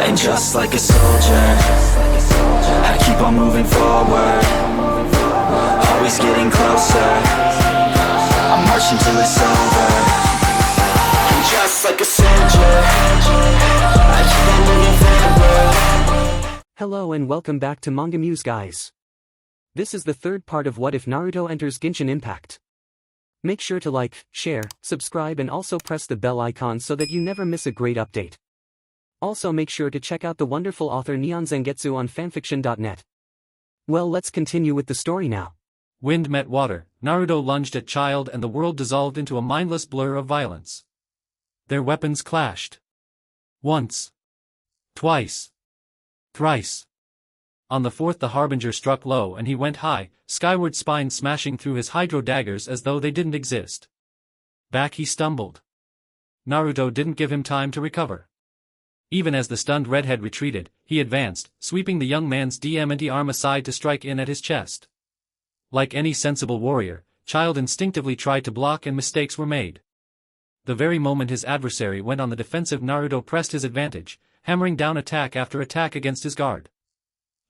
And just like a soldier, I keep on moving forward, always getting closer, I'm marching till it's over. And just like a soldier, I keep on moving forward. Hello and welcome back to MangaMuse, guys. This is the third part of What If Naruto Enters Genshin Impact. Make sure to like, share, subscribe and also press the bell icon so that you never miss a great update. Also make sure to check out the wonderful author NeonZangetsu on FANFICTIONnet. Well, let's continue with the story now. Wind met water, Naruto lunged at Child and the world dissolved into a mindless blur of violence. Their weapons clashed. Once. Twice. Thrice. On the fourth the Harbinger struck low and he went high, skyward spine smashing through his hydro daggers as though they didn't exist. Back he stumbled. Naruto didn't give him time to recover. Even as the stunned redhead retreated, he advanced, sweeping the young man's diamante arm aside to strike in at his chest. Like any sensible warrior, Child instinctively tried to block and mistakes were made. The very moment his adversary went on the defensive, Naruto pressed his advantage, hammering down attack after attack against his guard.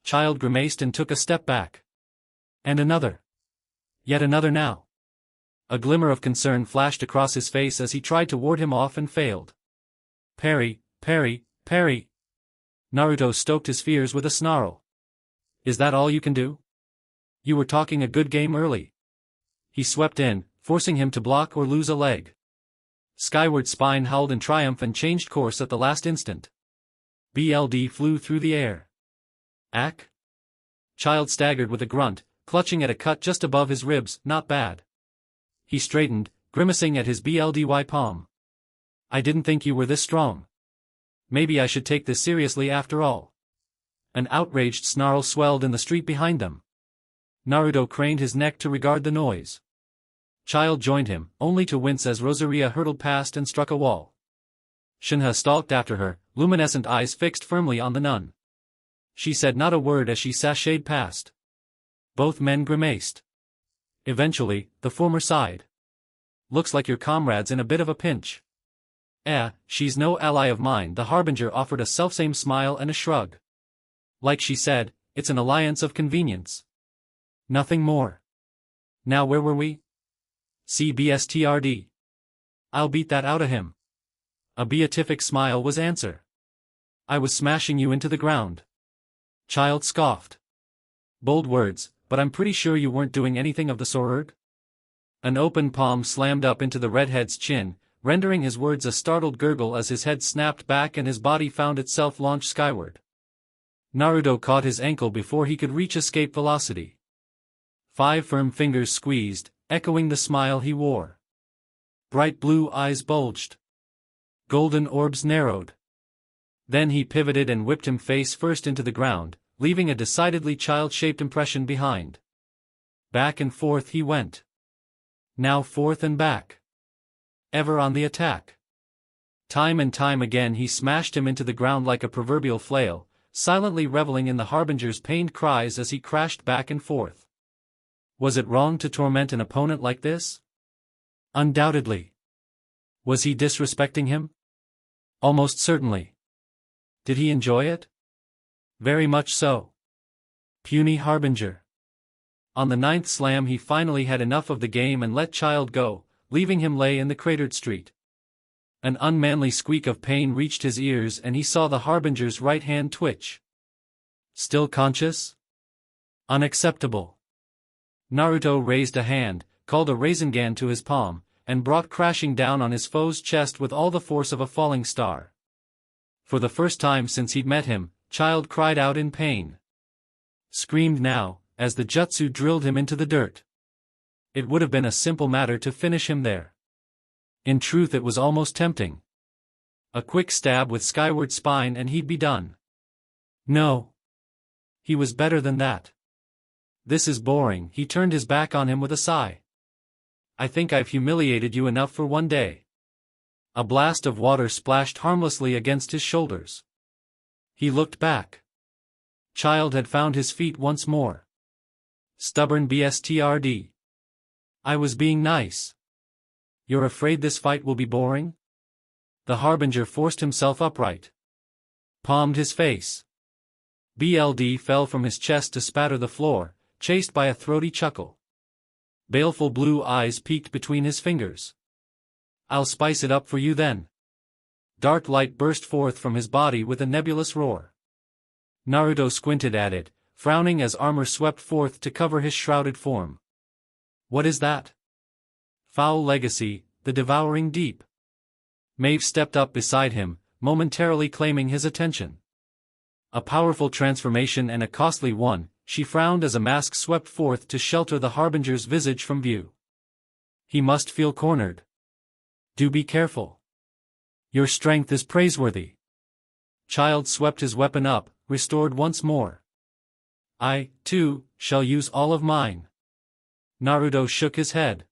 Child grimaced and took a step back. And another. Yet another now. A glimmer of concern flashed across his face as he tried to ward him off and failed. Parry, parry, parry. Naruto stoked his fears with a snarl. Is that all you can do? You were talking a good game early. He swept in, forcing him to block or lose a leg. Skyward Spine howled in triumph and changed course at the last instant. BLD flew through the air. Ack? Child staggered with a grunt, clutching at a cut just above his ribs. Not bad. He straightened, grimacing at his BLDY palm. I didn't think you were this strong. Maybe I should take this seriously after all. An outraged snarl swelled in the street behind them. Naruto craned his neck to regard the noise. Child joined him, only to wince as Rosarilla hurtled past and struck a wall. Shinha stalked after her, luminescent eyes fixed firmly on the nun. She said not a word as she sashayed past. Both men grimaced. Eventually, the former sighed. Looks like your comrade's in a bit of a pinch. She's no ally of mine. The Harbinger offered a selfsame smile and a shrug. Like she said, it's an alliance of convenience. Nothing more. Now where were we? CBSTRD. I'll beat that out of him. A beatific smile was answer. I was smashing you into the ground. Child scoffed. Bold words, but I'm pretty sure you weren't doing anything of the sort. An open palm slammed up into the redhead's chin, rendering his words a startled gurgle as his head snapped back and his body found itself launched skyward. Naruto caught his ankle before he could reach escape velocity. 5 firm fingers squeezed, echoing the smile he wore. Bright blue eyes bulged. Golden orbs narrowed. Then he pivoted and whipped him face first into the ground, leaving a decidedly child-shaped impression behind. Back and forth he went. Now forth and back. Ever on the attack. Time and time again he smashed him into the ground like a proverbial flail, silently reveling in the Harbinger's pained cries as he crashed back and forth. Was it wrong to torment an opponent like this? Undoubtedly. Was he disrespecting him? Almost certainly. Did he enjoy it? Very much so. Puny Harbinger. On the 9th slam he finally had enough of the game and let Child go, leaving him lay in the cratered street. An unmanly squeak of pain reached his ears and he saw the Harbinger's right hand twitch. Still conscious? Unacceptable. Naruto raised a hand, called a rasengan to his palm, and brought crashing down on his foe's chest with all the force of a falling star. For the first time since he'd met him, Child cried out in pain. Screamed now, as the jutsu drilled him into the dirt. It would have been a simple matter to finish him there. In truth it was almost tempting. A quick stab with skyward spine and he'd be done. No. He was better than that. This is boring. He turned his back on him with a sigh. I think I've humiliated you enough for one day. A blast of water splashed harmlessly against his shoulders. He looked back. Child had found his feet once more. Stubborn BSTRD. I was being nice. You're afraid this fight will be boring? The Harbinger forced himself upright. palmed his face. BLD fell from his chest to spatter the floor, chased by a throaty chuckle. Baleful blue eyes peeked between his fingers. "I'll spice it up for you then." Dark light burst forth from his body with a nebulous roar. Naruto squinted at it, frowning as armor swept forth to cover his shrouded form. "What is that?" "Foul Legacy, the Devouring Deep." Maeve stepped up beside him, momentarily claiming his attention. A powerful transformation and a costly one, she frowned as a mask swept forth to shelter the Harbinger's visage from view. "He must feel cornered. Do be careful. Your strength is praiseworthy." Child swept his weapon up, restored once more. "I, too, shall use all of mine." Naruto shook his head.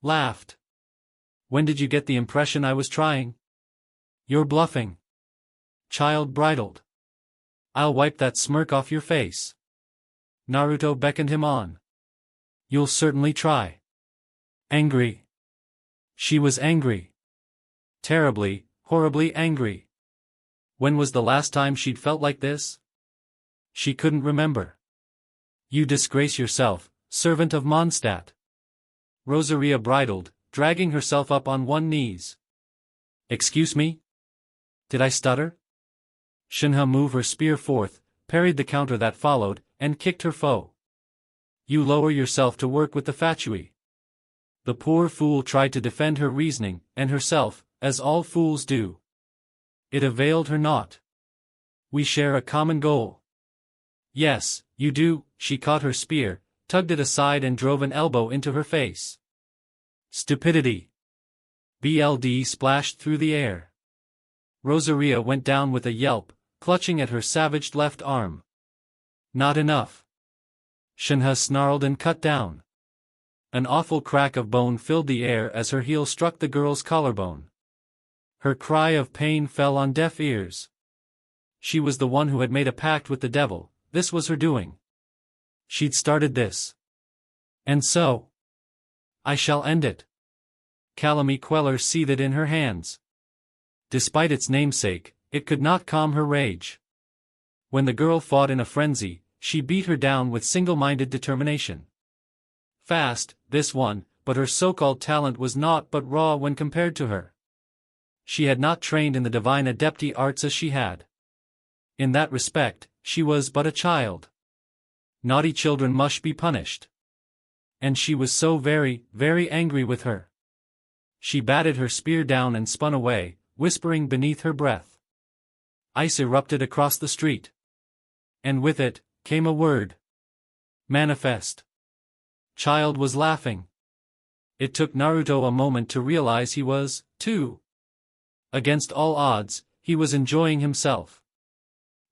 Laughed. "When did you get the impression I was trying?" "You're bluffing." Child bridled. "I'll wipe that smirk off your face." Naruto beckoned him on. "You'll certainly try." Angry. She was angry. Terribly, horribly angry. When was the last time she'd felt like this? She couldn't remember. "You disgrace yourself, servant of Mondstadt." Rosaria bridled, dragging herself up on one knees. "Excuse me? Did I stutter?" Shinha moved her spear forth, parried the counter that followed, and kicked her foe. "You lower yourself to work with the Fatui." The poor fool tried to defend her reasoning, and herself, as all fools do. It availed her naught. "We share a common goal." "Yes, you do." She caught her spear, tugged it aside and drove an elbow into her face. "Stupidity." BLD splashed through the air. Rosaria went down with a yelp, clutching at her savaged left arm. "Not enough." Shinha snarled and cut down. An awful crack of bone filled the air as her heel struck the girl's collarbone. Her cry of pain fell on deaf ears. She was the one who had made a pact with the devil. This was her doing. She'd started this. And so, I shall end it. Calamy Queller seethed in her hands. Despite its namesake, it could not calm her rage. When the girl fought in a frenzy, she beat her down with single-minded determination. Fast, this one, but her so-called talent was naught but raw when compared to her. She had not trained in the divine adepti arts as she had. In that respect, she was but a child. Naughty children must be punished. And she was so very, very angry with her. She batted her spear down and spun away, whispering beneath her breath. Ice erupted across the street. And with it, came a word. Manifest. Child was laughing. It took Naruto a moment to realize he was, too. Against all odds, he was enjoying himself.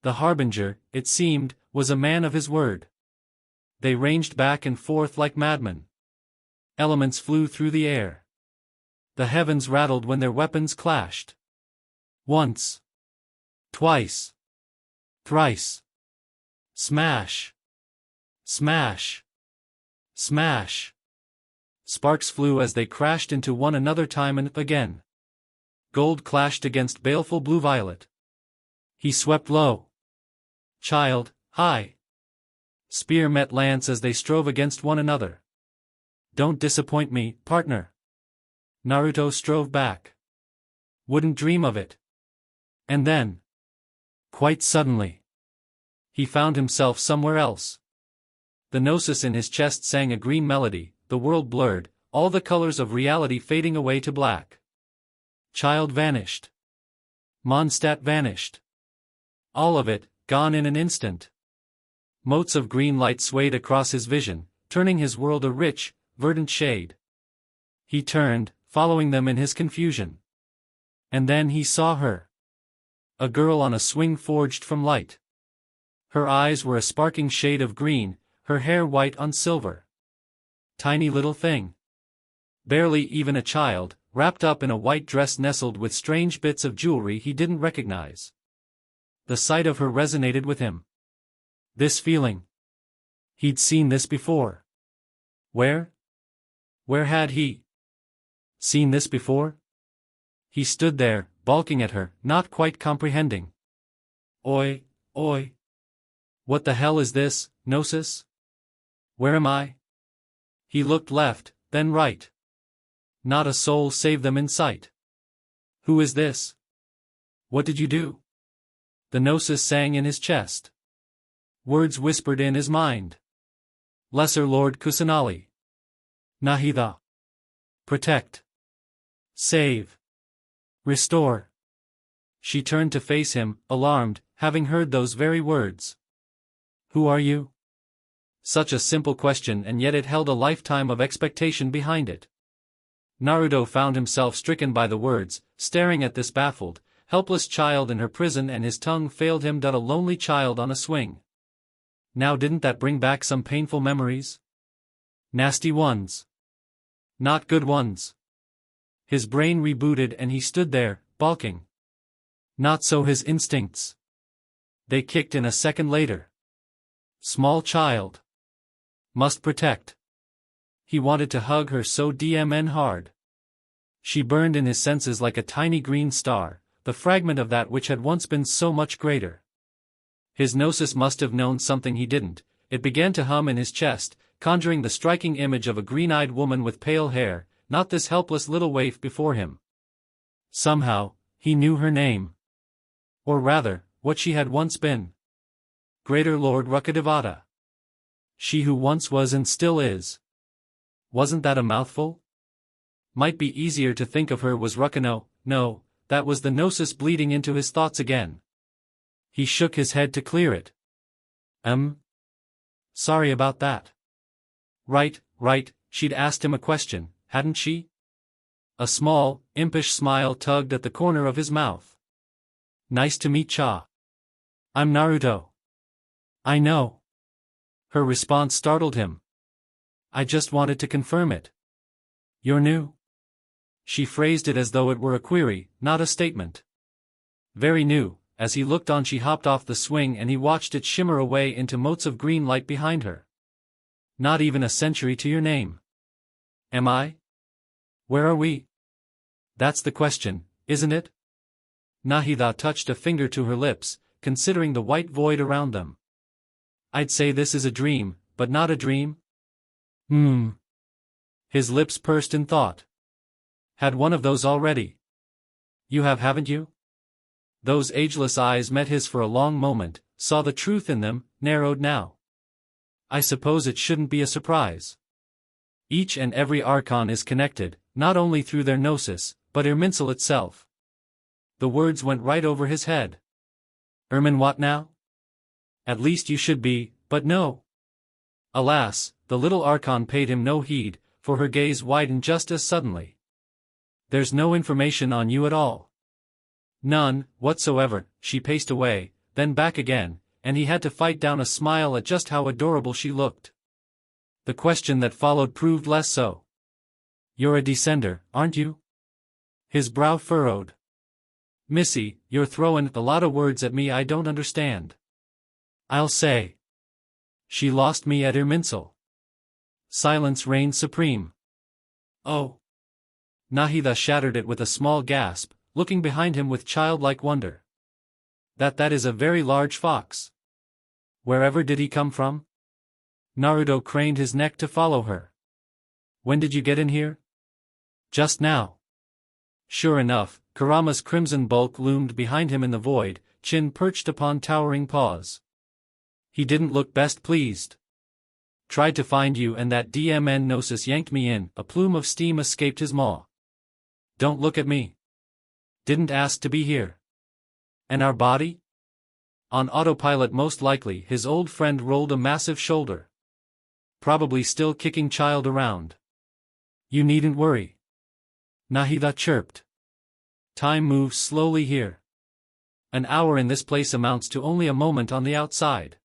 The Harbinger, it seemed, was a man of his word. They ranged back and forth like madmen. Elements flew through the air. The heavens rattled when their weapons clashed. Once. Twice. Thrice. Smash. Smash. Smash. Sparks flew as they crashed into one another time and again. Gold clashed against baleful blue-violet. He swept low. Child, high. Spear met lance as they strove against one another. Don't disappoint me, partner. Naruto strove back. Wouldn't dream of it. And then, quite suddenly, he found himself somewhere else. The gnosis in his chest sang a green melody, the world blurred, all the colors of reality fading away to black. Child vanished. Mondstadt vanished. All of it, gone in an instant. Motes of green light swayed across his vision, turning his world a rich, verdant shade. He turned, following them in his confusion. And then he saw her. A girl on a swing forged from light. Her eyes were a sparkling shade of green, her hair white on silver. Tiny little thing. Barely even a child, wrapped up in a white dress nestled with strange bits of jewelry he didn't recognize. The sight of her resonated with him. This feeling. He'd seen this before. Where? Where had he seen this before? He stood there, balking at her, not quite comprehending. Oi, oi. What the hell is this, Gnosis? Where am I? He looked left, then right. Not a soul save them in sight. Who is this? What did you do? The Gnosis sang in his chest. Words whispered in his mind. Lesser Lord Kusanali. Nahida. Protect. Save. Restore. She turned to face him, alarmed, having heard those very words. Who are you? Such a simple question, and yet it held a lifetime of expectation behind it. Naruto found himself stricken by the words, staring at this baffled, helpless child in her prison, and his tongue failed him. A lonely child on a swing. Now didn't that bring back some painful memories? Nasty ones. Not good ones. His brain rebooted and he stood there, balking. Not so his instincts. They kicked in a second later. Small child. Must protect. He wanted to hug her so hard. She burned in his senses like a tiny green star, the fragment of that which had once been so much greater. His Gnosis must have known something he didn't. It began to hum in his chest, conjuring the striking image of a green-eyed woman with pale hair, not this helpless little waif before him. Somehow, he knew her name. Or rather, what she had once been. Greater Lord Rukkhadevata. She who once was and still is. Wasn't that a mouthful? Might be easier to think of her was Rukkano. No, that was the Gnosis bleeding into his thoughts again. He shook his head to clear it. Sorry about that. Right, she'd asked him a question, hadn't she? A small, impish smile tugged at the corner of his mouth. Nice to meet ya. I'm Naruto. I know. Her response startled him. I just wanted to confirm it. You're new? She phrased it as though it were a query, not a statement. Very new. As he looked on, she hopped off the swing and he watched it shimmer away into motes of green light behind her. Not even a century to your name. Am I? Where are we? That's the question, isn't it? Nahida touched a finger to her lips, considering the white void around them. I'd say this is a dream, but not a dream? His lips pursed in thought. Had one of those already. You have, haven't you? Those ageless eyes met his for a long moment, saw the truth in them, narrowed now. I suppose it shouldn't be a surprise. Each and every archon is connected, not only through their gnosis, but Irminsul itself. The words went right over his head. What now? At least you should be, but no. Alas, the little archon paid him no heed, for her gaze widened just as suddenly. There's no information on you at all. None, whatsoever. She paced away, then back again, and he had to fight down a smile at just how adorable she looked. The question that followed proved less so. You're a descender, aren't you? His brow furrowed. Missy, you're throwing a lot of words at me I don't understand. I'll say. She lost me at Irminsul. Silence reigned supreme. Oh. Nahida shattered it with a small gasp, looking behind him with childlike wonder. That is a very large fox. Wherever did he come from? Naruto craned his neck to follow her. When did you get in here? Just now. Sure enough, Kurama's crimson bulk loomed behind him in the void, chin perched upon towering paws. He didn't look best pleased. Tried to find you and that DMN gnosis yanked me in. A plume of steam escaped his maw. Don't look at me. Didn't ask to be here. And our body? On autopilot most likely. His old friend rolled a massive shoulder. Probably still kicking child around. You needn't worry. Nahida chirped. Time moves slowly here. An hour in this place amounts to only a moment on the outside.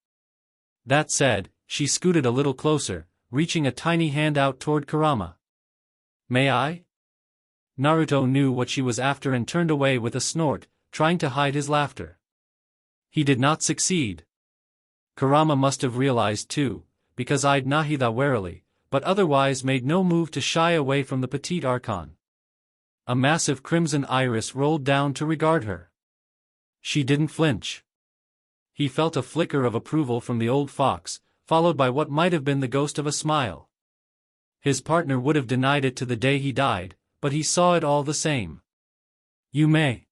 That said, she scooted a little closer, reaching a tiny hand out toward Kurama. May I? Naruto knew what she was after and turned away with a snort, trying to hide his laughter. He did not succeed. Kurama must have realized too, because eyed Nahida warily, but otherwise made no move to shy away from the petite archon. A massive crimson iris rolled down to regard her. She didn't flinch. He felt a flicker of approval from the old fox, followed by what might have been the ghost of a smile. His partner would have denied it to the day he died, but he saw it all the same. You may.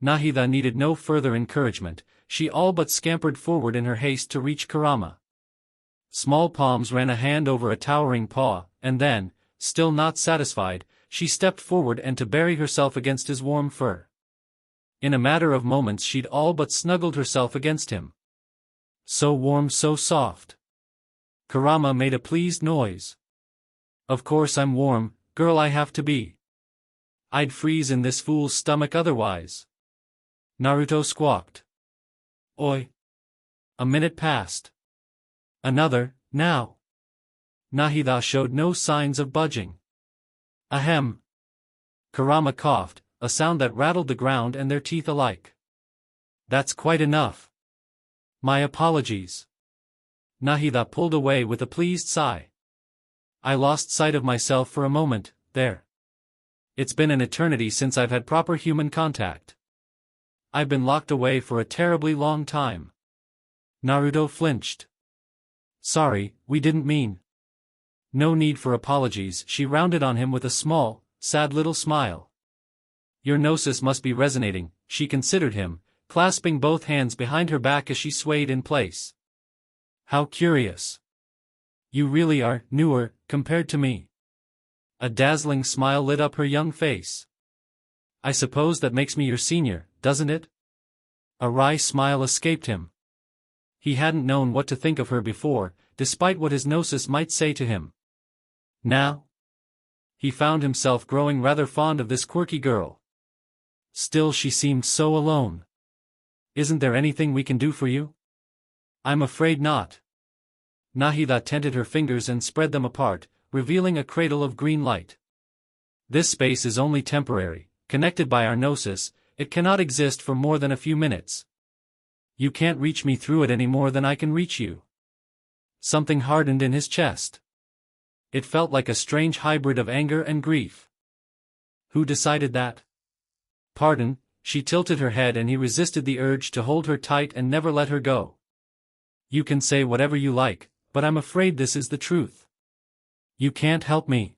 Nahida needed no further encouragement, she all but scampered forward in her haste to reach Kurama. Small palms ran a hand over a towering paw, and then, still not satisfied, she stepped forward and to bury herself against his warm fur. In a matter of moments she'd all but snuggled herself against him. So warm, so soft. Kurama made a pleased noise. Of course I'm warm, girl, I have to be. I'd freeze in this fool's stomach otherwise. Naruto squawked. Oi. A minute passed. Another, now. Nahida showed no signs of budging. Ahem. Kurama coughed, a sound that rattled the ground and their teeth alike. That's quite enough. My apologies. Nahida pulled away with a pleased sigh. I lost sight of myself for a moment, there. It's been an eternity since I've had proper human contact. I've been locked away for a terribly long time. Naruto flinched. Sorry, we didn't mean. No need for apologies, she rounded on him with a small, sad little smile. Your gnosis must be resonating, she considered him, clasping both hands behind her back as she swayed in place. How curious. You really are newer, compared to me. A dazzling smile lit up her young face. I suppose that makes me your senior, doesn't it? A wry smile escaped him. He hadn't known what to think of her before, despite what his gnosis might say to him. Now? He found himself growing rather fond of this quirky girl. Still she seemed so alone. Isn't there anything we can do for you? I'm afraid not. Nahida tented her fingers and spread them apart, revealing a cradle of green light. This space is only temporary, connected by our gnosis, it cannot exist for more than a few minutes. You can't reach me through it any more than I can reach you. Something hardened in his chest. It felt like a strange hybrid of anger and grief. Who decided that? Pardon, she tilted her head and he resisted the urge to hold her tight and never let her go. You can say whatever you like, but I'm afraid this is the truth. You can't help me.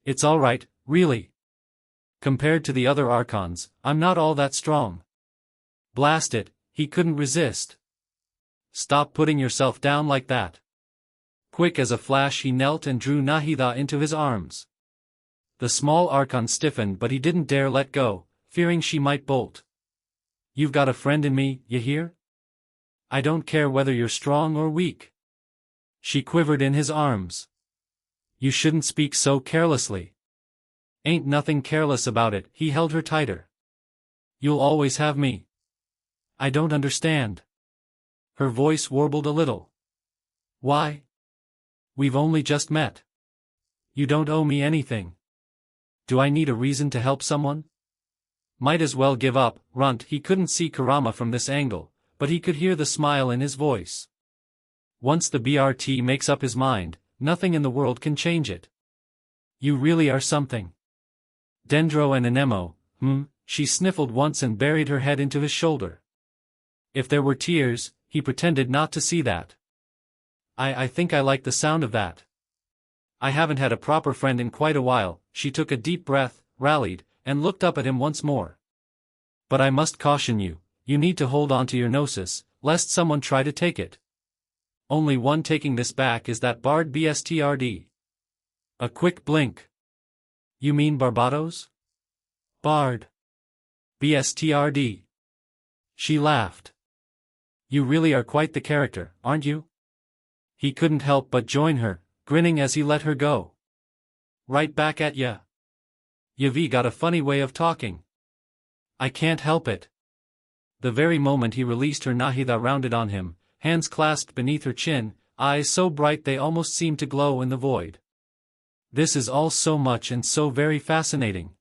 It's all right, really. Compared to the other archons, I'm not all that strong. Blast it, he couldn't resist. Stop putting yourself down like that. Quick as a flash he knelt and drew Nahida into his arms. The small archon stiffened but he didn't dare let go, fearing she might bolt. You've got a friend in me, you hear? I don't care whether you're strong or weak. She quivered in his arms. You shouldn't speak so carelessly. Ain't nothing careless about it, he held her tighter. You'll always have me. I don't understand. Her voice warbled a little. Why? We've only just met. You don't owe me anything. Do I need a reason to help someone? Might as well give up, runt. He couldn't see Kurama from this angle, but he could hear the smile in his voice. Once the BRT makes up his mind, nothing in the world can change it. You really are something. Dendro and Anemo, she sniffled once and buried her head into his shoulder. If there were tears, he pretended not to see that. I think I like the sound of that. I haven't had a proper friend in quite a while. She took a deep breath, rallied, and looked up at him once more. But I must caution you, you need to hold on to your gnosis, lest someone try to take it. Only one taking this back is that bard BSTRD. A quick blink. You mean Barbados? Bard. BSTRD. She laughed. You really are quite the character, aren't you? He couldn't help but join her, grinning as he let her go. Right back at ya. Yavi got a funny way of talking. I can't help it. The very moment he released her, Nahida rounded on him, hands clasped beneath her chin, eyes so bright they almost seemed to glow in the void. This is all so much and so very fascinating.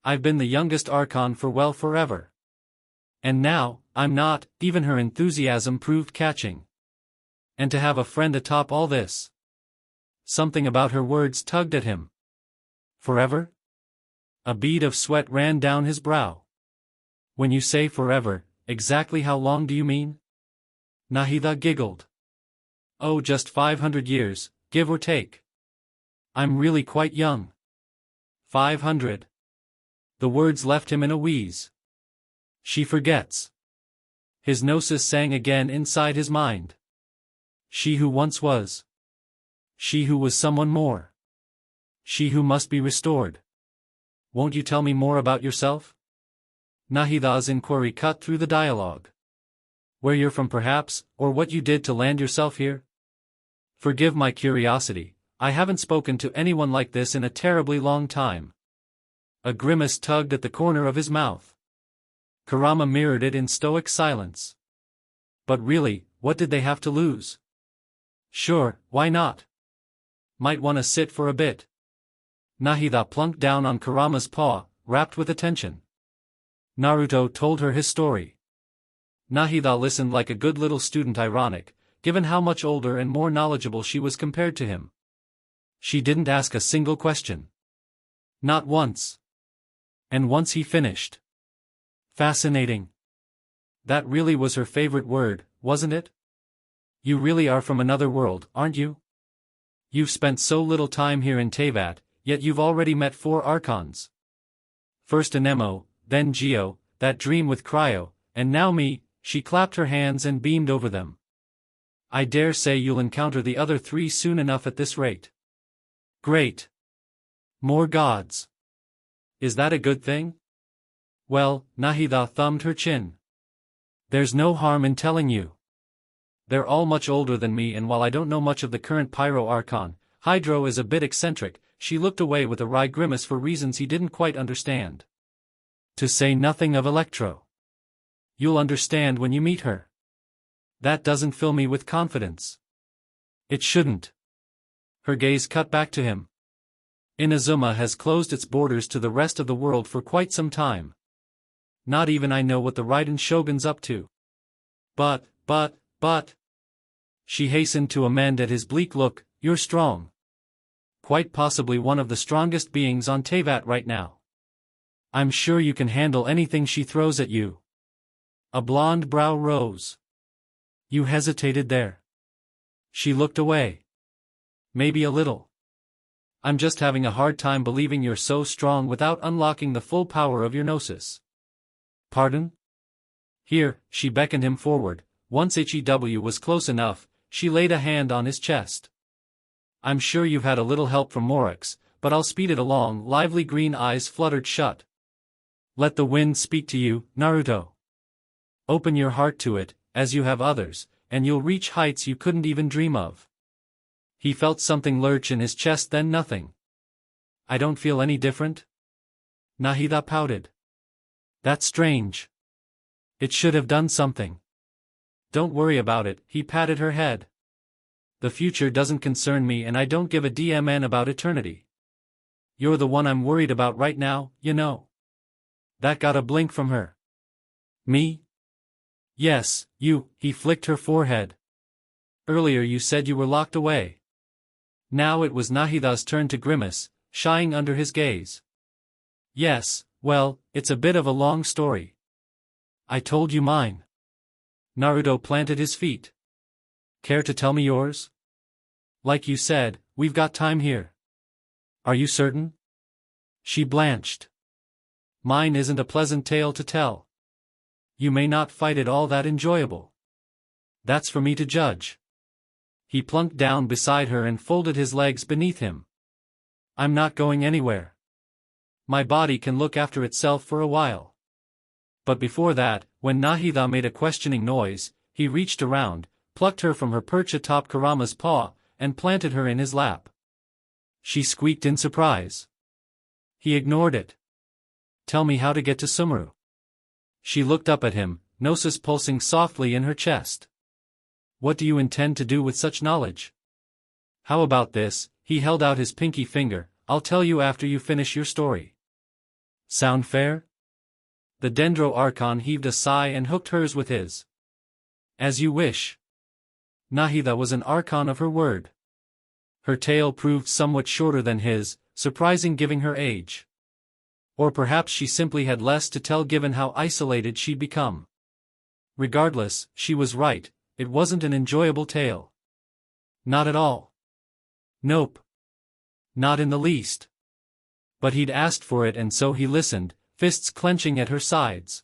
I've been the youngest archon for well forever. And now, I'm not. Even her enthusiasm proved catching. And to have a friend atop all this. Something about her words tugged at him. Forever? A bead of sweat ran down his brow. When you say forever, Exactly how long do you mean? Nahida giggled. Oh, just 500 years, give or take. I'm really quite young. 500. The words left him in a wheeze. She forgets. His gnosis sang again inside his mind. She who once was. She who was someone more. She who must be restored. Won't you tell me more about yourself? Nahida's inquiry cut through the dialogue. Where you're from perhaps, or what you did to land yourself here? Forgive my curiosity, I haven't spoken to anyone like this in a terribly long time. A grimace tugged at the corner of his mouth. Kurama mirrored it in stoic silence. But really, what did they have to lose? Sure, why not? Might wanna sit for a bit. Nahida plunked down on Kurama's paw, rapt with attention. Naruto told her his story. Nahida listened like a good little student, ironic, given how much older and more knowledgeable she was compared to him. She didn't ask a single question. Not once. And once he finished. Fascinating. That really was her favorite word, wasn't it? You really are from another world, aren't you? You've spent so little time here in Teyvat, yet you've already met 4 archons. First Anemo, then Geo, that dream with Cryo, and now me. She clapped her hands and beamed over them. I dare say you'll encounter the other 3 soon enough at this rate. Great. More gods. Is that a good thing? Well, Nahida thumbed her chin. There's no harm in telling you. They're all much older than me, and while I don't know much of the current Pyro Archon, Hydro is a bit eccentric. She looked away with a wry grimace for reasons he didn't quite understand. To say nothing of Electro. You'll understand when you meet her. That doesn't fill me with confidence. It shouldn't. Her gaze cut back to him. Inazuma has closed its borders to the rest of the world for quite some time. Not even I know what the Raiden Shogun's up to. But. She hastened to amend at his bleak look, you're strong. Quite possibly one of the strongest beings on Teyvat right now. I'm sure you can handle anything she throws at you. A blonde brow rose. You hesitated there. She looked away. Maybe a little. I'm just having a hard time believing you're so strong without unlocking the full power of your gnosis. Pardon? Here, she beckoned him forward. Once HEW was close enough, she laid a hand on his chest. I'm sure you've had a little help from Morix, but I'll speed it along. Lively green eyes fluttered shut. Let the wind speak to you, Naruto. Open your heart to it, as you have others, and you'll reach heights you couldn't even dream of. He felt something lurch in his chest, then nothing. I don't feel any different? Nahida pouted. That's strange. It should have done something. Don't worry about it, he patted her head. The future doesn't concern me, and I don't give a DMN about eternity. You're the one I'm worried about right now, you know. That got a blink from her. Me? Yes, you, he flicked her forehead. Earlier you said you were locked away. Now it was Nahida's turn to grimace, shying under his gaze. Yes, well, it's a bit of a long story. I told you mine. Naruto planted his feet. Care to tell me yours? Like you said, we've got time here. Are you certain? She blanched. Mine isn't a pleasant tale to tell. You may not find it all that enjoyable. That's for me to judge. He plunked down beside her and folded his legs beneath him. I'm not going anywhere. My body can look after itself for a while. But before that, when Nahida made a questioning noise, he reached around, plucked her from her perch atop Kurama's paw, and planted her in his lap. She squeaked in surprise. He ignored it. Tell me how to get to Sumeru. She looked up at him, gnosis pulsing softly in her chest. What do you intend to do with such knowledge? How about this? He held out his pinky finger. I'll tell you after you finish your story. Sound fair? The Dendro Archon heaved a sigh and hooked hers with his. As you wish. Nahida was an Archon of her word. Her tail proved somewhat shorter than his, surprising given her age. Or perhaps she simply had less to tell given how isolated she'd become. Regardless, she was right, it wasn't an enjoyable tale. Not at all. Nope. Not in the least. But he'd asked for it and so he listened, fists clenching at her sides.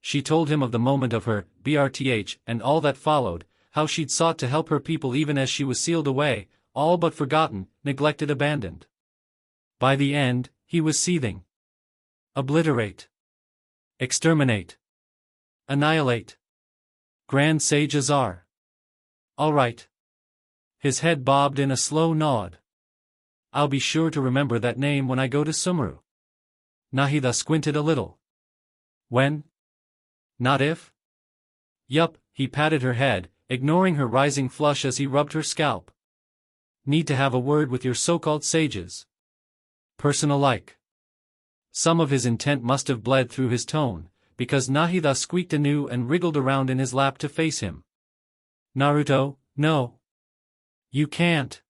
She told him of the moment of her BRTH and all that followed, how she'd sought to help her people even as she was sealed away, all but forgotten, neglected, abandoned. By the end, he was seething. Obliterate. Exterminate. Annihilate. Grand Sage Azar. All right. His head bobbed in a slow nod. I'll be sure to remember that name when I go to Sumeru. Nahida squinted a little. When? Not if? Yup, he patted her head, ignoring her rising flush as he rubbed her scalp. Need to have a word with your so-called sages. Person-alike. Some of his intent must have bled through his tone, because Nahida squeaked anew and wriggled around in his lap to face him. Naruto, no. You can't.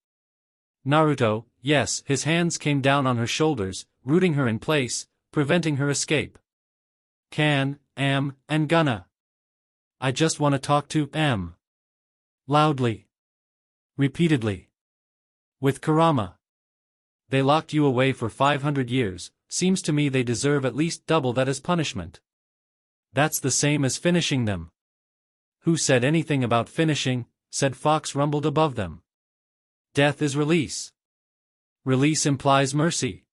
Naruto, yes, his hands came down on her shoulders, rooting her in place, preventing her escape. Can, am, and gonna. I just want to talk to M. Loudly. Repeatedly. With Kurama. They locked you away for 500 years, seems to me they deserve at least double that as punishment. That's the same as finishing them. Who said anything about finishing? Said Fox rumbled above them. Death is release. Release implies mercy.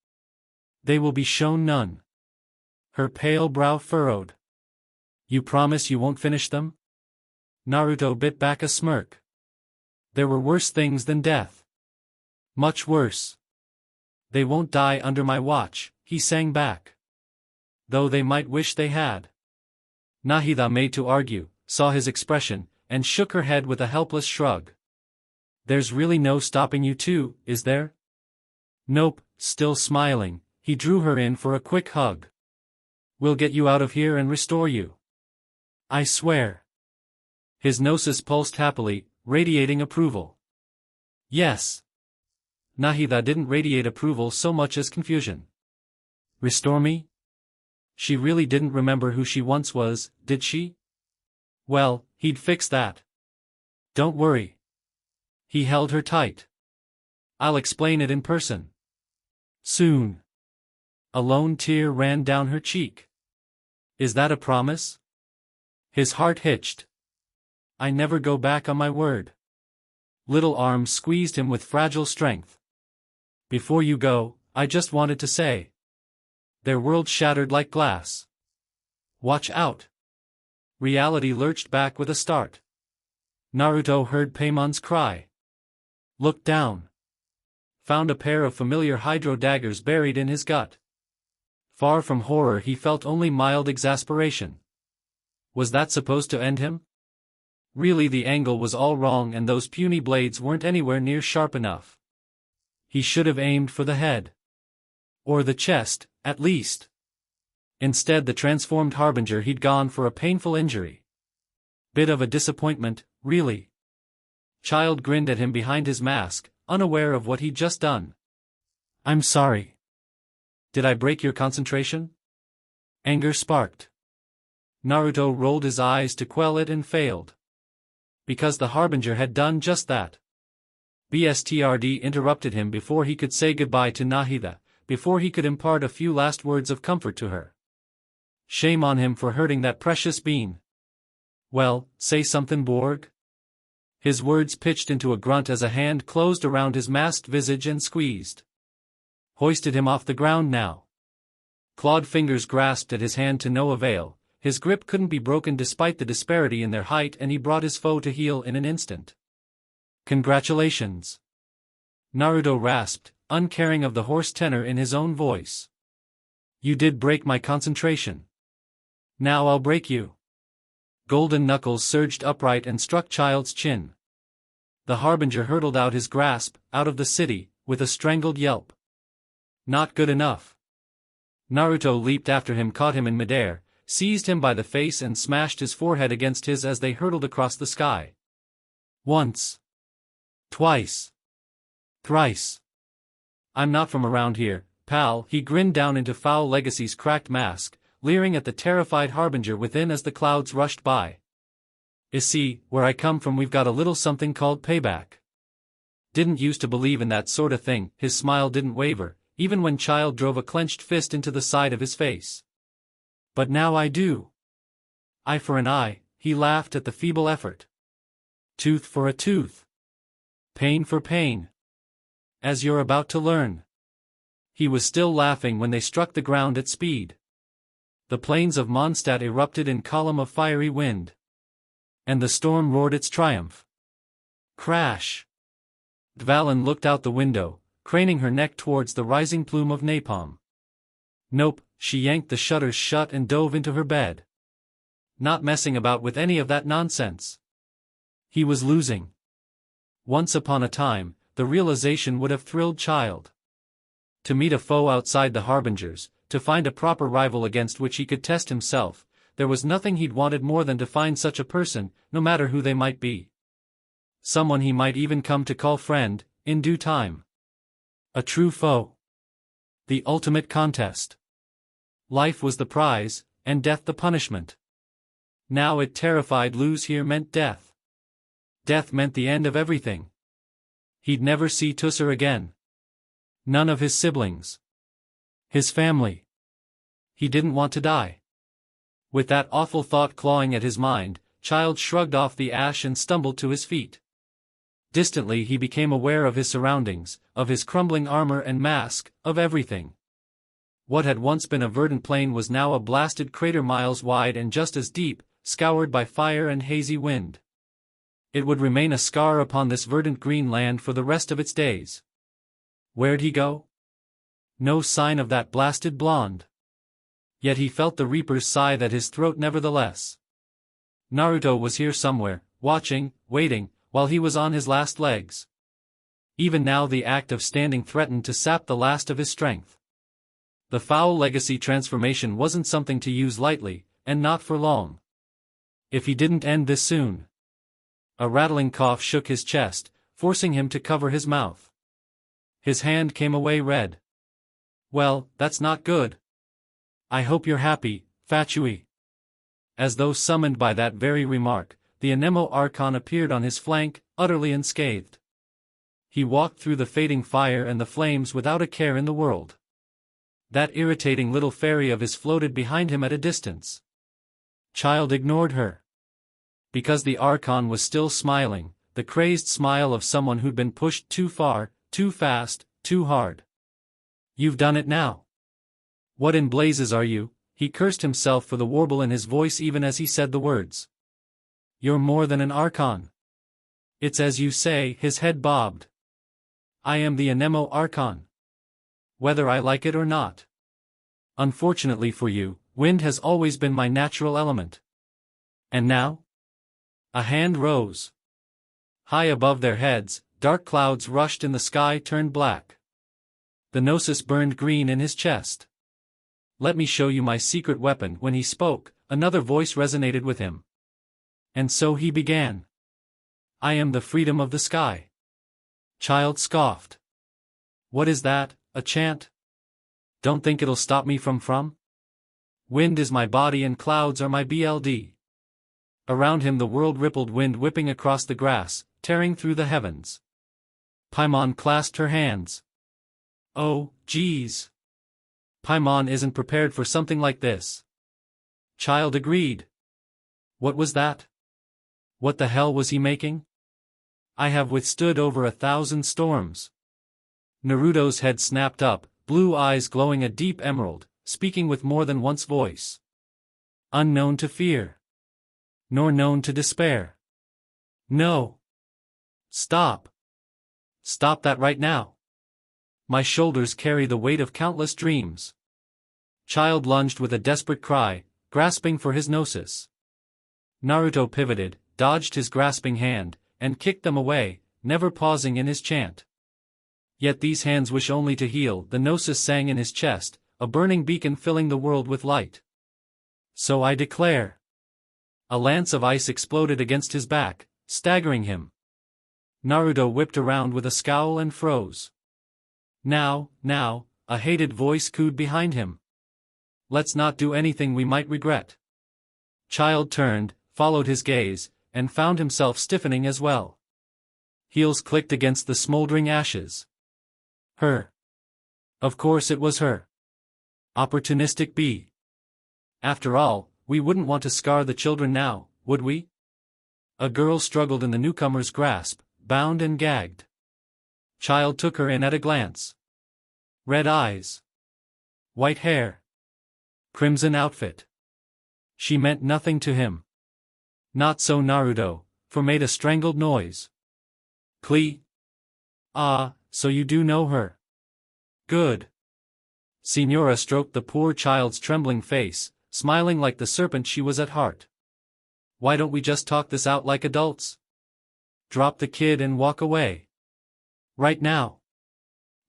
They will be shown none. Her pale brow furrowed. You promise you won't finish them? Naruto bit back a smirk. There were worse things than death. Much worse. They won't die under my watch, he sang back. Though they might wish they had. Nahida made to argue, saw his expression, and shook her head with a helpless shrug. There's really no stopping you two, is there? Nope, still smiling, he drew her in for a quick hug. We'll get you out of here and restore you. I swear. His gnosis pulsed happily, radiating approval. Yes. Nahida didn't radiate approval so much as confusion. Restore me? She really didn't remember who she once was, did she? Well, he'd fix that. Don't worry. He held her tight. I'll explain it in person. Soon. A lone tear ran down her cheek. Is that a promise? His heart hitched. I never go back on my word. Little arms squeezed him with fragile strength. Before you go, I just wanted to say. Their world shattered like glass. Watch out. Reality lurched back with a start. Naruto heard Paimon's cry. Looked down. Found a pair of familiar hydro daggers buried in his gut. Far from horror he felt only mild exasperation. Was that supposed to end him? Really the angle was all wrong and those puny blades weren't anywhere near sharp enough. He should have aimed for the head. Or the chest, at least. Instead the transformed harbinger he'd gone for a painful injury. Bit of a disappointment, really. Child grinned at him behind his mask, unaware of what he'd just done. I'm sorry. Did I break your concentration? Anger sparked. Naruto rolled his eyes to quell it and failed. Because the harbinger had done just that. BSTRD interrupted him before he could say goodbye to Nahida, before he could impart a few last words of comfort to her. Shame on him for hurting that precious bean. Well, say something, Borg? His words pitched into a grunt as a hand closed around his masked visage and squeezed. Hoisted him off the ground now. Clawed fingers grasped at his hand to no avail, his grip couldn't be broken despite the disparity in their height and he brought his foe to heel in an instant. Congratulations. Naruto rasped, uncaring of the hoarse tenor in his own voice. You did break my concentration. Now I'll break you. Golden knuckles surged upright and struck Child's chin. The harbinger hurtled out his grasp, out of the city, with a strangled yelp. Not good enough. Naruto leaped after him, caught him in midair, seized him by the face and smashed his forehead against his as they hurtled across the sky. Once. Twice. Thrice. I'm not from around here, pal, he grinned down into Foul Legacy's cracked mask, leering at the terrified harbinger within as the clouds rushed by. "You see, where I come from we've got a little something called payback. Didn't used to believe in that sort of thing." His smile didn't waver, even when Child drove a clenched fist into the side of his face. "But now I do. Eye for an eye," he laughed at the feeble effort. "Tooth for a tooth. Pain for pain. As you're about to learn." He was still laughing when they struck the ground at speed. The plains of Mondstadt erupted in column of fiery wind. And the storm roared its triumph. Crash! Dvalin looked out the window, craning her neck towards the rising plume of napalm. Nope, she yanked the shutters shut and dove into her bed. Not messing about with any of that nonsense. He was losing. Once upon a time, the realization would have thrilled Child. To meet a foe outside the Harbingers, to find a proper rival against which he could test himself, there was nothing he'd wanted more than to find such a person, no matter who they might be. Someone he might even come to call friend, in due time. A true foe. The ultimate contest. Life was the prize, and death the punishment. Now it terrified lose here meant death. Death meant the end of everything. He'd never see Tusser again. None of his siblings. His family. He didn't want to die. With that awful thought clawing at his mind, Child shrugged off the ash and stumbled to his feet. Distantly he became aware of his surroundings, of his crumbling armor and mask, of everything. What had once been a verdant plain was now a blasted crater miles wide and just as deep, scoured by fire and hazy wind. It would remain a scar upon this verdant green land for the rest of its days. Where'd he go? No sign of that blasted blonde. Yet he felt the Reaper's scythe at his throat nevertheless. Naruto was here somewhere, watching, waiting, while he was on his last legs. Even now the act of standing threatened to sap the last of his strength. The foul legacy transformation wasn't something to use lightly, and not for long. If he didn't end this soon. A rattling cough shook his chest, forcing him to cover his mouth. His hand came away red. "Well, that's not good. I hope you're happy, Fatui." As though summoned by that very remark, the Anemo Archon appeared on his flank, utterly unscathed. He walked through the fading fire and the flames without a care in the world. That irritating little fairy of his floated behind him at a distance. Child ignored her. Because the Archon was still smiling, the crazed smile of someone who'd been pushed too far, too fast, too hard. "You've done it now. What in blazes are you?" He cursed himself for the warble in his voice even as he said the words. "You're more than an Archon. It's as you say." His head bobbed. "I am the Anemo Archon. Whether I like it or not. Unfortunately for you, wind has always been my natural element. And now?" A hand rose. High above their heads, dark clouds rushed and the sky turned black. The gnosis burned green in his chest. "Let me show you my secret weapon." When he spoke, another voice resonated with him. And so he began. "I am the freedom of the sky." Child scoffed. "What is that, a chant? Don't think it'll stop me from? Wind is my body and clouds are my BLD." Around him the world rippled, wind whipping across the grass, tearing through the heavens. Paimon clasped her hands. "Oh, geez. Paimon isn't prepared for something like this." Child agreed. What was that? What the hell was he making? "I have withstood over 1,000 storms." Naruto's head snapped up, blue eyes glowing a deep emerald, speaking with more than one's voice. "Unknown to fear. Nor known to despair. No. Stop. Stop that right now. My shoulders carry the weight of countless dreams." Child lunged with a desperate cry, grasping for his gnosis. Naruto pivoted, dodged his grasping hand, and kicked them away, never pausing in his chant. "Yet these hands wish only to heal." The gnosis sang in his chest, a burning beacon filling the world with light. "So I declare." A lance of ice exploded against his back, staggering him. Naruto whipped around with a scowl and froze. Now, a hated voice cooed behind him. Let's not do anything we might regret. Child turned, followed his gaze, and found himself stiffening as well. Heels clicked against the smoldering ashes. Her. Of course it was her. Opportunistic bee. After all, we wouldn't want to scar the children now, would we? A girl struggled in the newcomer's grasp, bound and gagged. Child took her in at a glance. Red eyes. White hair. Crimson outfit. She meant nothing to him. Not so Naruto, for made a strangled noise. Klee. Ah, so you do know her. Good. Signora stroked the poor child's trembling face, smiling like the serpent she was at heart. Why don't we just talk this out like adults? Drop the kid and walk away. Right now.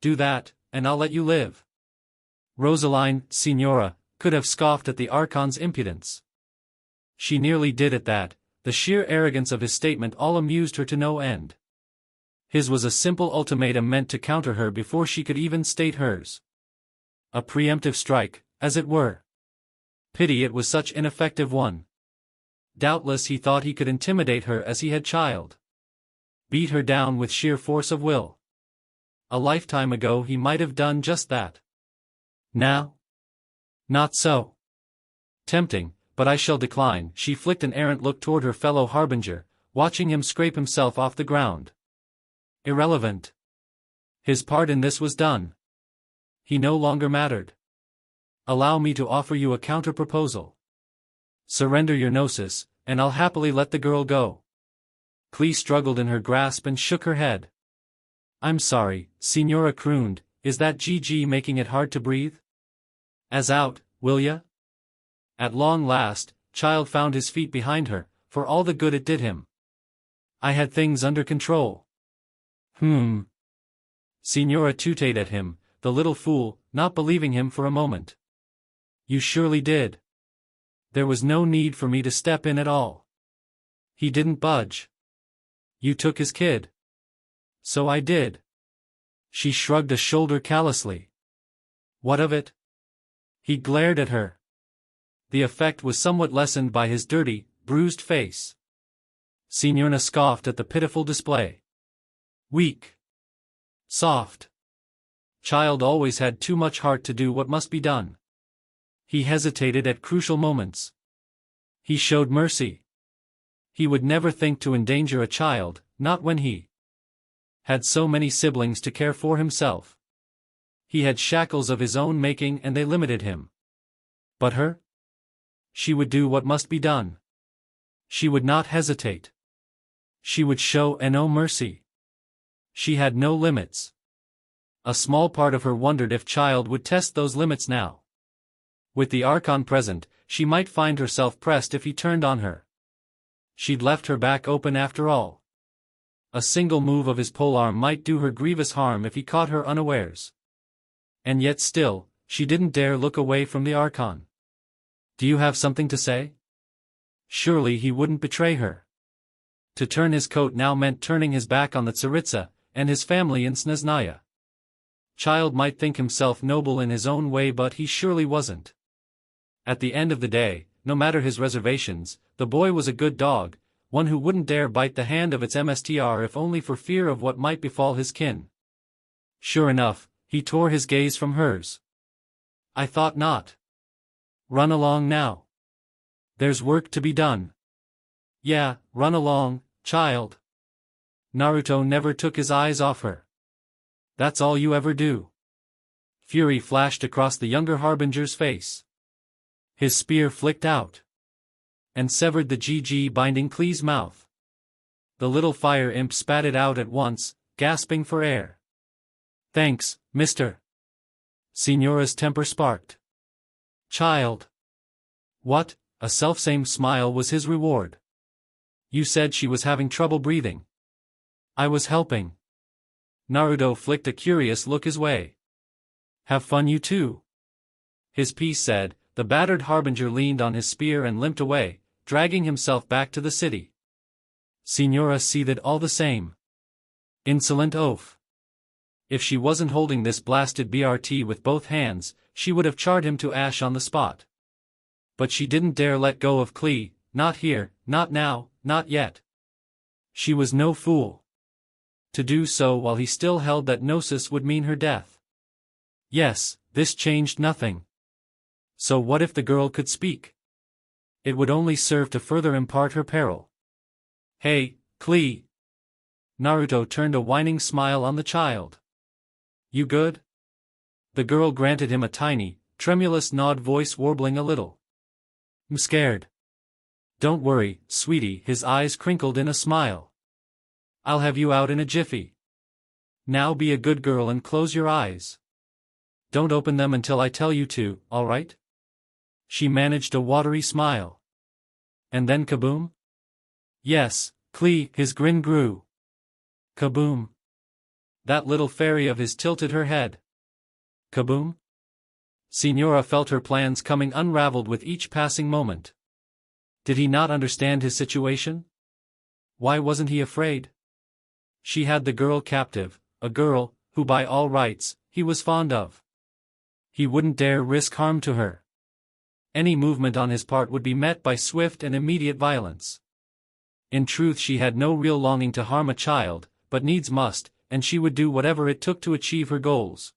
Do that, and I'll let you live. Rosaline, Signora, could have scoffed at the Archon's impudence. She nearly did at that, the sheer arrogance of his statement all amused her to no end. His was a simple ultimatum meant to counter her before she could even state hers. A preemptive strike, as it were. Pity it was such an effective one. Doubtless he thought he could intimidate her as he had Child. Beat her down with sheer force of will. A lifetime ago he might have done just that. Now? Not so. Tempting, but I shall decline. She flicked an errant look toward her fellow harbinger, watching him scrape himself off the ground. Irrelevant. His part in this was done. He no longer mattered. Allow me to offer you a counter-proposal. Surrender your gnosis, and I'll happily let the girl go. Klee struggled in her grasp and shook her head. I'm sorry, Signora crooned, is that GG making it hard to breathe? As out, will ya? At long last, Child found his feet behind her, for all the good it did him. I had things under control. Signora tooted at him, the little fool, not believing him for a moment. You surely did. There was no need for me to step in at all. He didn't budge. You took his kid. So I did. She shrugged a shoulder callously. What of it? He glared at her. The effect was somewhat lessened by his dirty, bruised face. Signorina scoffed at the pitiful display. Weak. Soft. Child always had too much heart to do what must be done. He hesitated at crucial moments. He showed mercy. He would never think to endanger a child, not when he had so many siblings to care for himself. He had shackles of his own making and they limited him. But her? She would do what must be done. She would not hesitate. She would show no mercy. She had no limits. A small part of her wondered if Child would test those limits now. With the Archon present, she might find herself pressed if he turned on her. She'd left her back open after all. A single move of his polearm might do her grievous harm if he caught her unawares. And yet still, she didn't dare look away from the Archon. Do you have something to say? Surely he wouldn't betray her. To turn his coat now meant turning his back on the Tsaritsa, and his family in Snezhnaya. Child might think himself noble in his own way but he surely wasn't. At the end of the day, no matter his reservations, the boy was a good dog, one who wouldn't dare bite the hand of its MSTR if only for fear of what might befall his kin. Sure enough, he tore his gaze from hers. I thought not. Run along now. There's work to be done. Yeah, run along, Child. Naruto never took his eyes off her. That's all you ever do. Fury flashed across the younger harbinger's face. His spear flicked out and severed the GG binding Klee's mouth. The little fire imp spat it out at once, gasping for air. Thanks, mister. Signora's temper sparked. Child. What? A selfsame smile was his reward. You said she was having trouble breathing. I was helping. Naruto flicked a curious look his way. Have fun you too. His piece said, the battered harbinger leaned on his spear and limped away, dragging himself back to the city. Signora seethed all the same. Insolent oaf. If she wasn't holding this blasted BRT with both hands, she would have charred him to ash on the spot. But she didn't dare let go of Klee, not here, not now, not yet. She was no fool. To do so while he still held that gnosis would mean her death. Yes, this changed nothing. So what if the girl could speak? It would only serve to further impart her peril. Hey, Klee. Naruto turned a whining smile on the child. You good? The girl granted him a tiny, tremulous nod, voice warbling a little. I'm scared. Don't worry, sweetie, his eyes crinkled in a smile. I'll have you out in a jiffy. Now be a good girl and close your eyes. Don't open them until I tell you to, alright? She managed a watery smile. And then kaboom? Yes, Klee, his grin grew. Kaboom. That little fairy of his tilted her head. Kaboom? Signora felt her plans coming unraveled with each passing moment. Did he not understand his situation? Why wasn't he afraid? She had the girl captive, a girl, who by all rights, he was fond of. He wouldn't dare risk harm to her. Any movement on his part would be met by swift and immediate violence. In truth, she had no real longing to harm a child, but needs must, and she would do whatever it took to achieve her goals.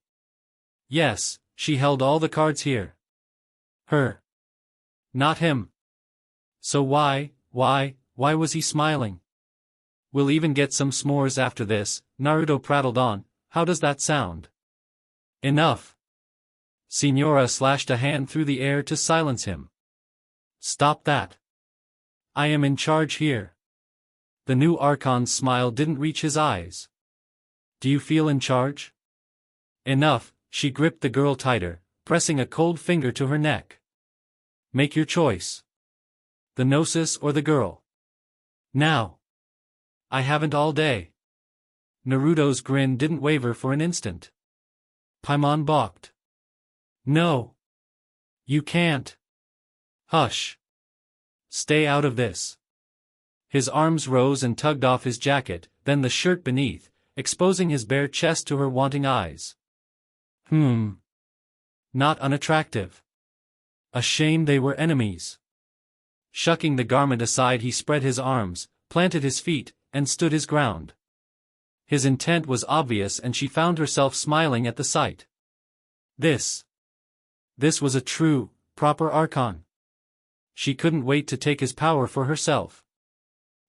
Yes, she held all the cards here. Her. Not him. So why was he smiling? We'll even get some s'mores after this, Naruto prattled on. How does that sound? Enough. Signora slashed a hand through the air to silence him. Stop that. I am in charge here. The new Archon's smile didn't reach his eyes. Do you feel in charge? Enough, she gripped the girl tighter, pressing a cold finger to her neck. Make your choice. The gnosis or the girl. Now. I haven't all day. Naruto's grin didn't waver for an instant. Paimon balked. No. You can't. Hush. Stay out of this. His arms rose and tugged off his jacket, then the shirt beneath, exposing his bare chest to her wanting eyes. Not unattractive. A shame they were enemies. Shucking the garment aside, he spread his arms, planted his feet, and stood his ground. His intent was obvious, and she found herself smiling at the sight. This was a true, proper Archon. She couldn't wait to take his power for herself.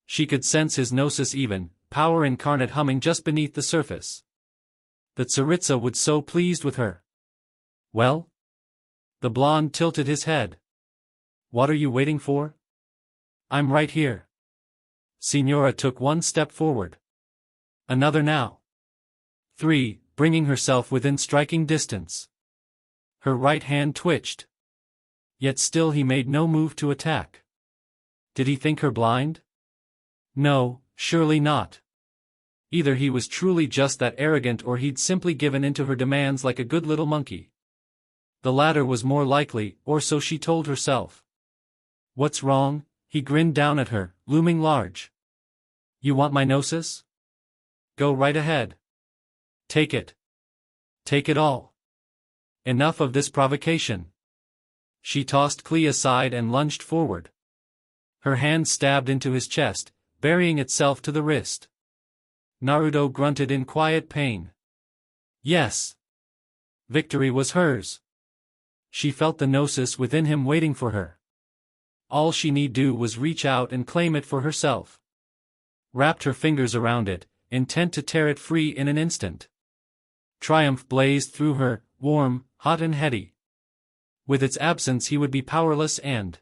She could sense his gnosis even, power incarnate humming just beneath the surface. That Tsaritsa would so pleased with her. Well? The blonde tilted his head. What are you waiting for? I'm right here. Signora took one step forward. Another now. 3, bringing herself within striking distance. Her right hand twitched. Yet still he made no move to attack. Did he think her blind? No, surely not. Either he was truly just that arrogant or he'd simply given in to her demands like a good little monkey. The latter was more likely, or so she told herself. What's wrong? He grinned down at her, looming large. You want my gnosis? Go right ahead. Take it. Take it all. Enough of this provocation. She tossed Klee aside and lunged forward. Her hand stabbed into his chest, burying itself to the wrist. Naruto grunted in quiet pain. Yes. Victory was hers. She felt the gnosis within him waiting for her. All she need do was reach out and claim it for herself. Wrapped her fingers around it, intent to tear it free in an instant. Triumph blazed through her, warm, hot and heady. With its absence he would be powerless and...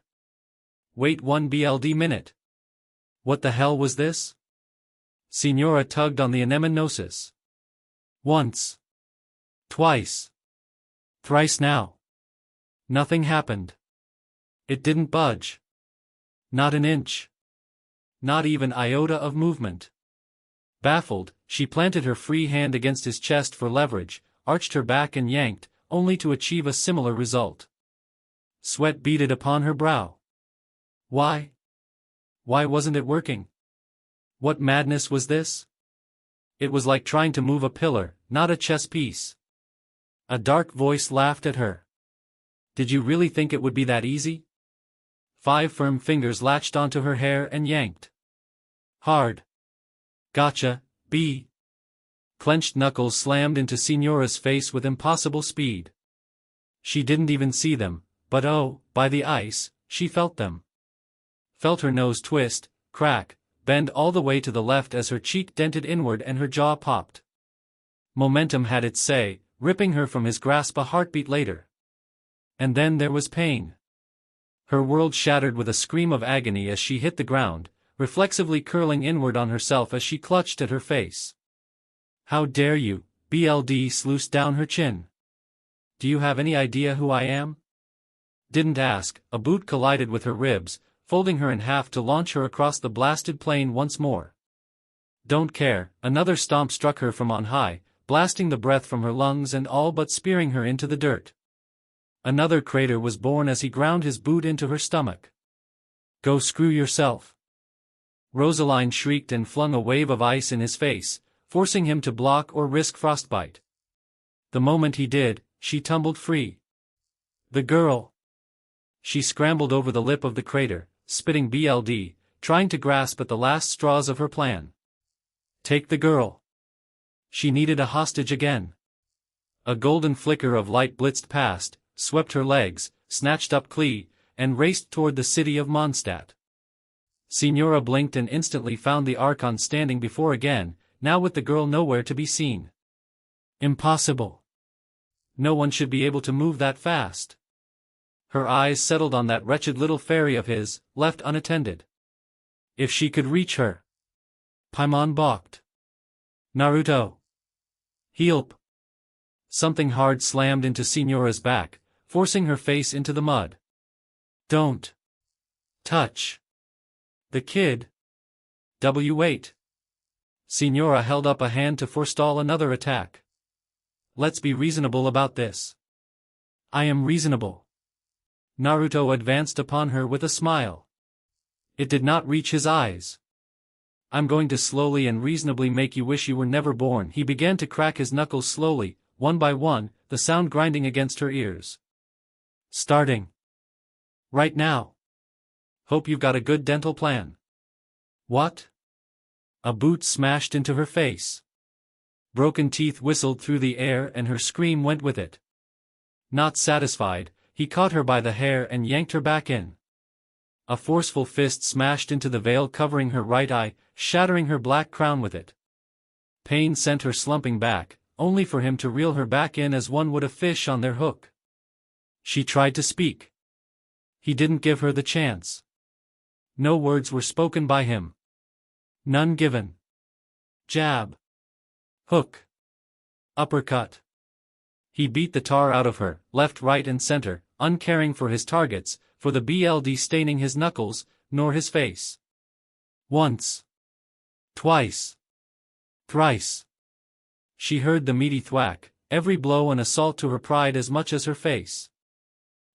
Wait 1 BLD minute. What the hell was this? Signora tugged on the anemone gnosis. Once. Twice. Thrice now. Nothing happened. It didn't budge. Not an inch. Not even iota of movement. Baffled, she planted her free hand against his chest for leverage, arched her back and yanked, only to achieve a similar result. Sweat beaded upon her brow. Why? Why wasn't it working? What madness was this? It was like trying to move a pillar, not a chess piece. A dark voice laughed at her. Did you really think it would be that easy? 5 firm fingers latched onto her hair and yanked. Hard. Gotcha, B. Clenched knuckles slammed into Signora's face with impossible speed. She didn't even see them, but oh, by the ice, she felt them. Felt her nose twist, crack, bend all the way to the left as her cheek dented inward and her jaw popped. Momentum had its say, ripping her from his grasp a heartbeat later. And then there was pain. Her world shattered with a scream of agony as she hit the ground, reflexively curling inward on herself as she clutched at her face. How dare you, BLD sluiced down her chin. Do you have any idea who I am? Didn't ask, a boot collided with her ribs, folding her in half to launch her across the blasted plain once more. Don't care, another stomp struck her from on high, blasting the breath from her lungs and all but spearing her into the dirt. Another crater was born as he ground his boot into her stomach. Go screw yourself. Rosaline shrieked and flung a wave of ice in his face, forcing him to block or risk frostbite. The moment he did, she tumbled free. The girl. She scrambled over the lip of the crater, spitting BLD, trying to grasp at the last straws of her plan. Take the girl. She needed a hostage again. A golden flicker of light blitzed past, swept her legs, snatched up Klee, and raced toward the city of Mondstadt. Signora blinked and instantly found the Archon standing before again, now with the girl nowhere to be seen. Impossible. No one should be able to move that fast. Her eyes settled on that wretched little fairy of his, left unattended. If she could reach her. Paimon balked. Naruto. Help. Something hard slammed into Signora's back, forcing her face into the mud. Don't touch the kid. Wait. Signora held up a hand to forestall another attack. Let's be reasonable about this. I am reasonable. Naruto advanced upon her with a smile. It did not reach his eyes. I'm going to slowly and reasonably make you wish you were never born. He began to crack his knuckles slowly, one by one, the sound grinding against her ears. Starting right now. Hope you've got a good dental plan. What? A boot smashed into her face. Broken teeth whistled through the air and her scream went with it. Not satisfied, he caught her by the hair and yanked her back in. A forceful fist smashed into the veil covering her right eye, shattering her black crown with it. Pain sent her slumping back, only for him to reel her back in as one would a fish on their hook. She tried to speak. He didn't give her the chance. No words were spoken by him. None given. Jab. Hook. Uppercut. He beat the tar out of her, left, right and center, uncaring for his targets, for the BLD staining his knuckles, nor his face. Once. Twice. Thrice. She heard the meaty thwack, every blow an assault to her pride as much as her face.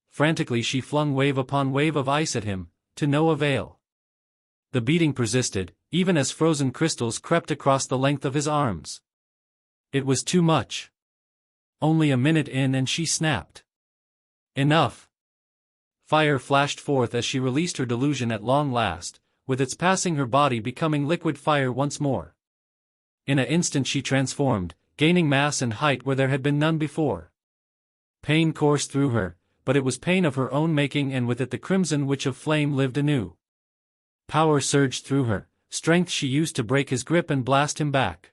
Frantically she flung wave upon wave of ice at him, to no avail. The beating persisted, even as frozen crystals crept across the length of his arms. It was too much. Only a minute in and she snapped. Enough. Fire flashed forth as she released her delusion at long last, with its passing her body becoming liquid fire once more. In an instant she transformed, gaining mass and height where there had been none before. Pain coursed through her, but it was pain of her own making and with it the crimson witch of flame lived anew. Power surged through her, strength she used to break his grip and blast him back.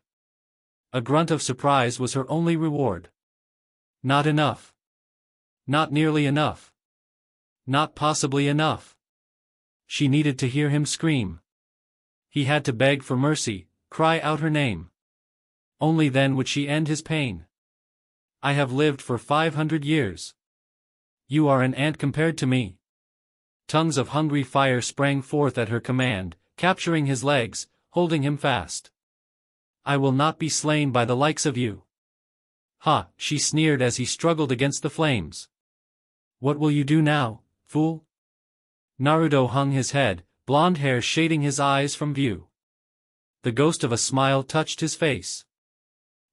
A grunt of surprise was her only reward. Not enough. Not nearly enough. Not possibly enough. She needed to hear him scream. He had to beg for mercy, cry out her name. Only then would she end his pain. I have lived for 500 years. You are an ant compared to me. Tongues of hungry fire sprang forth at her command, capturing his legs, holding him fast. I will not be slain by the likes of you. Ha, she sneered as he struggled against the flames. What will you do now, fool? Naruto hung his head, blonde hair shading his eyes from view. The ghost of a smile touched his face.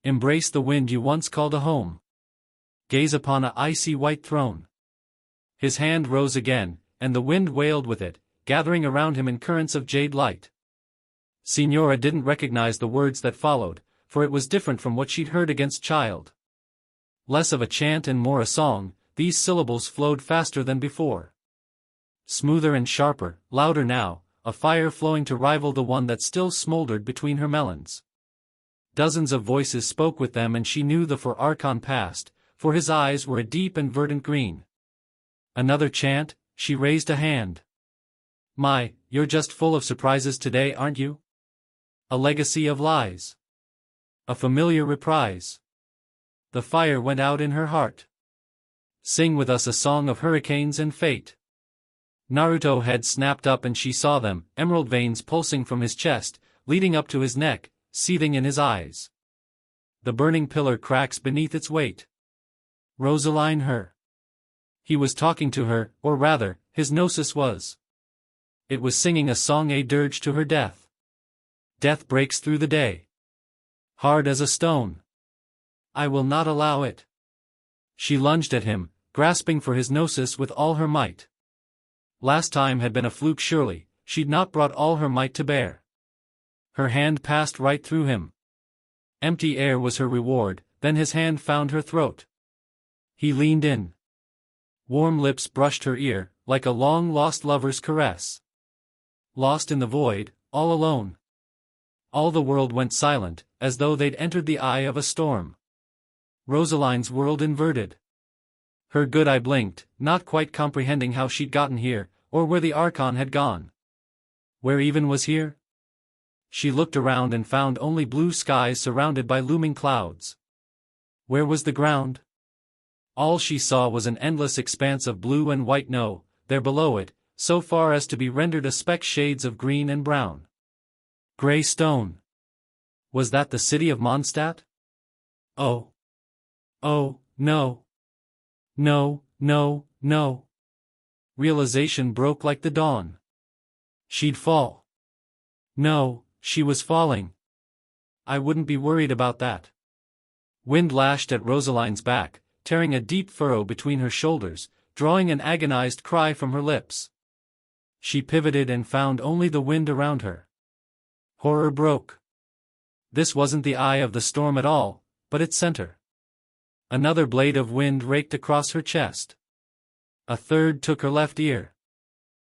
Embrace the wind you once called a home. Gaze upon a icy white throne. His hand rose again, and the wind wailed with it, gathering around him in currents of jade light. Signora didn't recognize the words that followed, for it was different from what she'd heard against child. Less of a chant and more a song, these syllables flowed faster than before. Smoother and sharper, louder now, a fire flowing to rival the one that still smoldered between her melons. Dozens of voices spoke with them and she knew the four archon passed, for his eyes were a deep and verdant green. Another chant, she raised a hand. My, you're just full of surprises today, aren't you? A legacy of lies. A familiar reprise. The fire went out in her heart. Sing with us a song of hurricanes and fate. Naruto had snapped up and she saw them, emerald veins pulsing from his chest, leading up to his neck, seething in his eyes. The burning pillar cracks beneath its weight. Rosaline her. He was talking to her, or rather, his gnosis was. It was singing a song a dirge to her death. Death breaks through the day. Hard as a stone. I will not allow it. She lunged at him, grasping for his gnosis with all her might. Last time had been a fluke surely, she'd not brought all her might to bear. Her hand passed right through him. Empty air was her reward, then his hand found her throat. He leaned in. Warm lips brushed her ear, like a long-lost lover's caress. Lost in the void, all alone. All the world went silent, as though they'd entered the eye of a storm. Rosaline's world inverted. Her good eye blinked, not quite comprehending how she'd gotten here, or where the Archon had gone. Where even was here? She looked around and found only blue skies surrounded by looming clouds. Where was the ground? All she saw was an endless expanse of blue and white, no, there below it, so far as to be rendered a speck shades of green and brown. Grey stone. Was that the city of Mondstadt? Oh. Oh, no. No, no, no. Realization broke like the dawn. She'd fall. No, she was falling. I wouldn't be worried about that. Wind lashed at Rosaline's back, tearing a deep furrow between her shoulders, drawing an agonized cry from her lips. She pivoted and found only the wind around her. Horror broke. This wasn't the eye of the storm at all, but its center. Another blade of wind raked across her chest. A third took her left ear.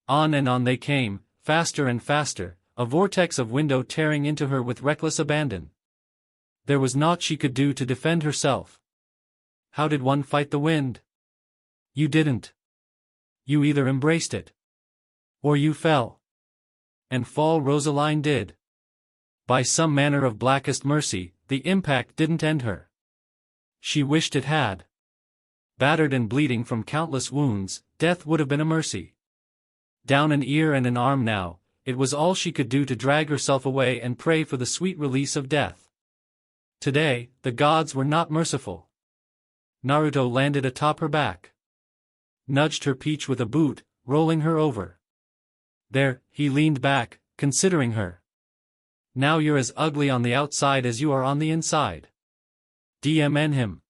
On and on they came, faster and faster, a vortex of window tearing into her with reckless abandon. There was naught she could do to defend herself. How did one fight the wind? You didn't. You either embraced it. Or you fell. And fall Rosaline did. By some manner of blackest mercy, the impact didn't end her. She wished it had. Battered and bleeding from countless wounds, death would have been a mercy. Down an ear and an arm now, it was all she could do to drag herself away and pray for the sweet release of death. Today, the gods were not merciful. Naruto landed atop her back. Nudged her peach with a boot, rolling her over. There, he leaned back, considering her. Now you're as ugly on the outside as you are on the inside. DMN him.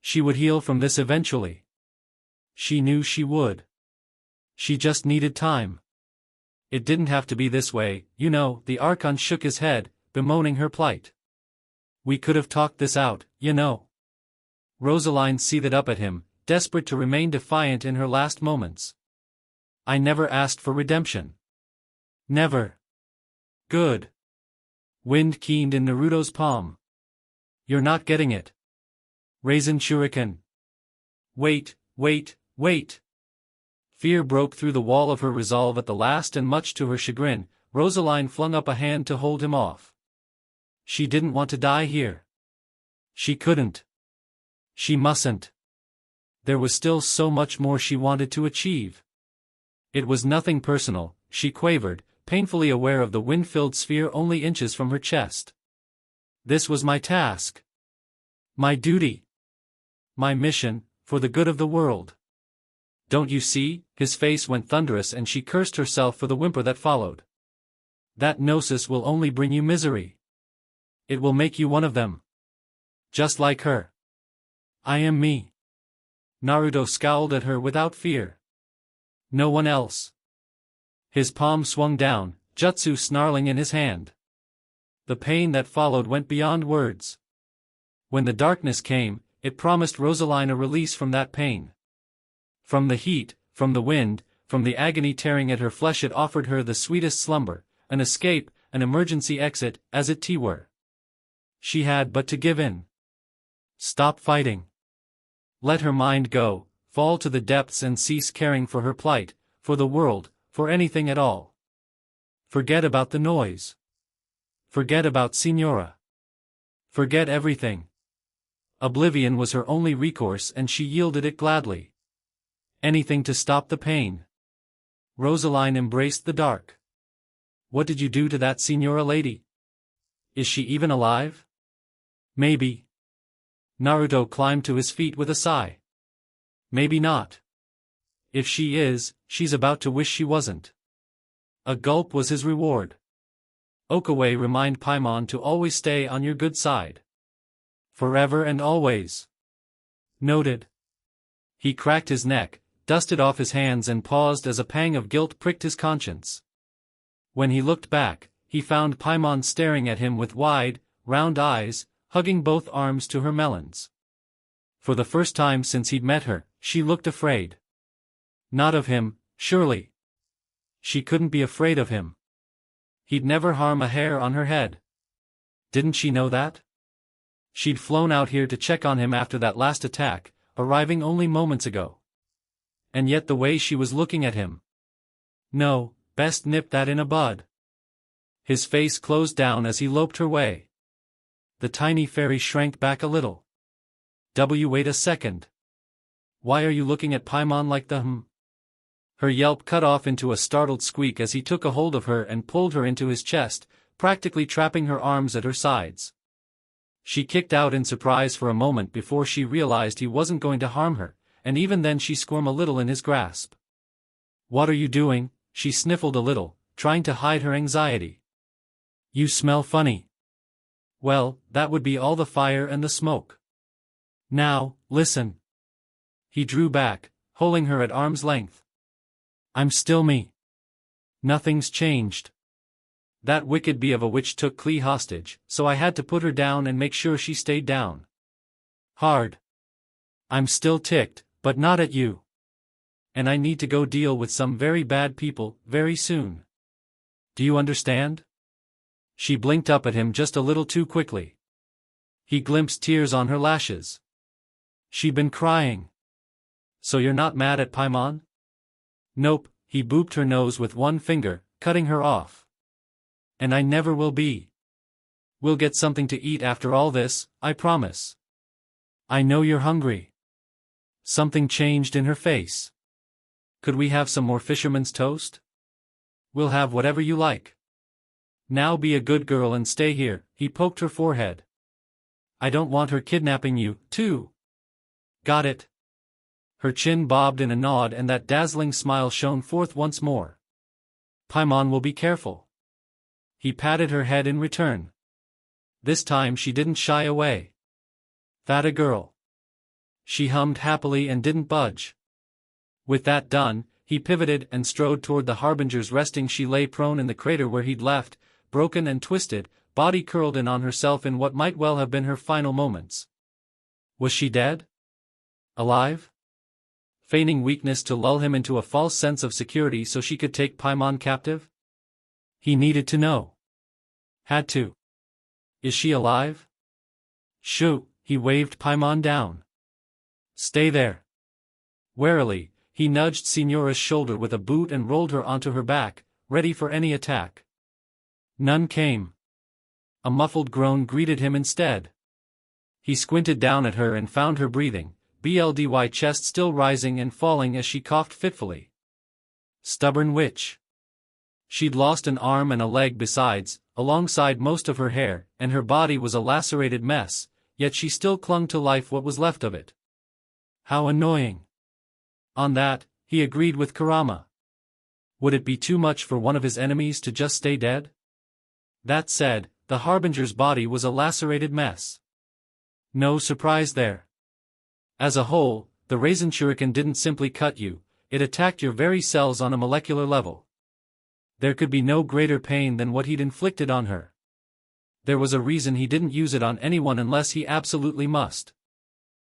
She would heal from this eventually. She knew she would. She just needed time. It didn't have to be this way, you know. The Archon shook his head, bemoaning her plight. We could have talked this out, you know. Rosaline seethed up at him, desperate to remain defiant in her last moments. I never asked for redemption. Never. Good. Wind keened in Naruto's palm. You're not getting it. Raisen shuriken. Wait, wait, wait. Fear broke through the wall of her resolve at the last, and much to her chagrin, Rosaline flung up a hand to hold him off. She didn't want to die here. She couldn't. She mustn't. There was still so much more she wanted to achieve. It was nothing personal, she quavered, painfully aware of the wind-filled sphere only inches from her chest. This was my task. My duty. My mission, for the good of the world. Don't you see? His face went thunderous and she cursed herself for the whimper that followed. That gnosis will only bring you misery. It will make you one of them. Just like her. I am me. Naruto scowled at her without fear. No one else. His palm swung down, jutsu snarling in his hand. The pain that followed went beyond words. When the darkness came, it promised Rosaline a release from that pain. From the heat, from the wind, from the agony tearing at her flesh, it offered her the sweetest slumber, an escape, an emergency exit, as it were. She had but to give in. Stop fighting. Let her mind go, fall to the depths and cease caring for her plight, for the world, for anything at all. Forget about the noise. Forget about Signora. Forget everything. Oblivion was her only recourse and she yielded it gladly. Anything to stop the pain. Rosaline embraced the dark. What did you do to that Signora lady? Is she even alive? Maybe. Naruto climbed to his feet with a sigh. Maybe not. If she is, she's about to wish she wasn't. A gulp was his reward. Okawe, remind Paimon to always stay on your good side. Forever and always. Noted. He cracked his neck, dusted off his hands and paused as a pang of guilt pricked his conscience. When he looked back, he found Paimon staring at him with wide, round eyes, hugging both arms to her melons. For the first time since he'd met her, she looked afraid. Not of him, surely. She couldn't be afraid of him. He'd never harm a hair on her head. Didn't she know that? She'd flown out here to check on him after that last attack, arriving only moments ago. And yet the way she was looking at him. No, best nip that in a bud. His face closed down as he loped her way. The tiny fairy shrank back a little. Wait a second. Why are you looking at Paimon like the Her yelp cut off into a startled squeak as he took a hold of her and pulled her into his chest, practically trapping her arms at her sides. She kicked out in surprise for a moment before she realized he wasn't going to harm her, and even then she squirmed a little in his grasp. What are you doing? She sniffled a little, trying to hide her anxiety. You smell funny. Well, that would be all the fire and the smoke. Now, listen. He drew back, holding her at arm's length. I'm still me. Nothing's changed. That wicked bee of a witch took Klee hostage, so I had to put her down and make sure she stayed down. Hard. I'm still ticked, but not at you. And I need to go deal with some very bad people, very soon. Do you understand? She blinked up at him just a little too quickly. He glimpsed tears on her lashes. She'd been crying. So you're not mad at Paimon? Nope, he booped her nose with one finger, cutting her off. And I never will be. We'll get something to eat after all this, I promise. I know you're hungry. Something changed in her face. Could we have some more fisherman's toast? We'll have whatever you like. Now be a good girl and stay here, he poked her forehead. I don't want her kidnapping you, too. Got it. Her chin bobbed in a nod and that dazzling smile shone forth once more. Paimon will be careful. He patted her head in return. This time she didn't shy away. That a girl. She hummed happily and didn't budge. With that done, he pivoted and strode toward the Harbinger's resting. She lay prone in the crater where he'd left, broken and twisted, body curled in on herself in what might well have been her final moments. Was she dead? Alive? Feigning weakness to lull him into a false sense of security so she could take Paimon captive? He needed to know. Had to. Is she alive? Shoo, he waved Paimon down. Stay there. Warily, he nudged Signora's shoulder with a boot and rolled her onto her back, ready for any attack. None came. A muffled groan greeted him instead. He squinted down at her and found her breathing, bldy chest still rising and falling as she coughed fitfully. Stubborn witch. She'd lost an arm and a leg besides, alongside most of her hair, and her body was a lacerated mess, yet she still clung to life, what was left of it. How annoying. On that, he agreed with Kurama. Would it be too much for one of his enemies to just stay dead? That said, the Harbinger's body was a lacerated mess. No surprise there. As a whole, the Rasen Shuriken didn't simply cut you, it attacked your very cells on a molecular level. There could be no greater pain than what he'd inflicted on her. There was a reason he didn't use it on anyone unless he absolutely must.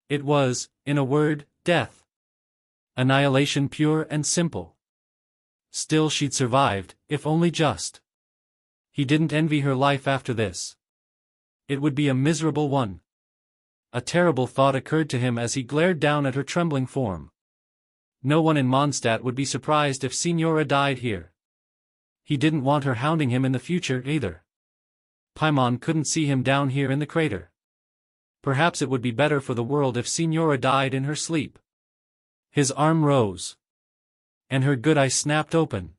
It was, in a word, death. Annihilation pure and simple. Still she'd survived, if only just. He didn't envy her life after this. It would be a miserable one. A terrible thought occurred to him as he glared down at her trembling form. No one in Mondstadt would be surprised if Signora died here. He didn't want her hounding him in the future either. Paimon couldn't see him down here in the crater. Perhaps it would be better for the world if Signora died in her sleep. His arm rose. And her good eye snapped open.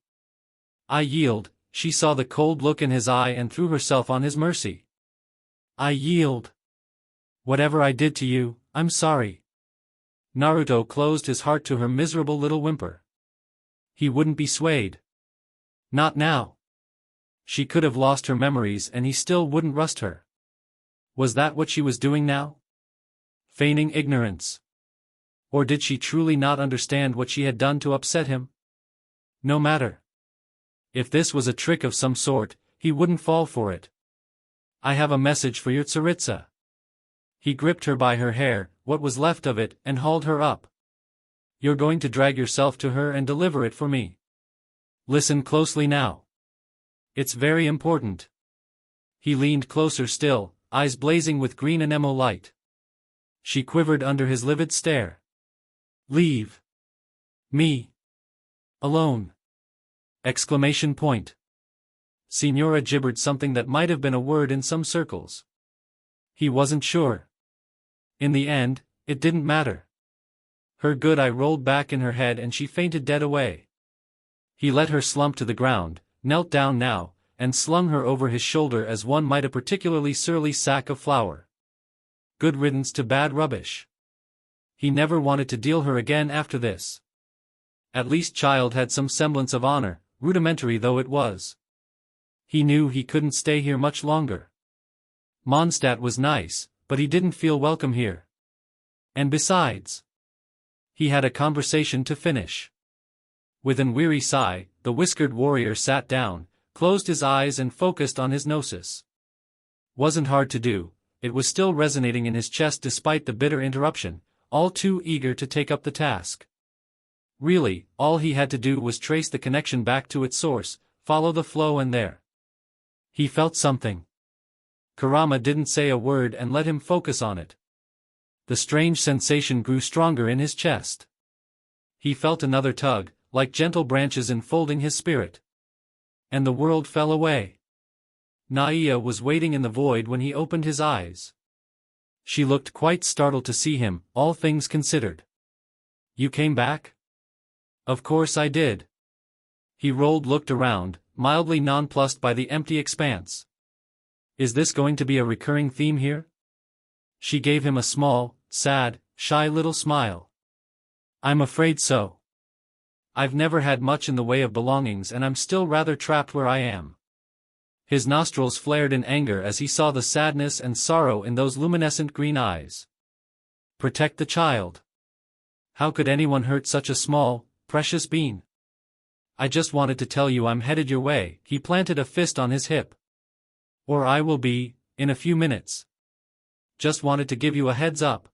I yield, she saw the cold look in his eye and threw herself on his mercy. I yield. Whatever I did to you, I'm sorry. Naruto closed his heart to her miserable little whimper. He wouldn't be swayed. Not now. She could have lost her memories and he still wouldn't rust her. Was that what she was doing now? Feigning ignorance. Or did she truly not understand what she had done to upset him? No matter. If this was a trick of some sort, he wouldn't fall for it. I have a message for your Tsaritsa. He gripped her by her hair, what was left of it, and hauled her up. You're going to drag yourself to her and deliver it for me. Listen closely now. It's very important. He leaned closer still, eyes blazing with green anemo light. She quivered under his livid stare. Leave me alone! Exclamation point. Signora gibbered something that might have been a word in some circles. He wasn't sure. In the end, it didn't matter. Her good eye rolled back in her head and she fainted dead away. He let her slump to the ground, knelt down now, and slung her over his shoulder as one might a particularly surly sack of flour. Good riddance to bad rubbish. He never wanted to deal her again after this. At least Child had some semblance of honor, rudimentary though it was. He knew he couldn't stay here much longer. Mondstadt was nice, but he didn't feel welcome here. And besides, he had a conversation to finish. With an weary sigh, the whiskered warrior sat down, closed his eyes and focused on his gnosis. Wasn't hard to do, it was still resonating in his chest despite the bitter interruption, all too eager to take up the task. Really, all he had to do was trace the connection back to its source, follow the flow and there. He felt something. Kurama didn't say a word and let him focus on it. The strange sensation grew stronger in his chest. He felt another tug, like gentle branches enfolding his spirit. And the world fell away. Naia was waiting in the void when he opened his eyes. She looked quite startled to see him, all things considered. You came back? Of course I did. He looked around, mildly nonplussed by the empty expanse. Is this going to be a recurring theme here? She gave him a small, sad, shy little smile. I'm afraid so. I've never had much in the way of belongings and I'm still rather trapped where I am. His nostrils flared in anger as he saw the sadness and sorrow in those luminescent green eyes. Protect the child. How could anyone hurt such a small, precious being? I just wanted to tell you I'm headed your way. He planted a fist on his hip. Or I will be, in a few minutes. Just wanted to give you a heads up.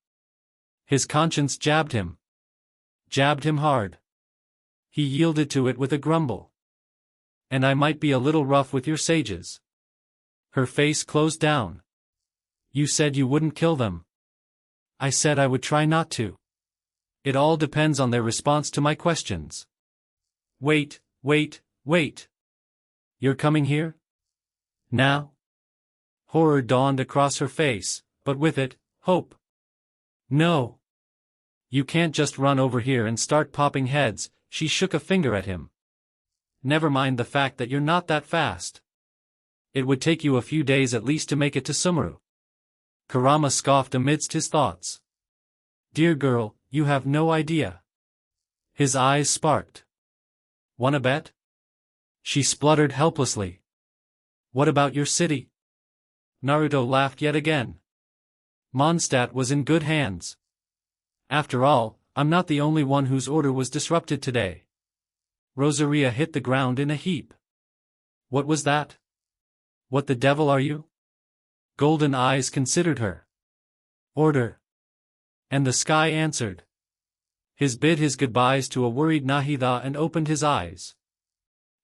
His conscience jabbed him. Jabbed him hard. He yielded to it with a grumble. And I might be a little rough with your sages. Her face closed down. You said you wouldn't kill them. I said I would try not to. It all depends on their response to my questions. Wait. You're coming here? Now? Horror dawned across her face, but with it, hope. No. You can't just run over here and start popping heads. She shook a finger at him. Never mind the fact that you're not that fast. It would take you a few days at least to make it to Sumeru. Kurama scoffed amidst his thoughts. Dear girl, you have no idea. His eyes sparked. Wanna bet? She spluttered helplessly. What about your city? Naruto laughed yet again. Mondstadt was in good hands. After all, I'm not the only one whose order was disrupted today. Rosaria hit the ground in a heap. What was that? What the devil are you? Golden Eyes considered her. Order. And the sky answered. His bid his goodbyes to a worried Nahida and opened his eyes.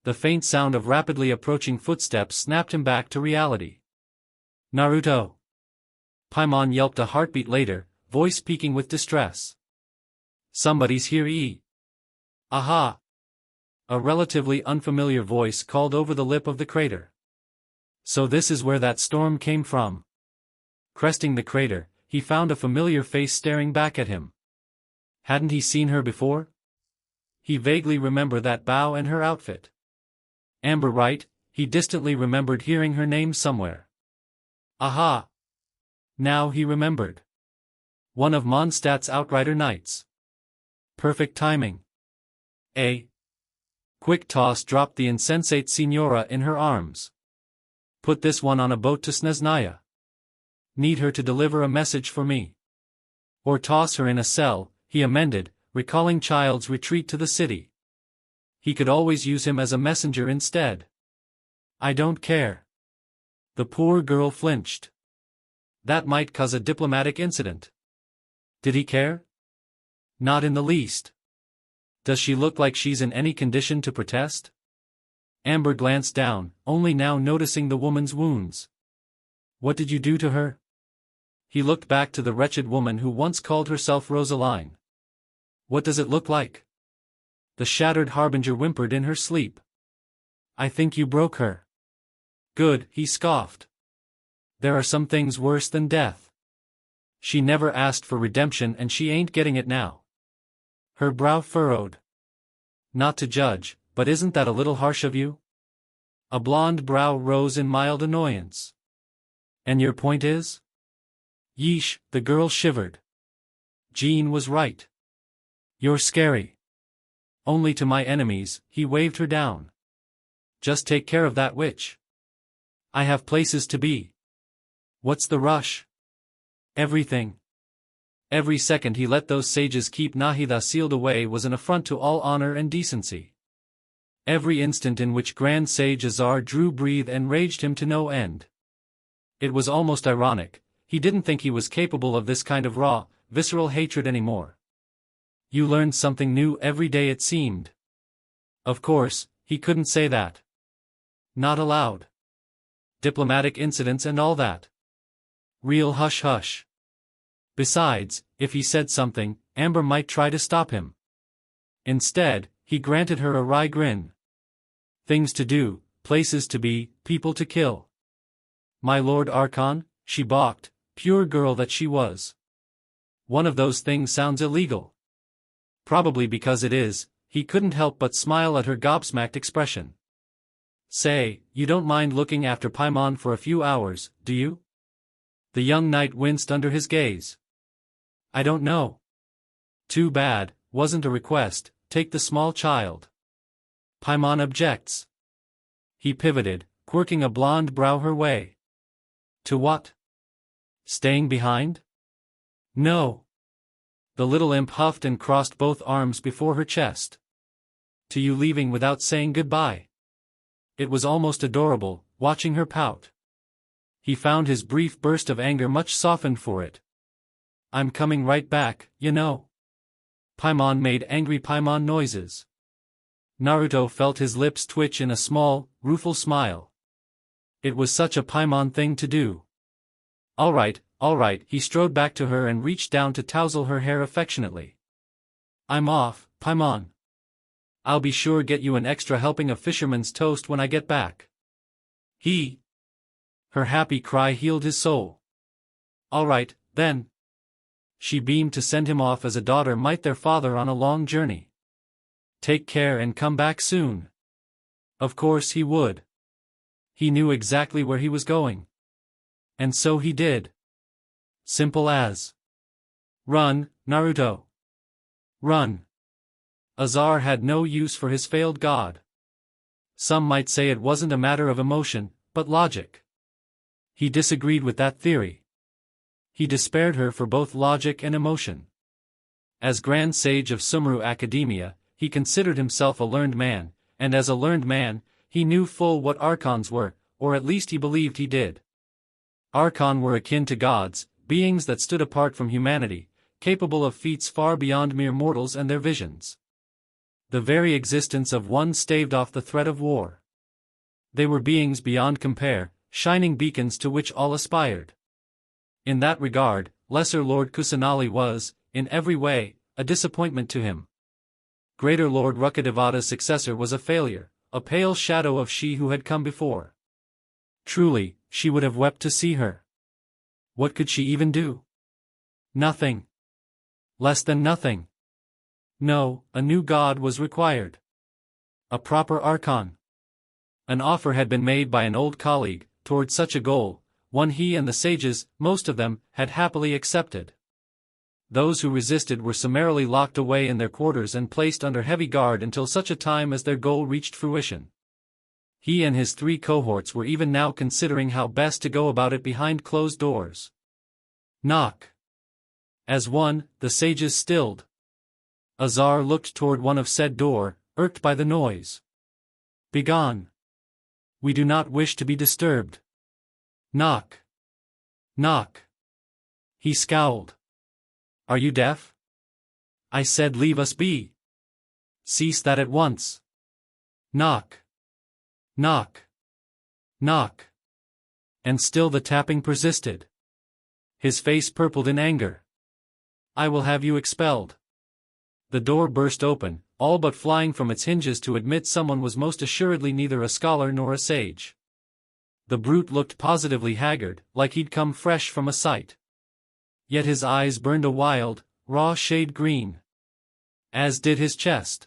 The faint sound of rapidly approaching footsteps snapped him back to reality. Naruto! Paimon yelped a heartbeat later, voice peaking with distress. Somebody's here. Aha! A relatively unfamiliar voice called over the lip of the crater. So this is where that storm came from. Cresting the crater, he found a familiar face staring back at him. Hadn't he seen her before? He vaguely remembered that bow and her outfit. Amber right, he distantly remembered hearing her name somewhere. Aha! Now he remembered. One of Mondstadt's Outrider Knights. Perfect timing. A quick toss dropped the insensate Signora in her arms. Put this one on a boat to Snezhnaya. Need her to deliver a message for me. Or toss her in a cell, he amended, recalling Child's retreat to the city. He could always use him as a messenger instead. I don't care. The poor girl flinched. That might cause a diplomatic incident. Did he care? Not in the least. Does she look like she's in any condition to protest? Amber glanced down, only now noticing the woman's wounds. What did you do to her? He looked back to the wretched woman who once called herself Rosaline. What does it look like? The shattered harbinger whimpered in her sleep. I think you broke her. Good, he scoffed. There are some things worse than death. She never asked for redemption and she ain't getting it now. Her brow furrowed. Not to judge, but isn't that a little harsh of you? A blonde brow rose in mild annoyance. And your point is? Yeesh, the girl shivered. Jean was right. You're scary. Only to my enemies, he waved her down. Just take care of that witch. I have places to be. What's the rush? Everything. Every second he let those sages keep Nahida sealed away was an affront to all honor and decency. Every instant in which Grand Sage Azar drew breath enraged him to no end. It was almost ironic, he didn't think he was capable of this kind of raw, visceral hatred anymore. You learned something new every day it seemed. Of course, he couldn't say that. Not allowed. Diplomatic incidents and all that. Real hush-hush. Besides, if he said something, Amber might try to stop him. Instead, he granted her a wry grin. Things to do, places to be, people to kill. My Lord Archon, she balked, pure girl that she was. One of those things sounds illegal. Probably because it is, he couldn't help but smile at her gobsmacked expression. Say, you don't mind looking after Paimon for a few hours, do you? The young knight winced under his gaze. I don't know. Too bad, wasn't a request, take the small child. Paimon objects. He pivoted, quirking a blonde brow her way. To what? Staying behind? No. The little imp huffed and crossed both arms before her chest. To you leaving without saying goodbye. It was almost adorable, watching her pout. He found his brief burst of anger much softened for it. I'm coming right back, you know. Paimon made angry Paimon noises. Naruto felt his lips twitch in a small, rueful smile. It was such a Paimon thing to do. All right, he strode back to her and reached down to touzle her hair affectionately. I'm off, Paimon. I'll be sure get you an extra helping of fisherman's toast when I get back. Her happy cry healed his soul. All right, then. She beamed to send him off as a daughter might their father on a long journey. Take care and come back soon. Of course he would. He knew exactly where he was going. And so he did. Simple as. Run, Naruto. Run. Azar had no use for his failed god. Some might say it wasn't a matter of emotion, but logic. He disagreed with that theory. He despaired her for both logic and emotion. As Grand Sage of Sumeru Academia, he considered himself a learned man, and as a learned man, he knew full what archons were, or at least he believed he did. Archon were akin to gods, beings that stood apart from humanity, capable of feats far beyond mere mortals and their visions. The very existence of one staved off the threat of war. They were beings beyond compare, shining beacons to which all aspired. In that regard, Lesser Lord Kusanali was, in every way, a disappointment to him. Greater Lord Rukkhadevata's successor was a failure, a pale shadow of she who had come before. Truly, she would have wept to see her. What could she even do? Nothing. Less than nothing. No, a new god was required. A proper archon. An offer had been made by an old colleague, toward such a goal, one he and the sages, most of them, had happily accepted. Those who resisted were summarily locked away in their quarters and placed under heavy guard until such a time as their goal reached fruition. He and his 3 cohorts were even now considering how best to go about it behind closed doors. Knock. As one, the sages stilled. Azar looked toward one of said door, irked by the noise. Begone. We do not wish to be disturbed. Knock. Knock. He scowled. Are you deaf? I said leave us be. Cease that at once. Knock. Knock. Knock. And still the tapping persisted. His face purpled in anger. I will have you expelled. The door burst open, all but flying from its hinges to admit someone was most assuredly neither a scholar nor a sage. The brute looked positively haggard, like he'd come fresh from a sight. Yet his eyes burned a wild, raw shade green. As did his chest.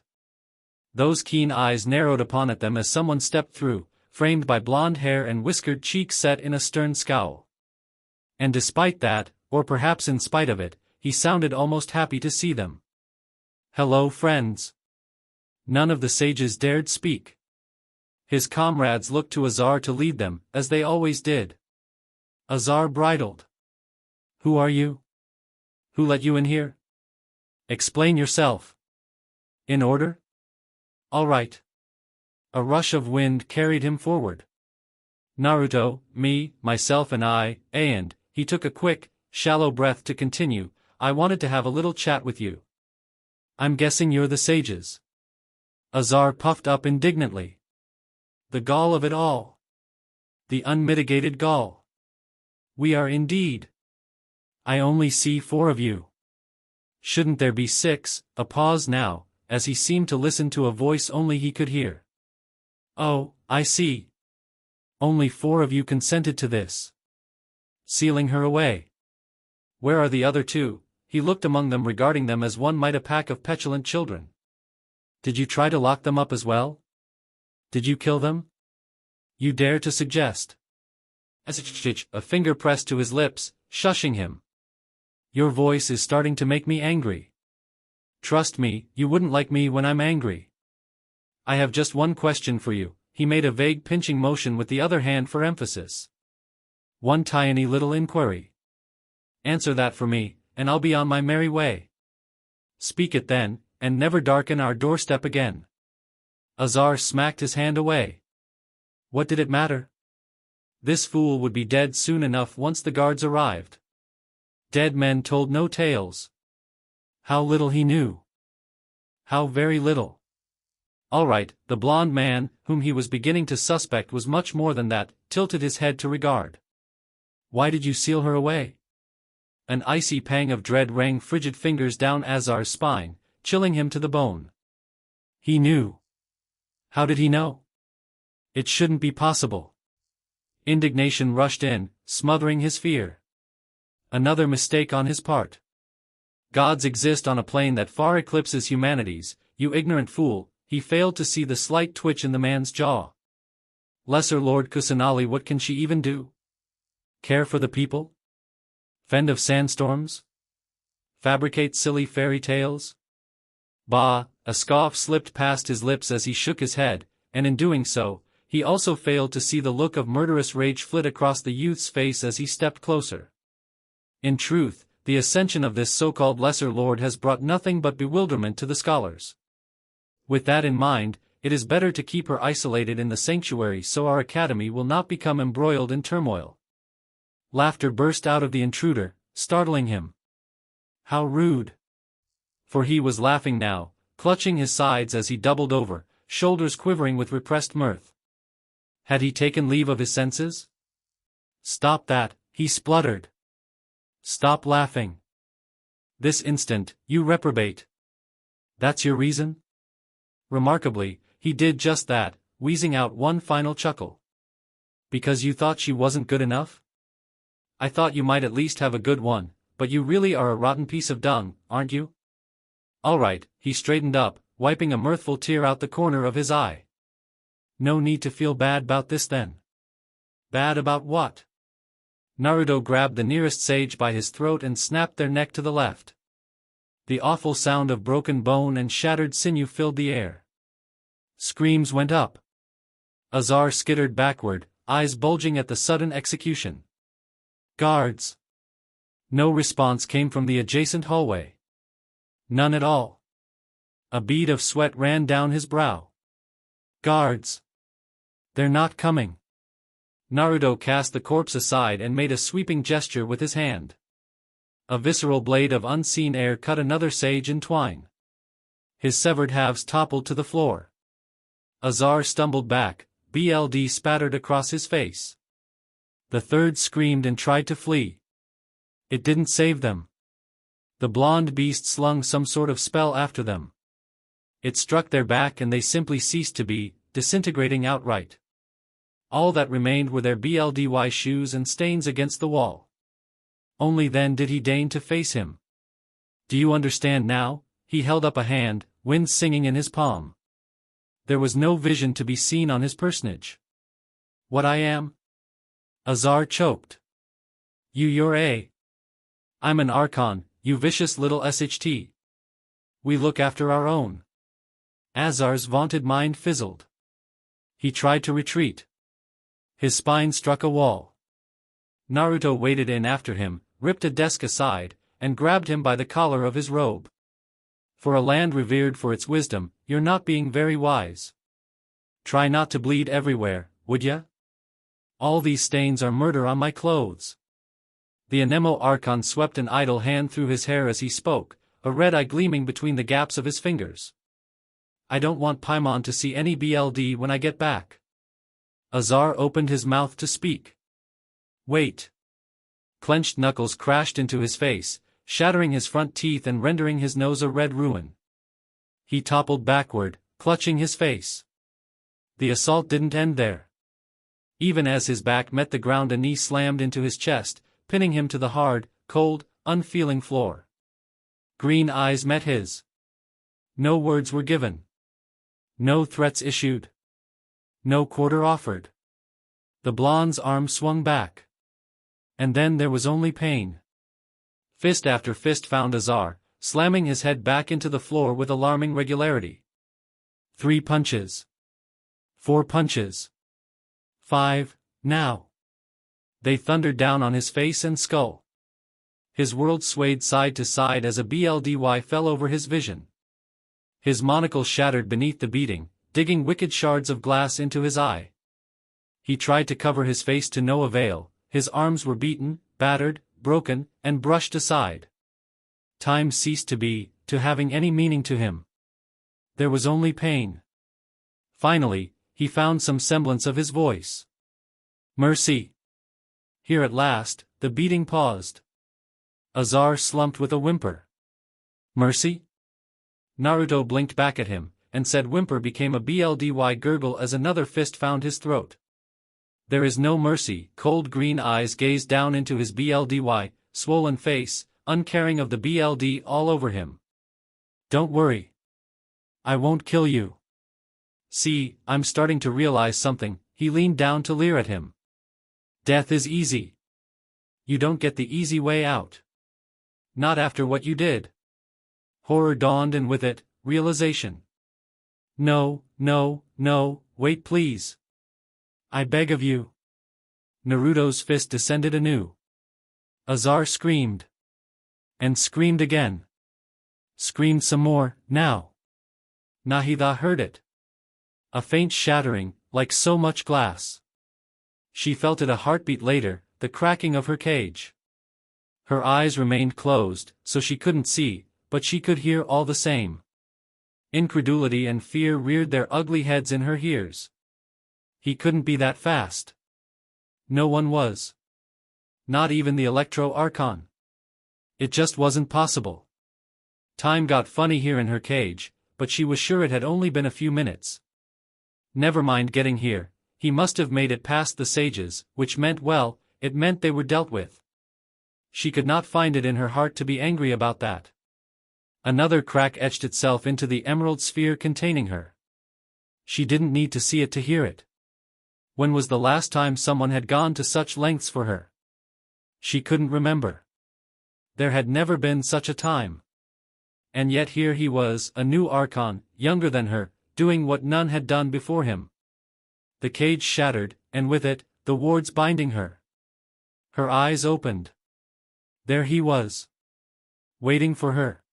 Those keen eyes narrowed upon at them as someone stepped through, framed by blonde hair and whiskered cheeks set in a stern scowl. And despite that, or perhaps in spite of it, he sounded almost happy to see them. Hello, friends. None of the sages dared speak. His comrades looked to Azar to lead them, as they always did. Azar bridled. Who are you? Who let you in here? Explain yourself. In order? All right. A rush of wind carried him forward. Naruto, me, myself and I, and, he took a quick, shallow breath to continue, I wanted to have a little chat with you. I'm guessing you're the sages. Azar puffed up indignantly. The gall of it all. The unmitigated gall. We are indeed. I only see 4 of you. Shouldn't there be 6? A pause now, as he seemed to listen to a voice only he could hear. Oh, I see. Only 4 of you consented to this. Sealing her away. Where are the other 2? He looked among them, regarding them as one might a pack of petulant children. Did you try to lock them up as well? Did you kill them? You dare to suggest? A finger pressed to his lips, shushing him. Your voice is starting to make me angry. Trust me, you wouldn't like me when I'm angry. I have just one question for you. He made a vague pinching motion with the other hand for emphasis. One tiny little inquiry. Answer that for me, and I'll be on my merry way. Speak it then, and never darken our doorstep again. Azar smacked his hand away. What did it matter? This fool would be dead soon enough once the guards arrived. Dead men told no tales. How little he knew. How very little. All right, the blond man, whom he was beginning to suspect was much more than that, tilted his head to regard. Why did you seal her away? An icy pang of dread rang frigid fingers down Azar's spine, chilling him to the bone. He knew. How did he know? It shouldn't be possible. Indignation rushed in, smothering his fear. Another mistake on his part. Gods exist on a plane that far eclipses humanity's, you ignorant fool. He failed to see the slight twitch in the man's jaw. Lesser Lord Kusanali, what can she even do? Care for the people? Fend of sandstorms? Fabricate silly fairy tales? Bah, a scoff slipped past his lips as he shook his head, and in doing so, he also failed to see the look of murderous rage flit across the youth's face as he stepped closer. In truth, the ascension of this so-called lesser lord has brought nothing but bewilderment to the scholars. With that in mind, it is better to keep her isolated in the sanctuary so our academy will not become embroiled in turmoil. Laughter burst out of the intruder, startling him. How rude! For he was laughing now, clutching his sides as he doubled over, shoulders quivering with repressed mirth. Had he taken leave of his senses? "Stop that," he spluttered. "Stop laughing. This instant, you reprobate. That's your reason?" Remarkably, he did just that, wheezing out one final chuckle. "Because you thought she wasn't good enough? I thought you might at least have a good one, but you really are a rotten piece of dung, aren't you?" "All right," he straightened up, wiping a mirthful tear out the corner of his eye. "No need to feel bad about this then." "Bad about what?" Naruto grabbed the nearest sage by his throat and snapped their neck to the left. The awful sound of broken bone and shattered sinew filled the air. Screams went up. Azar skittered backward, eyes bulging at the sudden execution. "Guards!" No response came from the adjacent hallway. None at all. A bead of sweat ran down his brow. "Guards! They're not coming." Naruto cast the corpse aside and made a sweeping gesture with his hand. A visceral blade of unseen air cut another sage in twine. His severed halves toppled to the floor. Azar stumbled back, blood spattered across his face. The third screamed and tried to flee. It didn't save them. The blonde beast slung some sort of spell after them. It struck their back and they simply ceased to be, disintegrating outright. All that remained were their bloody shoes and stains against the wall. Only then did he deign to face him. "Do you understand now?" He held up a hand, wind singing in his palm. There was no vision to be seen on his personage. "What I am?" Azar choked. You're a. I'm an Archon, you vicious little sht. We look after our own." Azar's vaunted mind fizzled. He tried to retreat. His spine struck a wall. Naruto waded in after him, ripped a desk aside, and grabbed him by the collar of his robe. "For a land revered for its wisdom, you're not being very wise. Try not to bleed everywhere, would ya? All these stains are murder on my clothes." The Anemo Archon swept an idle hand through his hair as he spoke, a red eye gleaming between the gaps of his fingers. "I don't want Paimon to see any blood when I get back." Azar opened his mouth to speak. "Wait." Clenched knuckles crashed into his face, shattering his front teeth and rendering his nose a red ruin. He toppled backward, clutching his face. The assault didn't end there. Even as his back met the ground, a knee slammed into his chest, pinning him to the hard, cold, unfeeling floor. Green eyes met his. No words were given. No threats issued. No quarter offered. The blonde's arm swung back. And then there was only pain. Fist after fist found Azar, slamming his head back into the floor with alarming regularity. 3 punches. 4 punches. 5, now. They thundered down on his face and skull. His world swayed side to side as a bloody fell over his vision. His monocle shattered beneath the beating, digging wicked shards of glass into his eye. He tried to cover his face to no avail, his arms were beaten, battered, broken, and brushed aside. Time ceased to having any meaning to him. There was only pain. Finally, he found some semblance of his voice. "Mercy." Here at last, the beating paused. Azar slumped with a whimper. "Mercy?" Naruto blinked back at him, and said whimper became a bloody gurgle as another fist found his throat. "There is no mercy." Cold green eyes gazed down into his bloody, swollen face, uncaring of the blood all over him. "Don't worry. I won't kill you. See, I'm starting to realize something." He leaned down to leer at him. "Death is easy. You don't get the easy way out. Not after what you did." Horror dawned and with it, realization. No, wait please. I beg of you. Naruto's fist descended anew. Azar screamed. And screamed again. Screamed some more, now. Nahida heard it. A faint shattering, like so much glass. She felt it a heartbeat later, the cracking of her cage. Her eyes remained closed, so she couldn't see, but she could hear all the same. Incredulity and fear reared their ugly heads in her ears. He couldn't be that fast. No one was. Not even the Electro Archon. It just wasn't possible. Time got funny here in her cage, but she was sure it had only been a few minutes. Never mind getting here, he must have made it past the sages, which meant well, it meant they were dealt with. She could not find it in her heart to be angry about that. Another crack etched itself into the emerald sphere containing her. She didn't need to see it to hear it. When was the last time someone had gone to such lengths for her? She couldn't remember. There had never been such a time. And yet here he was, a new Archon, younger than her, doing what none had done before him. The cage shattered, and with it, the wards binding her. Her eyes opened. There he was. Waiting for her.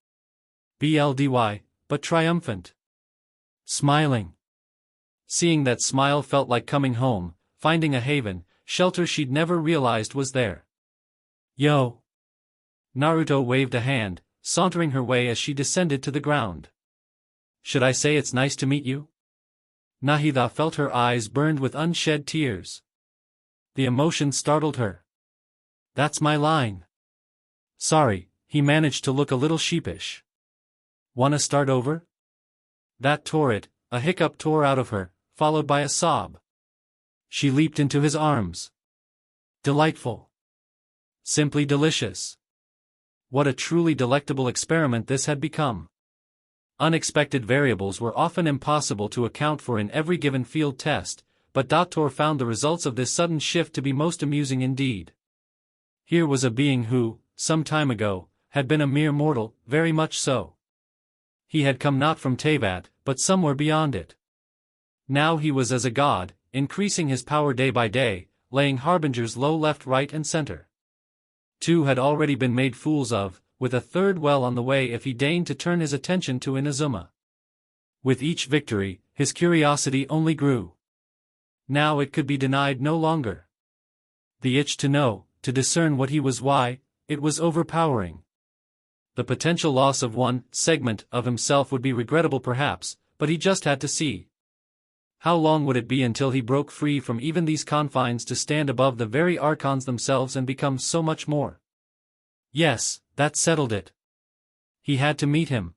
BLDY, but triumphant. Smiling. Seeing that smile felt like coming home, finding a haven, shelter she'd never realized was there. Yo! Naruto waved a hand, sauntering her way as she descended to the ground. Should I say it's nice to meet you? Nahida felt her eyes burned with unshed tears. The emotion startled her. That's my line. Sorry, he managed to look a little sheepish. Wanna start over? That tore it, a hiccup tore out of her, followed by a sob. She leaped into his arms. Delightful. Simply delicious. What a truly delectable experiment this had become. Unexpected variables were often impossible to account for in every given field test, but Dr. found the results of this sudden shift to be most amusing indeed. Here was a being who, some time ago, had been a mere mortal, very much so. He had come not from Teyvat, but somewhere beyond it. Now he was as a god, increasing his power day by day, laying harbingers low left, right and center. Two had already been made fools of, with a third well on the way if he deigned to turn his attention to Inazuma. With each victory, his curiosity only grew. Now it could be denied no longer. The itch to know, to discern what he was, why, it was overpowering. The potential loss of one segment of himself would be regrettable perhaps, but he just had to see. How long would it be until he broke free from even these confines to stand above the very archons themselves and become so much more? Yes, that settled it. He had to meet him.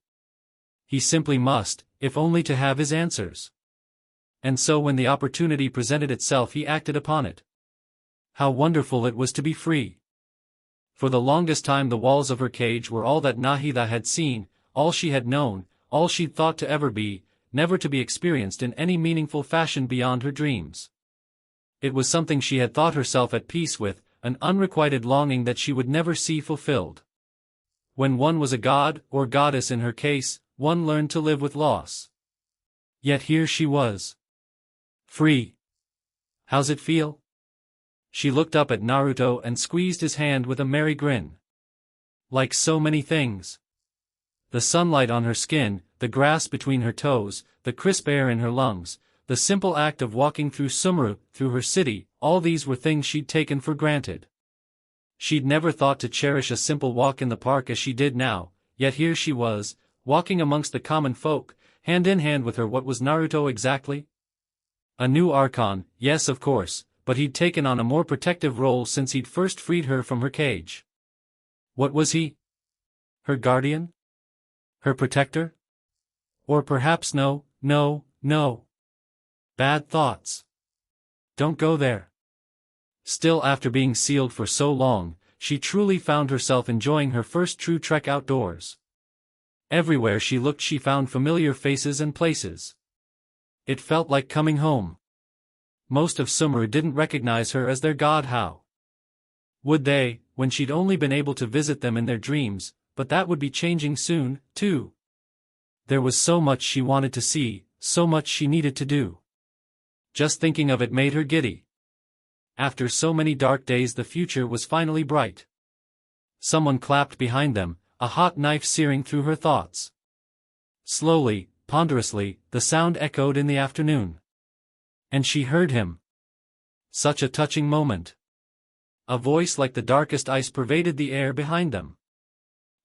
He simply must, if only to have his answers. And so when the opportunity presented itself he acted upon it. How wonderful it was to be free. For the longest time the walls of her cage were all that Nahida had seen, all she had known, all she'd thought to ever be, never to be experienced in any meaningful fashion beyond her dreams. It was something she had thought herself at peace with, an unrequited longing that she would never see fulfilled. When one was a god, or goddess in her case, one learned to live with loss. Yet here she was. Free. How's it feel? She looked up at Naruto and squeezed his hand with a merry grin. Like so many things. The sunlight on her skin, the grass between her toes, the crisp air in her lungs, the simple act of walking through Sumeru, through her city, all these were things she'd taken for granted. She'd never thought to cherish a simple walk in the park as she did now, yet here she was, walking amongst the common folk, hand in hand with her. What was Naruto exactly? A new Archon, yes of course, but he'd taken on a more protective role since he'd first freed her from her cage. What was he? Her guardian? Her protector? Or perhaps no. Bad thoughts. Don't go there. Still, after being sealed for so long, she truly found herself enjoying her first true trek outdoors. Everywhere she looked she found familiar faces and places. It felt like coming home. Most of Sumeru didn't recognize her as their god. How would they, when she'd only been able to visit them in their dreams? But that would be changing soon, too. There was so much she wanted to see, so much she needed to do. Just thinking of it made her giddy. After so many dark days the future was finally bright. Someone clapped behind them, a hot knife searing through her thoughts. Slowly, ponderously, the sound echoed in the afternoon. And she heard him. Such a touching moment. A voice like the darkest ice pervaded the air behind them.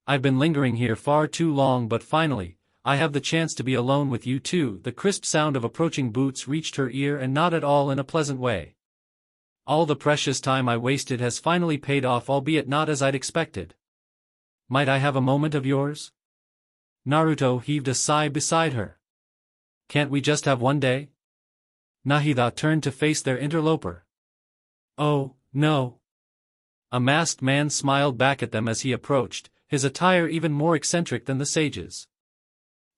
I've been lingering here far too long, but finally, I have the chance to be alone with you too. The crisp sound of approaching boots reached her ear, and not at all in a pleasant way. All the precious time I wasted has finally paid off, albeit not as I'd expected. Might I have a moment of yours? Naruto heaved a sigh beside her. Can't we just have one day? Nahida turned to face their interloper. Oh, no. A masked man smiled back at them as he approached, his attire even more eccentric than the sage's.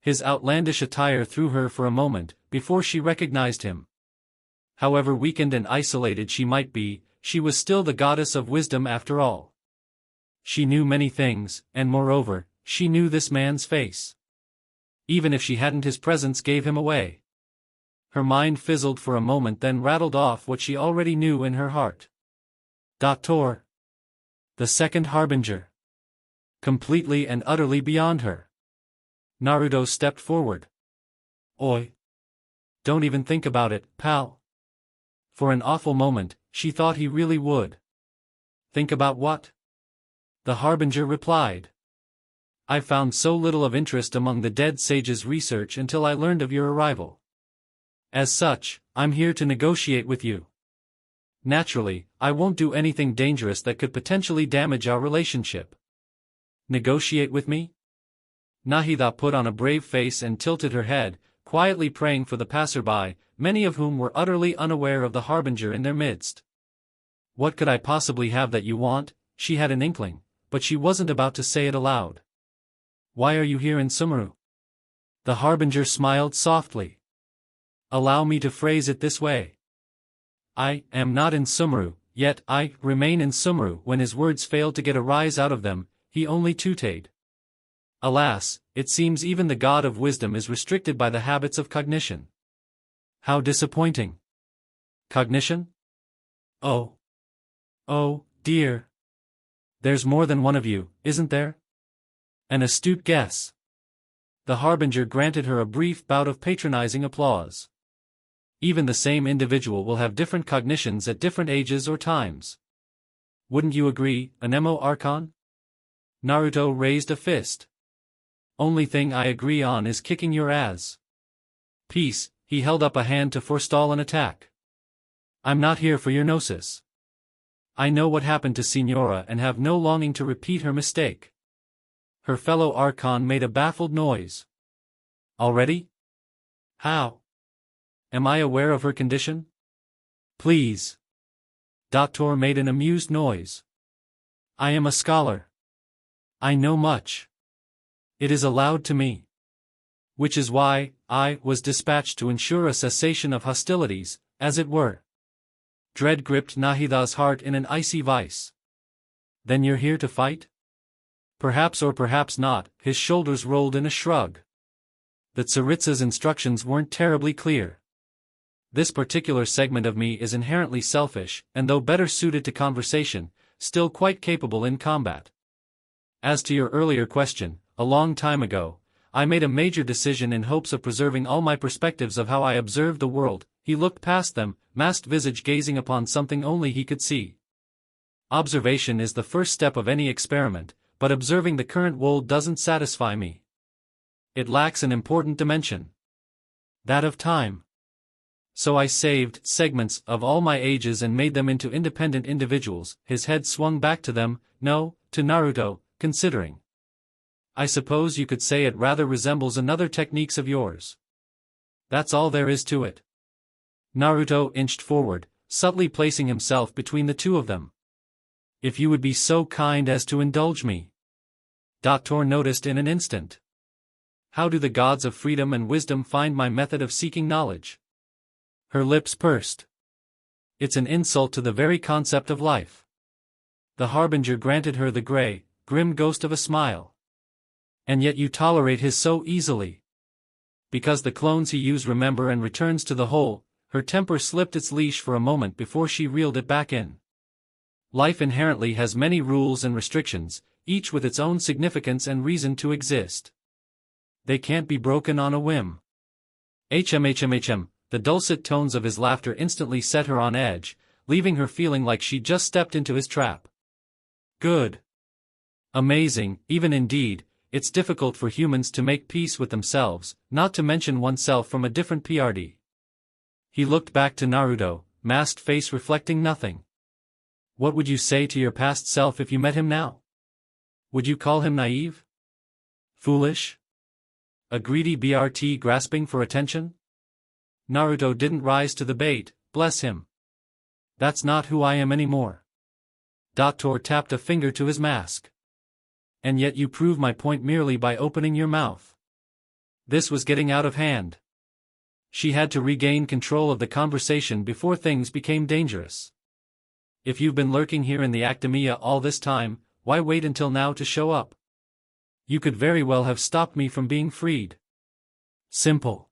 His outlandish attire threw her for a moment, before she recognized him. However weakened and isolated she might be, she was still the goddess of wisdom after all. She knew many things, and moreover, she knew this man's face. Even if she hadn't, his presence gave him away. Her mind fizzled for a moment, then rattled off what she already knew in her heart. Doctor. The second harbinger. Completely and utterly beyond her. Naruto stepped forward. Oi. Don't even think about it, pal. For an awful moment, she thought he really would. Think about what? The harbinger replied. I found so little of interest among the dead sage's research until I learned of your arrival. As such, I'm here to negotiate with you. Naturally, I won't do anything dangerous that could potentially damage our relationship. Negotiate with me? Nahida put on a brave face and tilted her head, quietly praying for the passerby, many of whom were utterly unaware of the harbinger in their midst. What could I possibly have that you want? She had an inkling, but she wasn't about to say it aloud. Why are you here in Sumeru? The harbinger smiled softly. Allow me to phrase it this way. I am not in Sumeru, yet I remain in Sumeru. When his words failed to get a rise out of them, he only tooted. Alas, it seems even the god of wisdom is restricted by the habits of cognition. How disappointing. Cognition? Oh. Oh, dear. There's more than one of you, isn't there? An astute guess. The harbinger granted her a brief bout of patronizing applause. Even the same individual will have different cognitions at different ages or times. Wouldn't you agree, Anemo Archon? Naruto raised a fist. Only thing I agree on is kicking your ass. Peace, he held up a hand to forestall an attack. I'm not here for your gnosis. I know what happened to Signora and have no longing to repeat her mistake. Her fellow Archon made a baffled noise. Already? How? Am I aware of her condition? Please. Doctor made an amused noise. I am a scholar. I know much. It is allowed to me. Which is why I was dispatched to ensure a cessation of hostilities, as it were. Dread gripped Nahida's heart in an icy vice. Then you're here to fight? Perhaps or perhaps not. His shoulders rolled in a shrug. The Tsaritsa's instructions weren't terribly clear. This particular segment of me is inherently selfish, and though better suited to conversation, still quite capable in combat. As to your earlier question, a long time ago, I made a major decision in hopes of preserving all my perspectives of how I observed the world. He looked past them, masked visage gazing upon something only he could see. Observation is the first step of any experiment, but observing the current world doesn't satisfy me. It lacks an important dimension. That of time. So I saved segments of all my ages and made them into independent individuals. His head swung back to them, no, to Naruto, considering. I suppose you could say it rather resembles another techniques of yours. That's all there is to it. Naruto inched forward, subtly placing himself between the two of them. If you would be so kind as to indulge me. Doctor noticed in an instant. How do the gods of freedom and wisdom find my method of seeking knowledge? Her lips pursed. It's an insult to the very concept of life. The harbinger granted her the gray, grim ghost of a smile. And yet you tolerate his so easily. Because the clones he used remember and returns to the whole. her temper slipped its leash for a moment before she reeled it back in. Life inherently has many rules and restrictions, each with its own significance and reason to exist. They can't be broken on a whim. The dulcet tones of his laughter instantly set her on edge, leaving her feeling like she'd just stepped into his trap. Good. Amazing, even indeed, it's difficult for humans to make peace with themselves, not to mention oneself from a different PRD. He looked back to Naruto, masked face reflecting nothing. What would you say to your past self if you met him now? Would you call him naive? Foolish? A greedy BRT grasping for attention? Naruto didn't rise to the bait, bless him. That's not who I am anymore. Doctor tapped a finger to his mask. And yet you prove my point merely by opening your mouth. This was getting out of hand. She had to regain control of the conversation before things became dangerous. If you've been lurking here in the academia all this time, why wait until now to show up? You could very well have stopped me from being freed. Simple.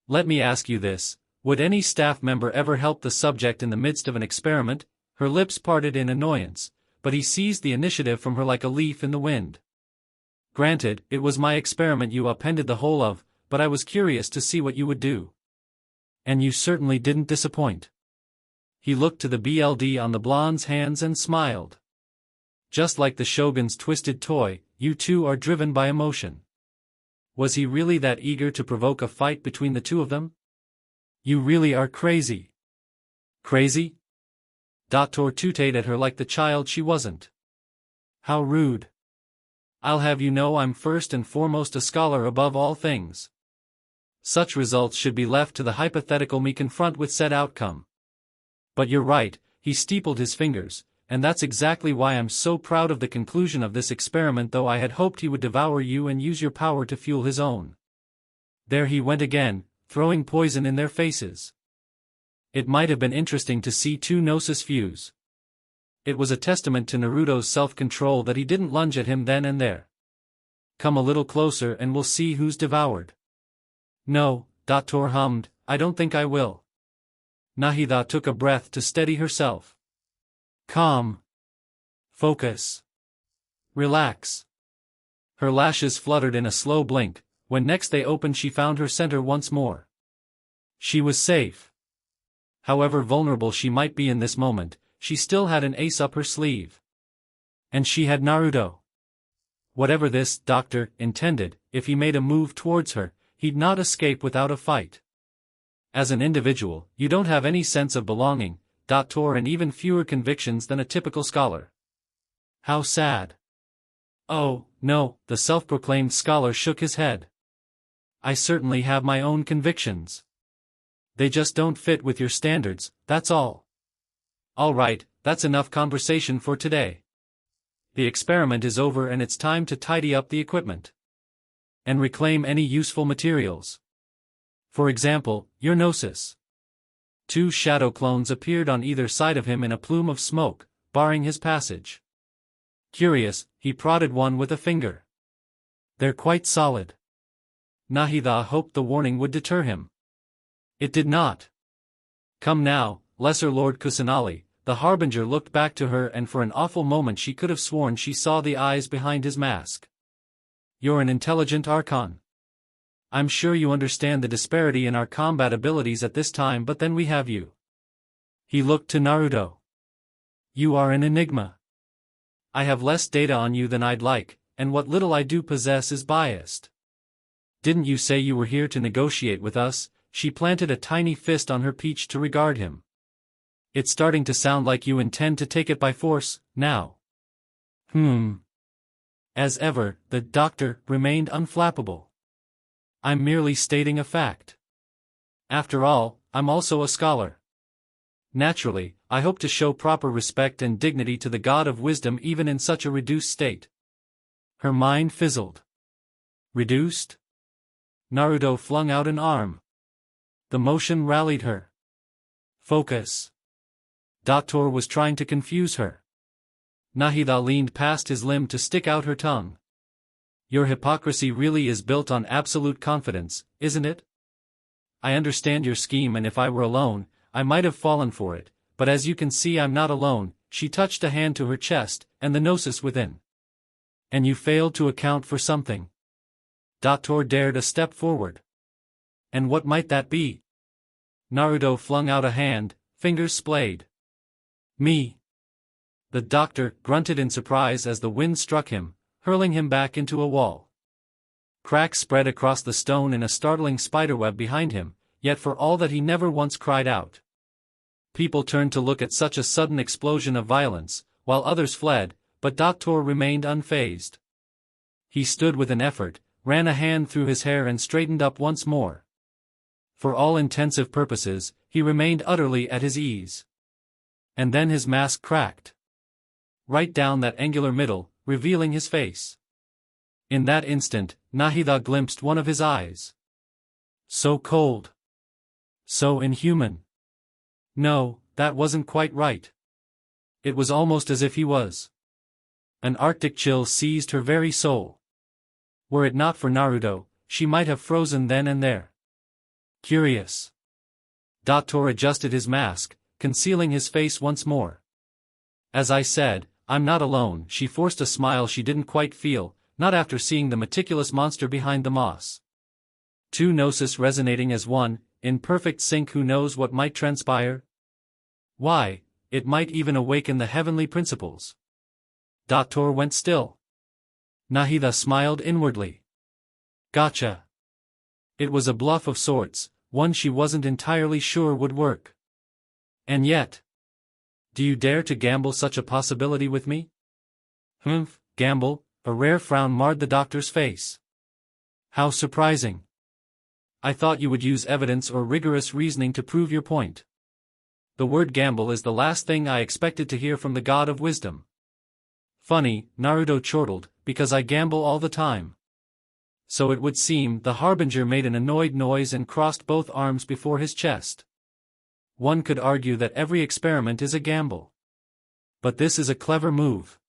Let me ask you this, would any staff member ever help the subject in the midst of an experiment? Her lips parted in annoyance, but he seized the initiative from her like a leaf in the wind. Granted, it was my experiment you upended the whole of, but I was curious to see what you would do. And you certainly didn't disappoint. He looked to the BLD on the blonde's hands and smiled. Just like the Shogun's twisted toy, you two are driven by emotion. Was he really that eager to provoke a fight between the two of them? You really are crazy. Crazy? Doctor tooted at her like the child she wasn't. How rude. I'll have you know I'm first and foremost a scholar above all things. Such results should be left to the hypothetical me confront with said outcome. But you're right, he steepled his fingers, and that's exactly why I'm so proud of the conclusion of this experiment, though I had hoped he would devour you and use your power to fuel his own. There he went again, throwing poison in their faces. It might have been interesting to see two gnosis fuse. It was a testament to Naruto's self-control that he didn't lunge at him then and there. Come a little closer and we'll see who's devoured. No, Doctor hummed, I don't think I will. Nahida took a breath to steady herself. Calm. Focus. Relax. Her lashes fluttered in a slow blink. When next they opened she found her center once more. She was safe. However vulnerable she might be in this moment, she still had an ace up her sleeve. And she had Naruto. Whatever this doctor intended, if he made a move towards her, he'd not escape without a fight. As an individual, you don't have any sense of belonging, doctor, and even fewer convictions than a typical scholar. How sad. Oh, no, the self-proclaimed scholar shook his head. I certainly have my own convictions. They just don't fit with your standards, that's all. All right, that's enough conversation for today. The experiment is over and it's time to tidy up the equipment. And reclaim any useful materials. For example, your gnosis. Two shadow clones appeared on either side of him in a plume of smoke, barring his passage. Curious, he prodded one with a finger. They're quite solid. Nahida hoped the warning would deter him. It did not. Come now, Lesser Lord Kusanali, the Harbinger looked back to her, and for an awful moment she could have sworn she saw the eyes behind his mask. You're an intelligent Archon. I'm sure you understand the disparity in our combat abilities at this time, but then we have you. He looked to Naruto. You are an enigma. I have less data on you than I'd like, and what little I do possess is biased. Didn't you say you were here to negotiate with us? She planted a tiny fist on her peach to regard him. It's starting to sound like you intend to take it by force, now. As ever, the doctor remained unflappable. I'm merely stating a fact. After all, I'm also a scholar. Naturally, I hope to show proper respect and dignity to the God of wisdom even in such a reduced state. Her mind fizzled. Reduced? Naruto flung out an arm. The motion rallied her. Focus. Doctor was trying to confuse her. Nahida leaned past his limb to stick out her tongue. Your hypocrisy really is built on absolute confidence, isn't it? I understand your scheme, and if I were alone, I might have fallen for it, but as you can see I'm not alone." She touched a hand to her chest, and the gnosis within. "And you failed to account for something." Doctor dared a step forward. "And what might that be?" Naruto flung out a hand, fingers splayed. "Me." The doctor grunted in surprise as the wind struck him, hurling him back into a wall. Cracks spread across the stone in a startling spiderweb behind him, yet for all that he never once cried out. People turned to look at such a sudden explosion of violence, while others fled, but Doctor remained unfazed. He stood with an effort, ran a hand through his hair and straightened up once more. For all intensive purposes, he remained utterly at his ease. And then his mask cracked. Right down that angular middle, revealing his face. In that instant, Nahida glimpsed one of his eyes. So cold. So inhuman. No, that wasn't quite right. It was almost as if he was. An arctic chill seized her very soul. Were it not for Naruto, she might have frozen then and there. Curious. Doctor adjusted his mask, concealing his face once more. "As I said, I'm not alone." She forced a smile she didn't quite feel, not after seeing the meticulous monster behind the moss. Two gnosis resonating as one, in perfect sync. Who knows what might transpire? Why, it might even awaken the heavenly principles. Doctor went still. Nahida smiled inwardly. Gotcha. It was a bluff of sorts, one she wasn't entirely sure would work. And yet. Do you dare to gamble such a possibility with me? Humph, gamble? A rare frown marred the doctor's face. How surprising. I thought you would use evidence or rigorous reasoning to prove your point. The word gamble is the last thing I expected to hear from the god of wisdom. Funny, Naruto chortled, because I gamble all the time. So it would seem. The harbinger made an annoyed noise and crossed both arms before his chest. One could argue that every experiment is a gamble. But this is a clever move.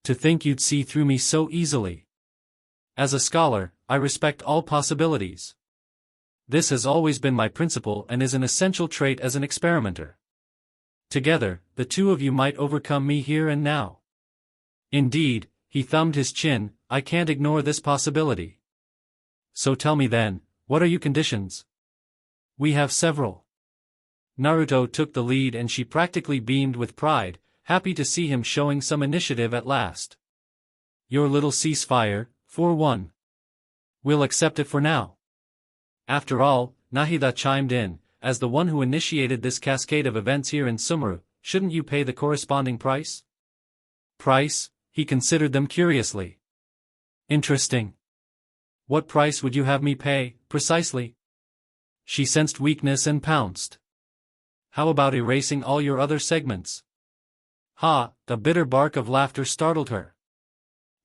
To think you'd see through me so easily. As a scholar, I respect all possibilities. This has always been my principle and is an essential trait as an experimenter. Together, the two of you might overcome me here and now. Indeed, he thumbed his chin, I can't ignore this possibility. So tell me then, what are your conditions? We have several. Naruto took the lead and she practically beamed with pride, happy to see him showing some initiative at last. Your little ceasefire, for one. We'll accept it for now. After all, Nahida chimed in, as the one who initiated this cascade of events here in Sumeru, shouldn't you pay the corresponding price? Price? He considered them curiously. Interesting. What price would you have me pay, precisely? She sensed weakness and pounced. How about erasing all your other segments? Ha! The bitter bark of laughter startled her.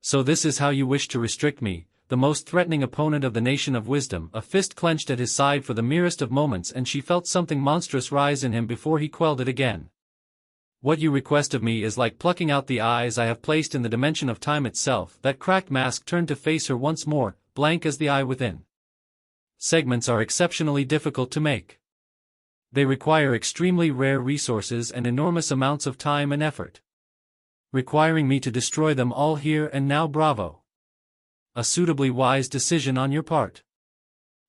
So this is how you wish to restrict me, the most threatening opponent of the Nation of Wisdom. A fist clenched at his side for the merest of moments and she felt something monstrous rise in him before he quelled it again. What you request of me is like plucking out the eyes I have placed in the dimension of time itself. That cracked mask turned to face her once more, blank as the eye within. Segments are exceptionally difficult to make. They require extremely rare resources and enormous amounts of time and effort. Requiring me to destroy them all here and now. Bravo. A suitably wise decision on your part.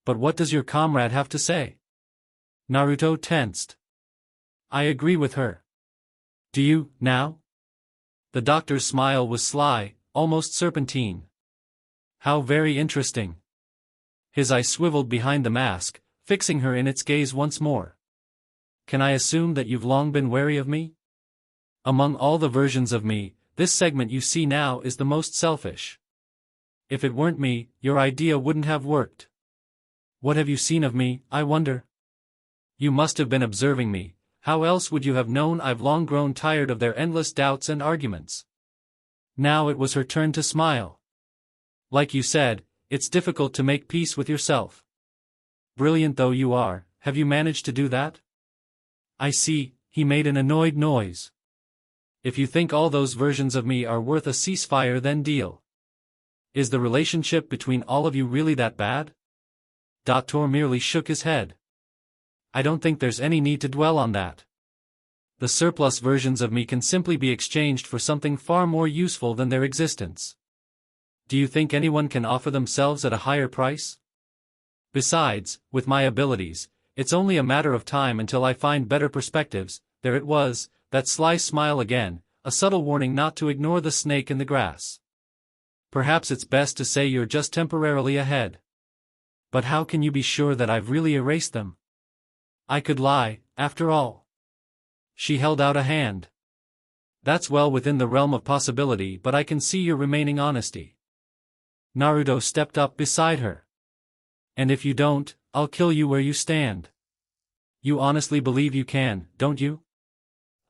But what does your comrade have to say? Naruto tensed. I agree with her. Do you, now? The doctor's smile was sly, almost serpentine. How very interesting. His eye swiveled behind the mask, fixing her in its gaze once more. Can I assume that you've long been wary of me? Among all the versions of me, this segment you see now is the most selfish. If it weren't me, your idea wouldn't have worked. What have you seen of me, I wonder? You must have been observing me. How else would you have known I've long grown tired of their endless doubts and arguments? Now it was her turn to smile. Like you said, it's difficult to make peace with yourself. Brilliant though you are, have you managed to do that? I see, he made an annoyed noise. If you think all those versions of me are worth a ceasefire, then deal. Is the relationship between all of you really that bad? Doctor merely shook his head. I don't think there's any need to dwell on that. The surplus versions of me can simply be exchanged for something far more useful than their existence. Do you think anyone can offer themselves at a higher price? Besides, with my abilities, it's only a matter of time until I find better perspectives. There it was, that sly smile again, a subtle warning not to ignore the snake in the grass. Perhaps it's best to say you're just temporarily ahead. But how can you be sure that I've really erased them? I could lie, after all. She held out a hand. That's well within the realm of possibility, but I can see your remaining honesty. Naruto stepped up beside her. And if you don't, I'll kill you where you stand. You honestly believe you can, don't you?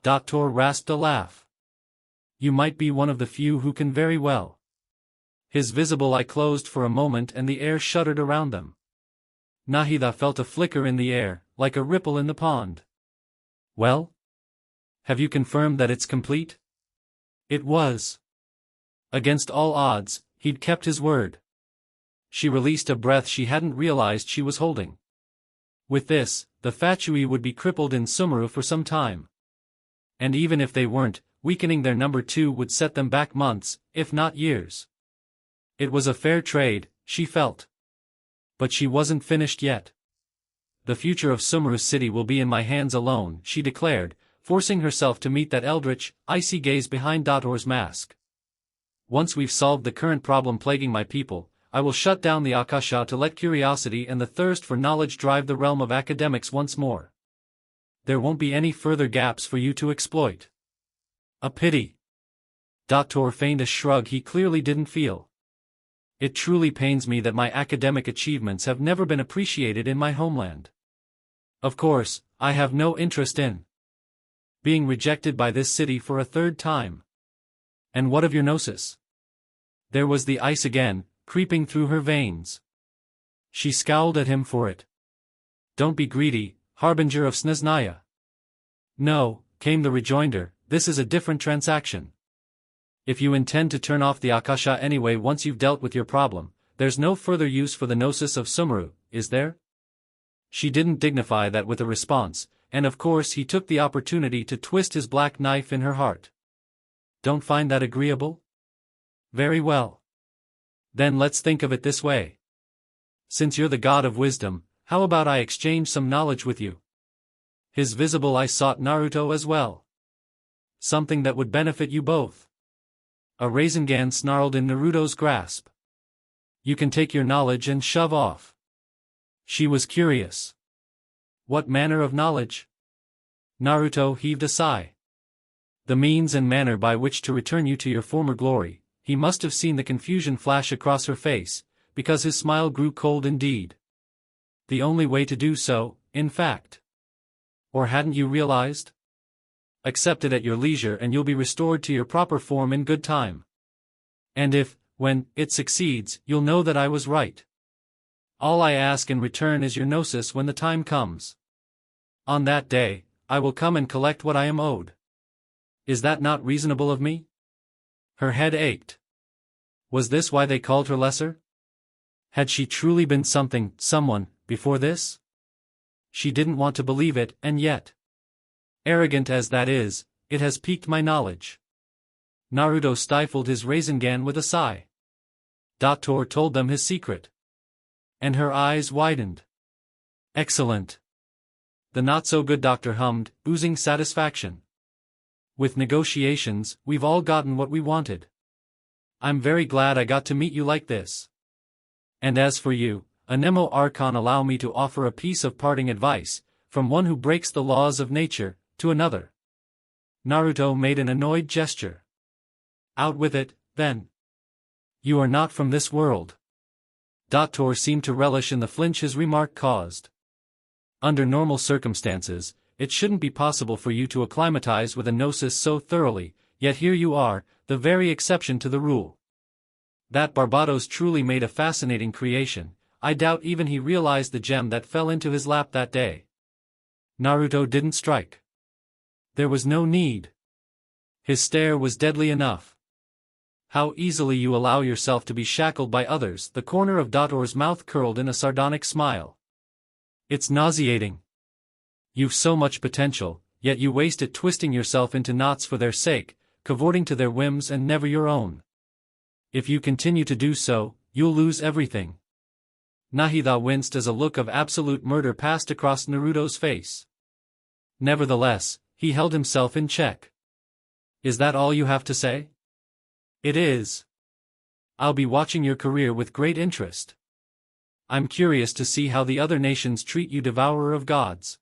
Doctor rasped a laugh. You might be one of the few who can very well. His visible eye closed for a moment and the air shuddered around them. Nahida felt a flicker in the air, like a ripple in the pond. Well? Have you confirmed that it's complete? It was. Against all odds, he'd kept his word. She released a breath she hadn't realized she was holding. With this, the Fatui would be crippled in Sumeru for some time. And even if they weren't, weakening their number 2 would set them back months, if not years. It was a fair trade, she felt. But she wasn't finished yet. The future of Sumeru City will be in my hands alone, she declared, forcing herself to meet that eldritch, icy gaze behind Dator's mask. Once we've solved the current problem plaguing my people, I will shut down the Akasha to let curiosity and the thirst for knowledge drive the realm of academics once more. There won't be any further gaps for you to exploit. A pity. Dator feigned a shrug he clearly didn't feel. It truly pains me that my academic achievements have never been appreciated in my homeland. Of course, I have no interest in being rejected by this city for a third time. And what of your gnosis? There was the ice again, creeping through her veins. She scowled at him for it. Don't be greedy, harbinger of Snezhnaya. No, came the rejoinder, this is a different transaction. If you intend to turn off the Akasha anyway once you've dealt with your problem, there's no further use for the gnosis of Sumeru, is there? She didn't dignify that with a response, and of course he took the opportunity to twist his black knife in her heart. Don't find that agreeable? Very well. Then let's think of it this way. Since you're the god of wisdom, how about I exchange some knowledge with you? His visible eye sought Naruto as well. Something that would benefit you both. A rasengan snarled in Naruto's grasp. You can take your knowledge and shove off. She was curious. What manner of knowledge? Naruto heaved a sigh. The means and manner by which to return you to your former glory. He must have seen the confusion flash across her face, because his smile grew cold indeed. The only way to do so, in fact. Or hadn't you realized? Accept it at your leisure and you'll be restored to your proper form in good time. And if, when it succeeds, you'll know that I was right. All I ask in return is your gnosis when the time comes. On that day, I will come and collect what I am owed. Is that not reasonable of me? Her head ached. Was this why they called her lesser? Had she truly been someone, before this? She didn't want to believe it, and yet. Arrogant as that is, it has piqued my knowledge. Naruto stifled his rasengan with a sigh. Dator told them his secret. And her eyes widened. Excellent. The not-so-good doctor hummed, oozing satisfaction. With negotiations, we've all gotten what we wanted. I'm very glad I got to meet you like this. And as for you, Anemo Archon, allow me to offer a piece of parting advice, from one who breaks the laws of nature, to another. Naruto made an annoyed gesture. Out with it, then. You are not from this world. Dator seemed to relish in the flinch his remark caused. Under normal circumstances, it shouldn't be possible for you to acclimatize with a gnosis so thoroughly, yet here you are, the very exception to the rule. That Barbatos truly made a fascinating creation. I doubt even he realized the gem that fell into his lap that day. Naruto didn't strike. There was no need. His stare was deadly enough. How easily you allow yourself to be shackled by others. The corner of Dator's mouth curled in a sardonic smile. It's nauseating. You've so much potential, yet you waste it twisting yourself into knots for their sake, cavorting to their whims and never your own. If you continue to do so, you'll lose everything. Nahida winced as a look of absolute murder passed across Naruto's face. Nevertheless, he held himself in check. Is that all you have to say? It is. I'll be watching your career with great interest. I'm curious to see how the other nations treat you, devourer of gods.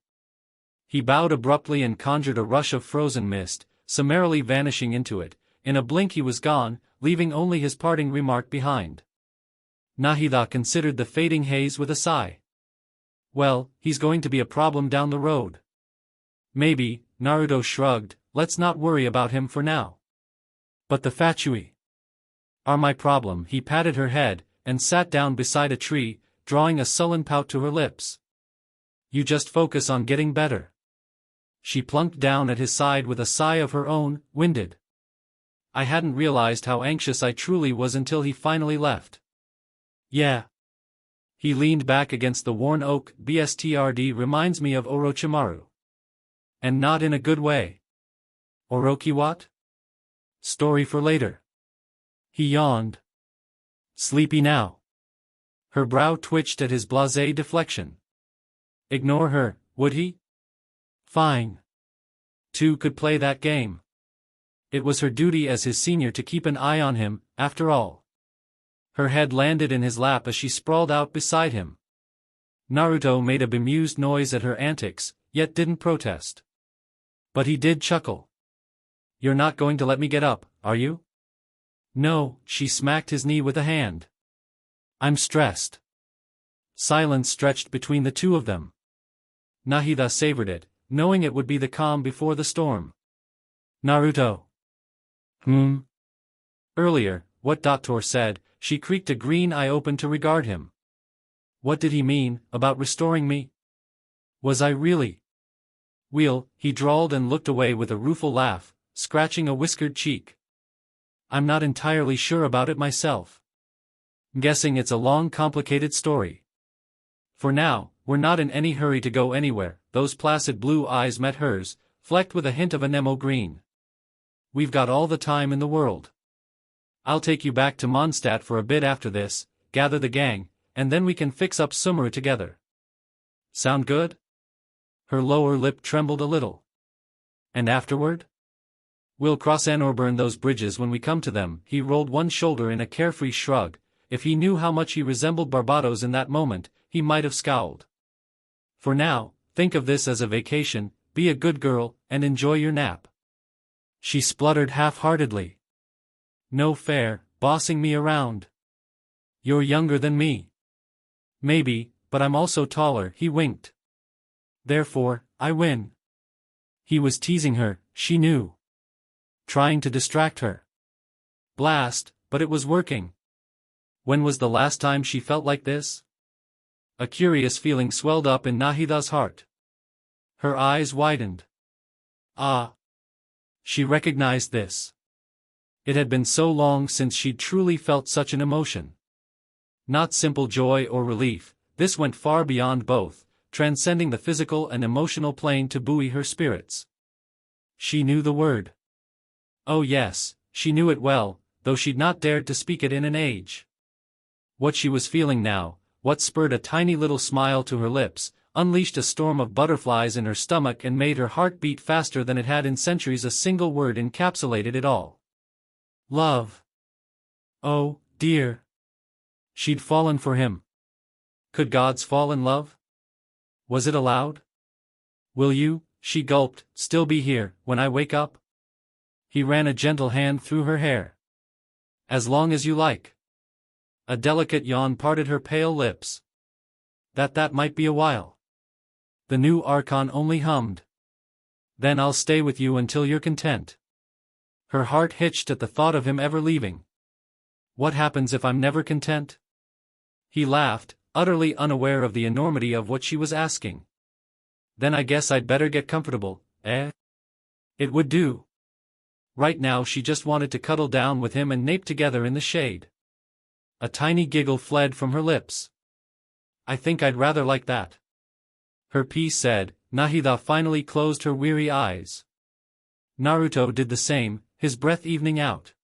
He bowed abruptly and conjured a rush of frozen mist, summarily vanishing into it. In a blink he was gone, leaving only his parting remark behind. Nahida considered the fading haze with a sigh. Well, he's going to be a problem down the road. Maybe, Naruto shrugged, let's not worry about him for now. But the Fatui are my problem. He patted her head, and sat down beside a tree, drawing a sullen pout to her lips. You just focus on getting better. She plunked down at his side with a sigh of her own, winded. I hadn't realized how anxious I truly was until he finally left. Yeah. He leaned back against the worn oak. Bstrd reminds me of Orochimaru. And not in a good way. Orochi what? Story for later. He yawned. Sleepy now. Her brow twitched at his blasé deflection. Ignore her, would he? Fine. Two could play that game. It was her duty as his senior to keep an eye on him, after all. Her head landed in his lap as she sprawled out beside him. Naruto made a bemused noise at her antics, yet didn't protest. But he did chuckle. You're not going to let me get up, are you? No, she smacked his knee with a hand. I'm stressed. Silence stretched between the two of them. Nahida savored it, knowing it would be the calm before the storm. Naruto. Earlier, what Dator said, she creaked a green eye open to regard him. What did he mean, about restoring me? Was I really? Well, he drawled and looked away with a rueful laugh, scratching a whiskered cheek. I'm not entirely sure about it myself. Guessing it's a long complicated story. For now, we're not in any hurry to go anywhere. Those placid blue eyes met hers, flecked with a hint of anemo green. We've got all the time in the world. I'll take you back to Mondstadt for a bit after this, gather the gang, and then we can fix up Sumeru together. Sound good? Her lower lip trembled a little. And afterward? We'll cross or burn those bridges when we come to them. He rolled one shoulder in a carefree shrug. If he knew how much he resembled Barbatos in that moment, he might have scowled. For now, think of this as a vacation, be a good girl, and enjoy your nap. She spluttered half-heartedly. No fair, bossing me around. You're younger than me. Maybe, but I'm also taller, he winked. Therefore, I win. He was teasing her, she knew. Trying to distract her. Blast, but it was working. When was the last time she felt like this? A curious feeling swelled up in Nahida's heart. Her eyes widened. Ah. She recognized this. It had been so long since she'd truly felt such an emotion. Not simple joy or relief, this went far beyond both, transcending the physical and emotional plane to buoy her spirits. She knew the word. Oh yes, she knew it well, though she'd not dared to speak it in an age. What she was feeling now, what spurred a tiny little smile to her lips, unleashed a storm of butterflies in her stomach and made her heart beat faster than it had in centuries. A single word encapsulated it all. Love. Oh, dear. She'd fallen for him. Could gods fall in love? Was it allowed? Will you, she gulped, still be here, when I wake up? He ran a gentle hand through her hair. As long as you like. A delicate yawn parted her pale lips. That might be a while. The new Archon only hummed. Then I'll stay with you until you're content. Her heart hitched at the thought of him ever leaving. What happens if I'm never content? He laughed, utterly unaware of the enormity of what she was asking. Then I guess I'd better get comfortable, eh? It would do. Right now she just wanted to cuddle down with him and nape together in the shade. A tiny giggle fled from her lips. I think I'd rather like that. Her piece said. Nahida finally closed her weary eyes. Naruto did the same, his breath evening out.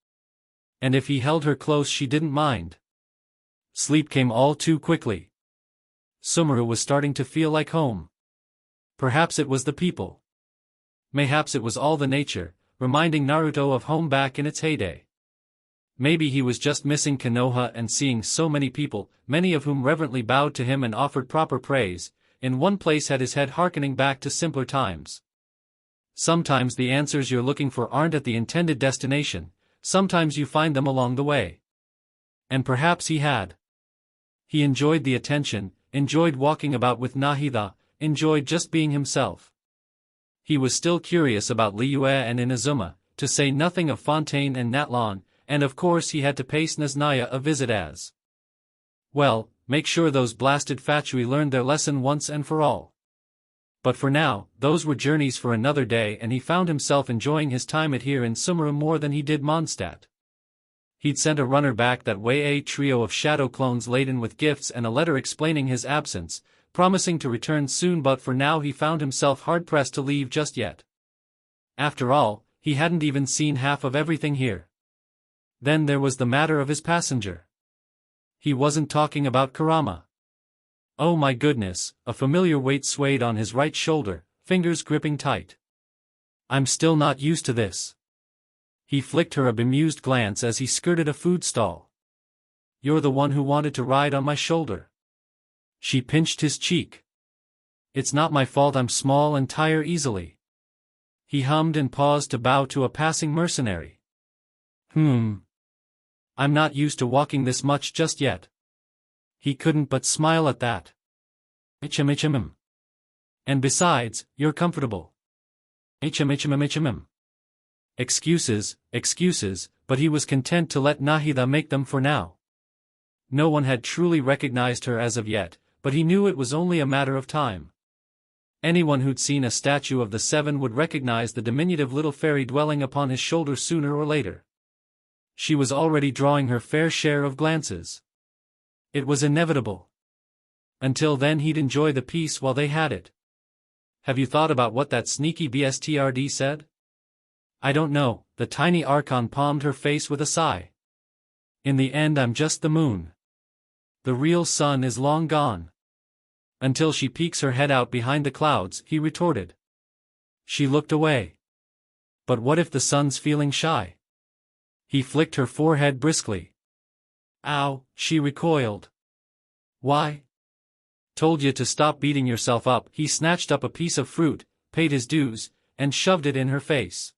And if he held her close she didn't mind. Sleep came all too quickly. Sumeru was starting to feel like home. Perhaps it was the people. Mayhaps it was all the nature, reminding Naruto of home back in its heyday. Maybe he was just missing Konoha and seeing so many people, many of whom reverently bowed to him and offered proper praise, in one place had his head hearkening back to simpler times. Sometimes the answers you're looking for aren't at the intended destination, sometimes you find them along the way. And perhaps he had. He enjoyed the attention, enjoyed walking about with Nahida, enjoyed just being himself. He was still curious about Liyue and Inazuma, to say nothing of Fontaine and Natlan, and of course he had to pay Snezhnaya a visit as well. Make sure those blasted Fatui learned their lesson once and for all. But for now, those were journeys for another day and he found himself enjoying his time at here in Sumeru more than he did Mondstadt. He'd sent a runner back that way, a trio of shadow clones laden with gifts and a letter explaining his absence, promising to return soon, but for now he found himself hard-pressed to leave just yet. After all, he hadn't even seen half of everything here. Then there was the matter of his passenger. He wasn't talking about Kurama. Oh my goodness, a familiar weight swayed on his right shoulder, fingers gripping tight. I'm still not used to this. He flicked her a bemused glance as he skirted a food stall. You're the one who wanted to ride on my shoulder. She pinched his cheek. It's not my fault I'm small and tire easily. He hummed and paused to bow to a passing mercenary. I'm not used to walking this much just yet. He couldn't but smile at that. And besides, you're comfortable. Excuses, but he was content to let Nahida make them for now. No one had truly recognized her as of yet, but he knew it was only a matter of time. Anyone who'd seen a statue of the Seven would recognize the diminutive little fairy dwelling upon his shoulder sooner or later. She was already drawing her fair share of glances. It was inevitable. Until then he'd enjoy the peace while they had it. Have you thought about what that sneaky BSTRD said? I don't know, the tiny Archon palmed her face with a sigh. In the end I'm just the moon. The real sun is long gone. Until she peeks her head out behind the clouds, he retorted. She looked away. But what if the sun's feeling shy? He flicked her forehead briskly. Ow, she recoiled. Why? Told you to stop beating yourself up. He snatched up a piece of fruit, paid his dues, and shoved it in her face.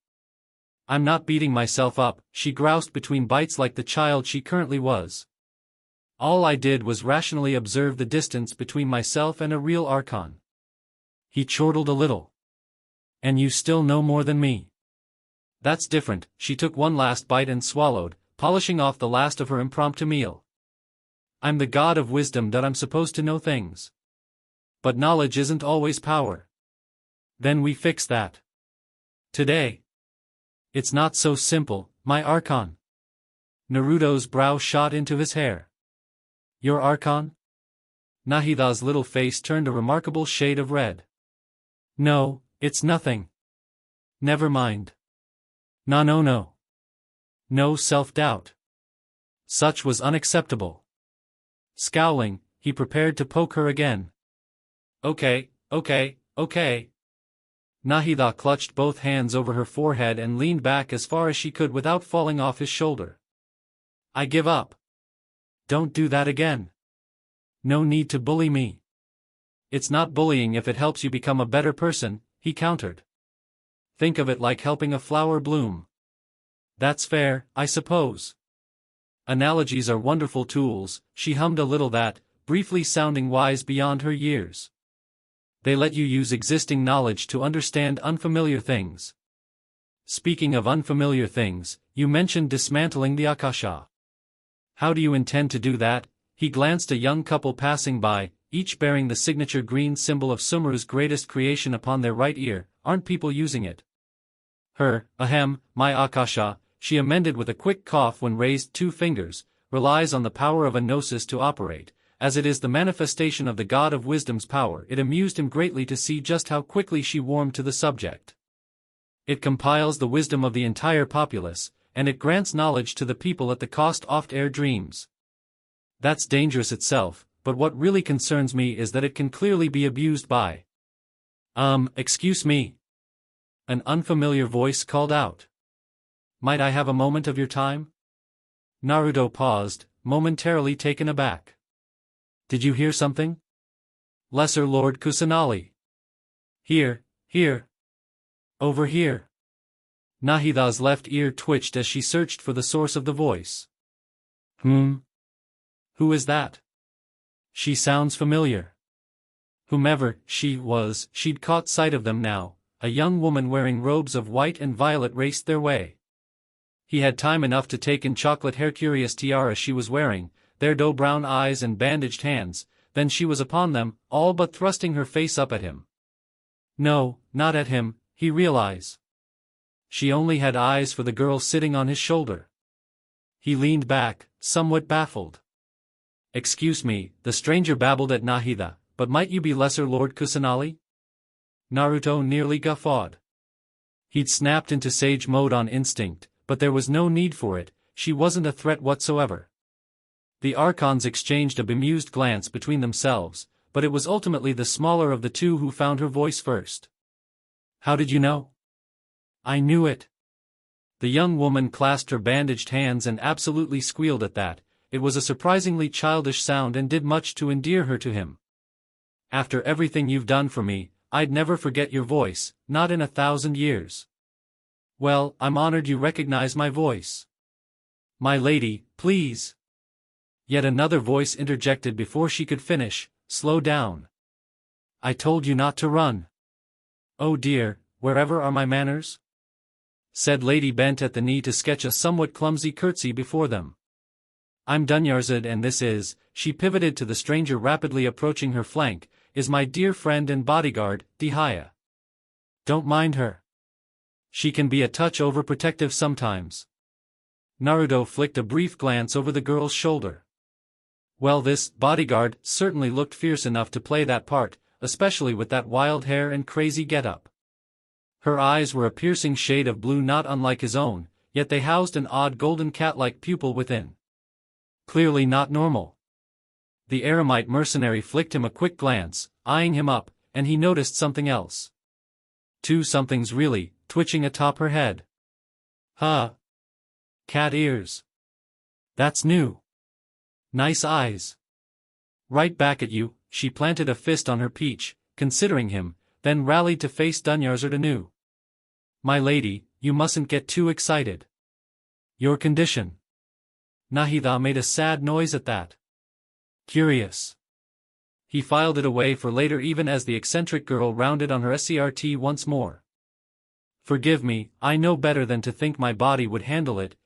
I'm not beating myself up, she groused between bites like the child she currently was. All I did was rationally observe the distance between myself and a real Archon. He chortled a little. And you still know more than me. That's different. She took one last bite and swallowed, polishing off the last of her impromptu meal. I'm the god of wisdom that I'm supposed to know things. But knowledge isn't always power. Then we fix that. Today. It's not so simple, my Archon. Naruto's brow shot into his hair. Your Archon? Nahida's little face turned a remarkable shade of red. No, it's nothing. Never mind. No. No self-doubt. Such was unacceptable. Scowling, he prepared to poke her again. Okay. Nahida clutched both hands over her forehead and leaned back as far as she could without falling off his shoulder. I give up. Don't do that again. No need to bully me. It's not bullying if it helps you become a better person, he countered. Think of it like helping a flower bloom. That's fair, I suppose. Analogies are wonderful tools, she hummed a little that, briefly sounding wise beyond her years. They let you use existing knowledge to understand unfamiliar things. Speaking of unfamiliar things, you mentioned dismantling the Akasha. How do you intend to do that? He glanced at a young couple passing by, each bearing the signature green symbol of Sumeru's greatest creation upon their right ear. Aren't people using it? My Akasha, she amended with a quick cough when raised 2 fingers, relies on the power of a gnosis to operate, as it is the manifestation of the god of wisdom's power. It amused him greatly to see just how quickly she warmed to the subject. It compiles the wisdom of the entire populace, and it grants knowledge to the people at the cost of their dreams. That's dangerous itself, but what really concerns me is that it can clearly be abused by. Excuse me. An unfamiliar voice called out. Might I have a moment of your time? Naruto paused, momentarily taken aback. Did you hear something? Lesser Lord Kusanali. Here. Over here. Nahida's left ear twitched as she searched for the source of the voice. Who is that? She sounds familiar. Whomever she was, she'd caught sight of them now. A young woman wearing robes of white and violet raced their way. He had time enough to take in chocolate hair curious tiara she was wearing, their dough brown eyes and bandaged hands, then she was upon them, all but thrusting her face up at him. No, not at him, he realized. She only had eyes for the girl sitting on his shoulder. He leaned back, somewhat baffled. Excuse me, the stranger babbled at Nahida, but might you be Lesser Lord Kusanali? Naruto nearly guffawed. He'd snapped into sage mode on instinct, but there was no need for it, she wasn't a threat whatsoever. The Archons exchanged a bemused glance between themselves, but it was ultimately the smaller of the two who found her voice first. How did you know? I knew it. The young woman clasped her bandaged hands and absolutely squealed at that. It was a surprisingly childish sound and did much to endear her to him. After everything you've done for me, I'd never forget your voice, not in 1,000 years. Well, I'm honored you recognize my voice. My lady, please. Yet another voice interjected before she could finish, slow down. I told you not to run. Oh dear, wherever are my manners? Said Lady bent at the knee to sketch a somewhat clumsy curtsy before them. I'm Dunyarzad and this is, she pivoted to the stranger rapidly approaching her flank, is my dear friend and bodyguard, Dihaya. Don't mind her. She can be a touch overprotective sometimes. Naruto flicked a brief glance over the girl's shoulder. Well, this bodyguard certainly looked fierce enough to play that part, especially with that wild hair and crazy getup. Her eyes were a piercing shade of blue not unlike his own, yet they housed an odd golden cat-like pupil within. Clearly not normal. The eremite mercenary flicked him a quick glance, eyeing him up, and he noticed something else. 2 somethings really, twitching atop her head. Huh. Cat ears. That's new. Nice eyes. Right back at you, she planted a fist on her peach, considering him, then rallied to face Dunyarzad anew. My lady, you mustn't get too excited. Your condition. Nahida made a sad noise at that. Curious. He filed it away for later even as the eccentric girl rounded on her SCRT once more. Forgive me, I know better than to think my body would handle it,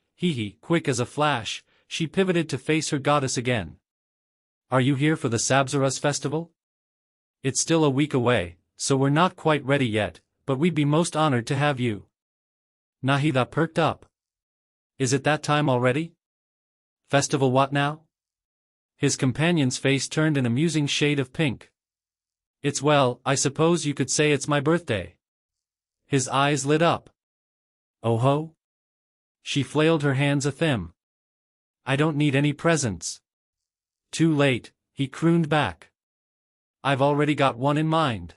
quick as a flash, she pivoted to face her goddess again. Are you here for the Sabzaras festival? It's still a week away, so we're not quite ready yet, but we'd be most honored to have you. Nahida perked up. Is it that time already? Festival what now? His companion's face turned an amusing shade of pink. It's well, I suppose you could say it's my birthday. His eyes lit up. Oh ho? She flailed her hands athim. I don't need any presents. Too late, he crooned back. I've already got one in mind.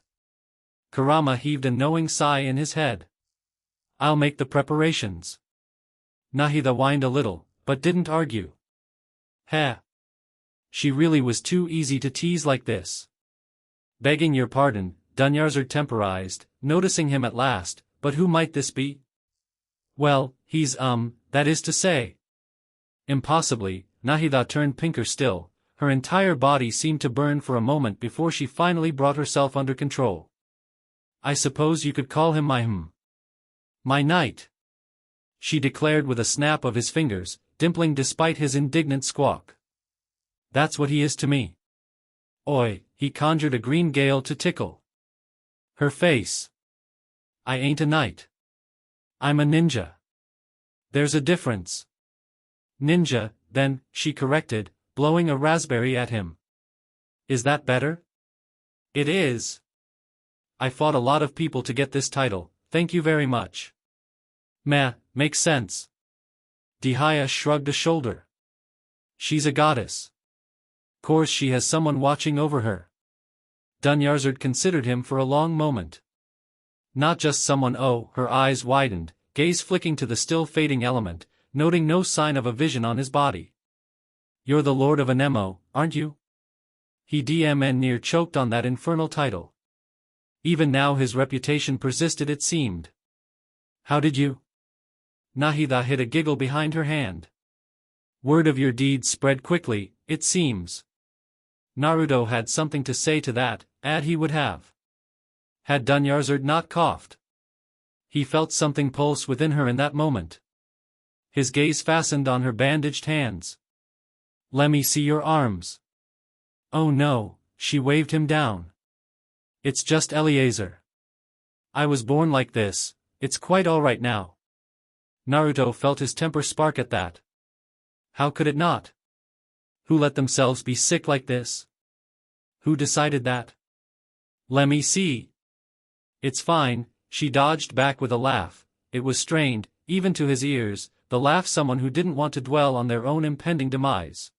Kurama heaved a knowing sigh in his head. I'll make the preparations. Nahida whined a little, but didn't argue. Heh. She really was too easy to tease like this. Begging your pardon, Dunyarzad temporized, noticing him at last, but who might this be? Well, he's that is to say. Impossibly, Nahida turned pinker still, her entire body seemed to burn for a moment before she finally brought herself under control. I suppose you could call him my knight. She declared with a snap of his fingers, dimpling despite his indignant squawk. That's what he is to me. Oi, he conjured a green gale to tickle her face. I ain't a knight. I'm a ninja. There's a difference. Ninja, then, she corrected, blowing a raspberry at him. Is that better? It is. I fought a lot of people to get this title, thank you very much. Meh, makes sense. Jiraiya shrugged a shoulder. She's a goddess. Course she has someone watching over her. Dunyarzad considered him for a long moment. Not just someone. Oh, her eyes widened, gaze flicking to the still fading element, noting no sign of a vision on his body. You're the Lord of Anemo, aren't you? He near choked on that infernal title. Even now his reputation persisted, it seemed. How did you? Nahida hid a giggle behind her hand. Word of your deeds spread quickly, it seems. Naruto had something to say to that, he would have. Had Dunyarzad not coughed? He felt something pulse within her in that moment. His gaze fastened on her bandaged hands. Let me see your arms. Oh no, she waved him down. It's just Eliezer. I was born like this, it's quite alright now. Naruto felt his temper spark at that. How could it not? Who let themselves be sick like this? Who decided that? Let me see. It's fine, she dodged back with a laugh. It was strained, even to his ears, the laugh someone who didn't want to dwell on their own impending demise.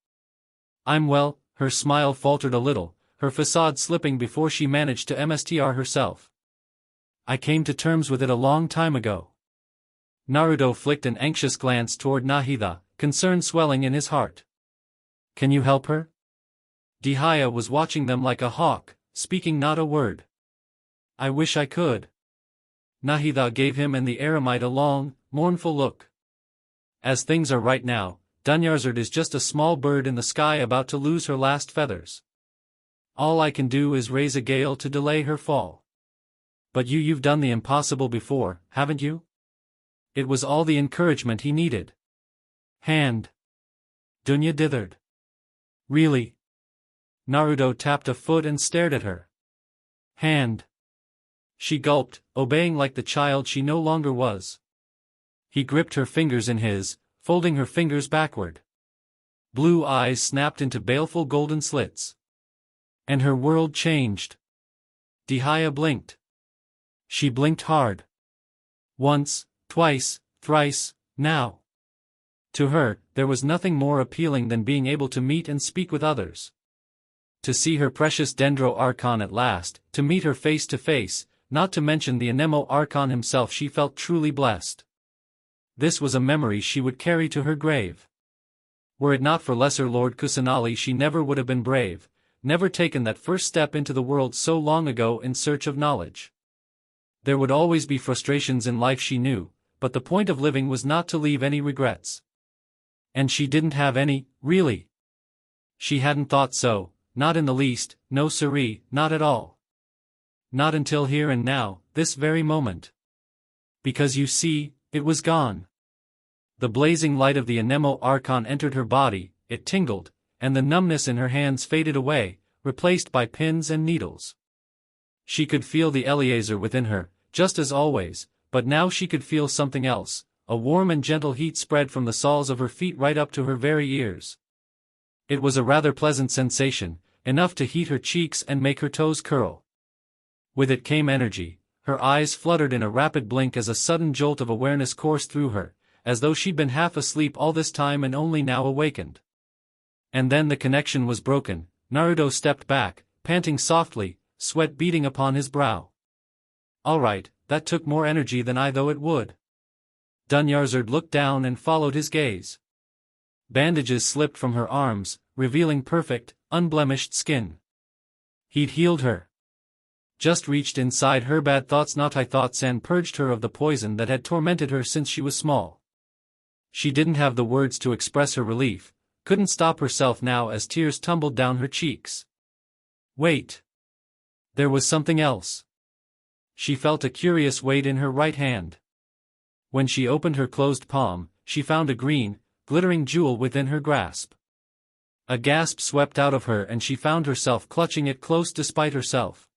I'm well, her smile faltered a little, her facade slipping before she managed to mstr herself. I came to terms with it a long time ago. Naruto flicked an anxious glance toward Nahida, concern swelling in his heart. Can you help her? Jiraiya was watching them like a hawk, speaking not a word. I wish I could. Nahida gave him and the eremite a long, mournful look. As things are right now, Dunyarzad is just a small bird in the sky about to lose her last feathers. All I can do is raise a gale to delay her fall. But you've done the impossible before, haven't you? It was all the encouragement he needed. Hand. Dunya dithered. Really? Naruto tapped a foot and stared at her. Hand. She gulped, obeying like the child she no longer was. He gripped her fingers in his, folding her fingers backward. Blue eyes snapped into baleful golden slits. And her world changed. Jiraiya blinked. She blinked hard. Once, twice, thrice, now. To her, there was nothing more appealing than being able to meet and speak with others. To see her precious Dendro Archon at last, to meet her face to face, not to mention the Anemo Archon himself, she felt truly blessed. This was a memory she would carry to her grave. Were it not for Lesser Lord Kusanali, she never would have been brave, never taken that first step into the world so long ago in search of knowledge. There would always be frustrations in life, she knew, but the point of living was not to leave any regrets. And she didn't have any, really. She hadn't thought so, not in the least, no siree, not at all. Not until here and now, this very moment. Because you see, it was gone. The blazing light of the Anemo Archon entered her body, it tingled, and the numbness in her hands faded away, replaced by pins and needles. She could feel the Eliezer within her, just as always, but now she could feel something else. A warm and gentle heat spread from the soles of her feet right up to her very ears. It was a rather pleasant sensation, enough to heat her cheeks and make her toes curl. With it came energy. Her eyes fluttered in a rapid blink as a sudden jolt of awareness coursed through her, as though she'd been half asleep all this time and only now awakened. And then the connection was broken. Naruto stepped back, panting softly, sweat beading upon his brow. All right, that took more energy than I thought it would. Dunyarzad looked down and followed his gaze. Bandages slipped from her arms, revealing perfect, unblemished skin. He'd healed her. Just reached inside her bad thoughts, not high thoughts, and purged her of the poison that had tormented her since she was small. She didn't have the words to express her relief, couldn't stop herself now as tears tumbled down her cheeks. Wait. There was something else. She felt a curious weight in her right hand. When she opened her closed palm, she found a green, glittering jewel within her grasp. A gasp swept out of her and she found herself clutching it close despite herself.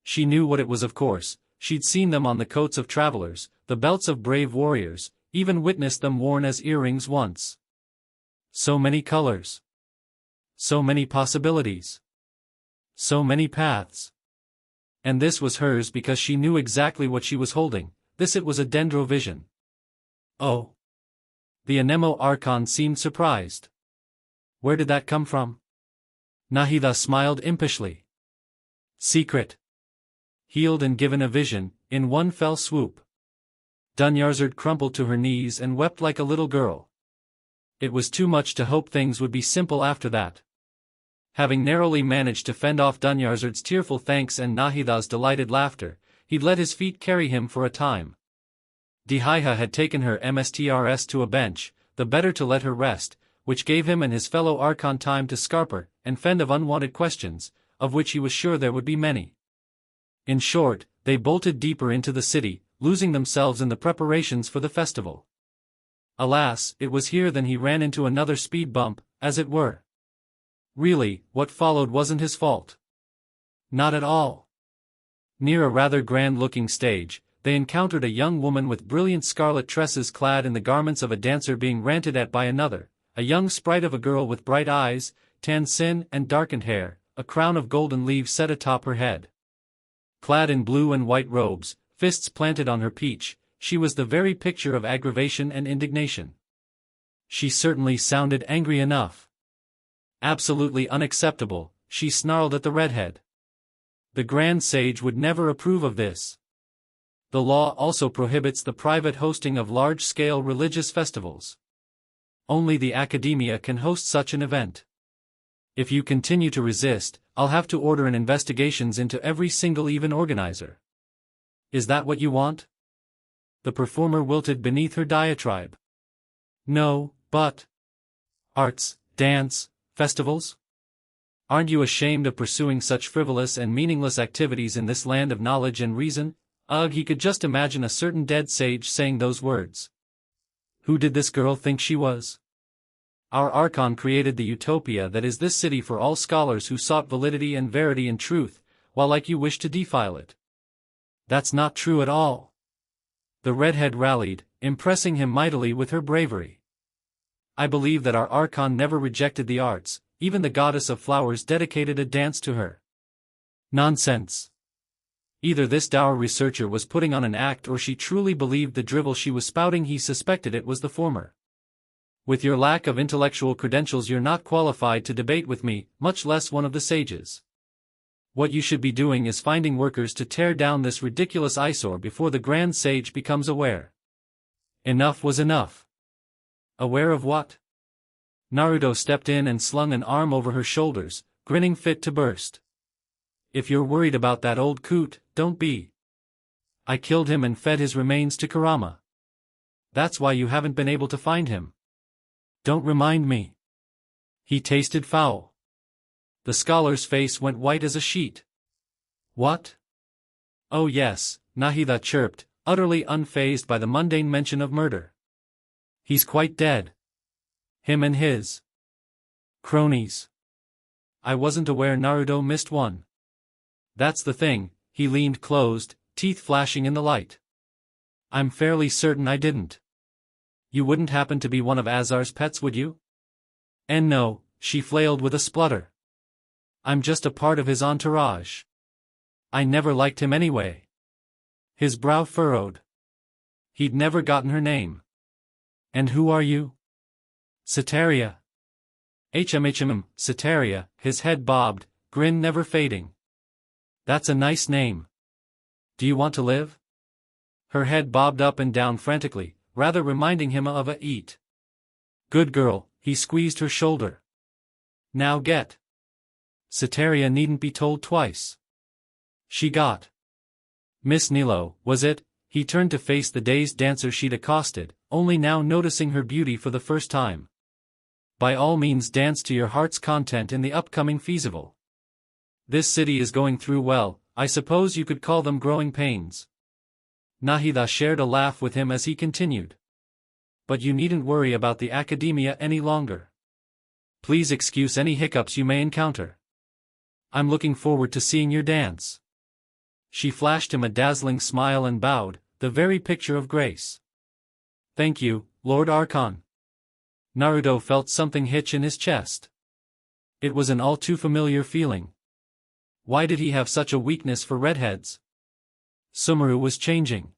She knew what it was, of course, she'd seen them on the coats of travelers, the belts of brave warriors, even witnessed them worn as earrings once. So many colors. So many possibilities. So many paths. And this was hers because she knew exactly what she was holding. This it was a dendrovision. Oh. The Anemo Archon seemed surprised. Where did that come from? Nahida smiled impishly. Secret. Healed and given a vision, in one fell swoop. Dunyarzad crumpled to her knees and wept like a little girl. It was too much to hope things would be simple after that. Having narrowly managed to fend off Dunyarzad's tearful thanks and Nahida's delighted laughter, he'd let his feet carry him for a time. Dihaiha had taken her mstrs to a bench, the better to let her rest, which gave him and his fellow Archon time to scarper and fend of unwanted questions, of which he was sure there would be many. In short, they bolted deeper into the city, losing themselves in the preparations for the festival. Alas, it was here then he ran into another speed bump, as it were. Really, what followed wasn't his fault. Not at all. Near a rather grand-looking stage, they encountered a young woman with brilliant scarlet tresses clad in the garments of a dancer being ranted at by another, a young sprite of a girl with bright eyes, tan skin and darkened hair, a crown of golden leaves set atop her head. Clad in blue and white robes, fists planted on her peach, she was the very picture of aggravation and indignation. She certainly sounded angry enough. Absolutely unacceptable, she snarled at the redhead. The Grand Sage would never approve of this. The law also prohibits the private hosting of large-scale religious festivals. Only the academia can host such an event. If you continue to resist, I'll have to order an investigations into every single even organizer. Is that what you want? The performer wilted beneath her diatribe. No, but... arts, dance, festivals? Aren't you ashamed of pursuing such frivolous and meaningless activities in this land of knowledge and reason? Ugh, he could just imagine a certain dead sage saying those words. Who did this girl think she was? Our Archon created the utopia that is this city for all scholars who sought validity and verity and truth, while like you wish to defile it. That's not true at all. The redhead rallied, impressing him mightily with her bravery. I believe that our Archon never rejected the arts, even the goddess of flowers dedicated a dance to her. Nonsense. Either this dour researcher was putting on an act or she truly believed the drivel she was spouting. He suspected it was the former. With your lack of intellectual credentials you're not qualified to debate with me, much less one of the sages. What you should be doing is finding workers to tear down this ridiculous eyesore before the Grand Sage becomes aware. Enough was enough. Aware of what? Naruto stepped in and slung an arm over her shoulders, grinning fit to burst. If you're worried about that old coot, don't be. I killed him and fed his remains to Kurama. That's why you haven't been able to find him. Don't remind me. He tasted foul. The scholar's face went white as a sheet. What? Oh yes, Nahida chirped, utterly unfazed by the mundane mention of murder. He's quite dead. Him and his cronies. I wasn't aware Naruto missed one. That's the thing, he leaned closed, teeth flashing in the light. I'm fairly certain I didn't. You wouldn't happen to be one of Azar's pets, would you? And no, she flailed with a splutter. I'm just a part of his entourage. I never liked him anyway. His brow furrowed. He'd never gotten her name. And who are you? Cetaria. Cetaria, his head bobbed, grin never fading. That's a nice name. Do you want to live? Her head bobbed up and down frantically, rather reminding him of a eat. Good girl, he squeezed her shoulder. Now get. Cetaria needn't be told twice. She got. Miss Nilo, was it? He turned to face the dazed dancer she'd accosted, only now noticing her beauty for the first time. By all means dance to your heart's content in the upcoming festival. This city is going through, well, I suppose you could call them growing pains. Nahida shared a laugh with him as he continued. But you needn't worry about the academia any longer. Please excuse any hiccups you may encounter. I'm looking forward to seeing your dance. She flashed him a dazzling smile and bowed, the very picture of grace. Thank you, Lord Archon. Naruto felt something hitch in his chest. It was an all too familiar feeling. Why did he have such a weakness for redheads? Sumeru was changing.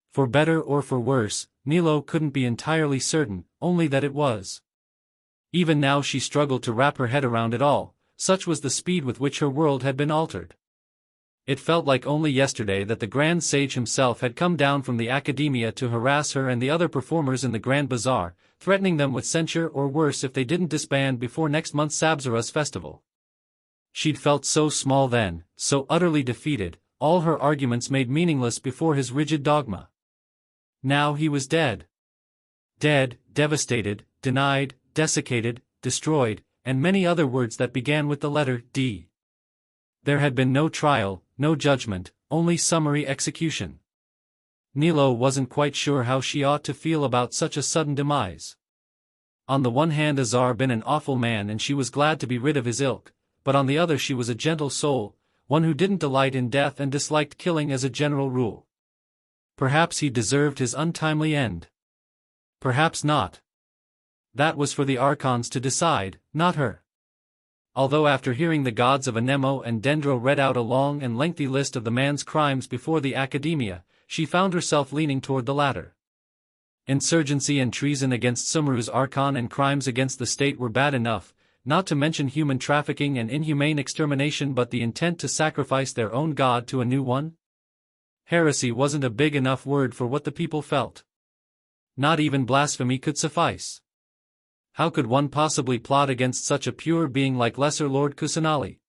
For better or for worse, Nilo couldn't be entirely certain, only that it was. Even now she struggled to wrap her head around it all, such was the speed with which her world had been altered. It felt like only yesterday that the Grand Sage himself had come down from the academia to harass her and the other performers in the Grand Bazaar, threatening them with censure or worse if they didn't disband before next month's Sabzara's festival. She'd felt so small then, so utterly defeated, all her arguments made meaningless before his rigid dogma. Now he was dead. Dead, devastated, denied, desiccated, destroyed, and many other words that began with the letter D. There had been no trial, no judgment, only summary execution. Nilo wasn't quite sure how she ought to feel about such a sudden demise. On the one hand Azar been an awful man and she was glad to be rid of his ilk, but on the other she was a gentle soul, one who didn't delight in death and disliked killing as a general rule. Perhaps he deserved his untimely end. Perhaps not. That was for the Archons to decide, not her. Although after hearing the gods of Anemo and Dendro read out a long and lengthy list of the man's crimes before the academia, she found herself leaning toward the latter. Insurgency and treason against Sumeru's Archon and crimes against the state were bad enough, not to mention human trafficking and inhumane extermination, but the intent to sacrifice their own god to a new one? Heresy wasn't a big enough word for what the people felt. Not even blasphemy could suffice. How could one possibly plot against such a pure being like Lesser Lord Kusanali?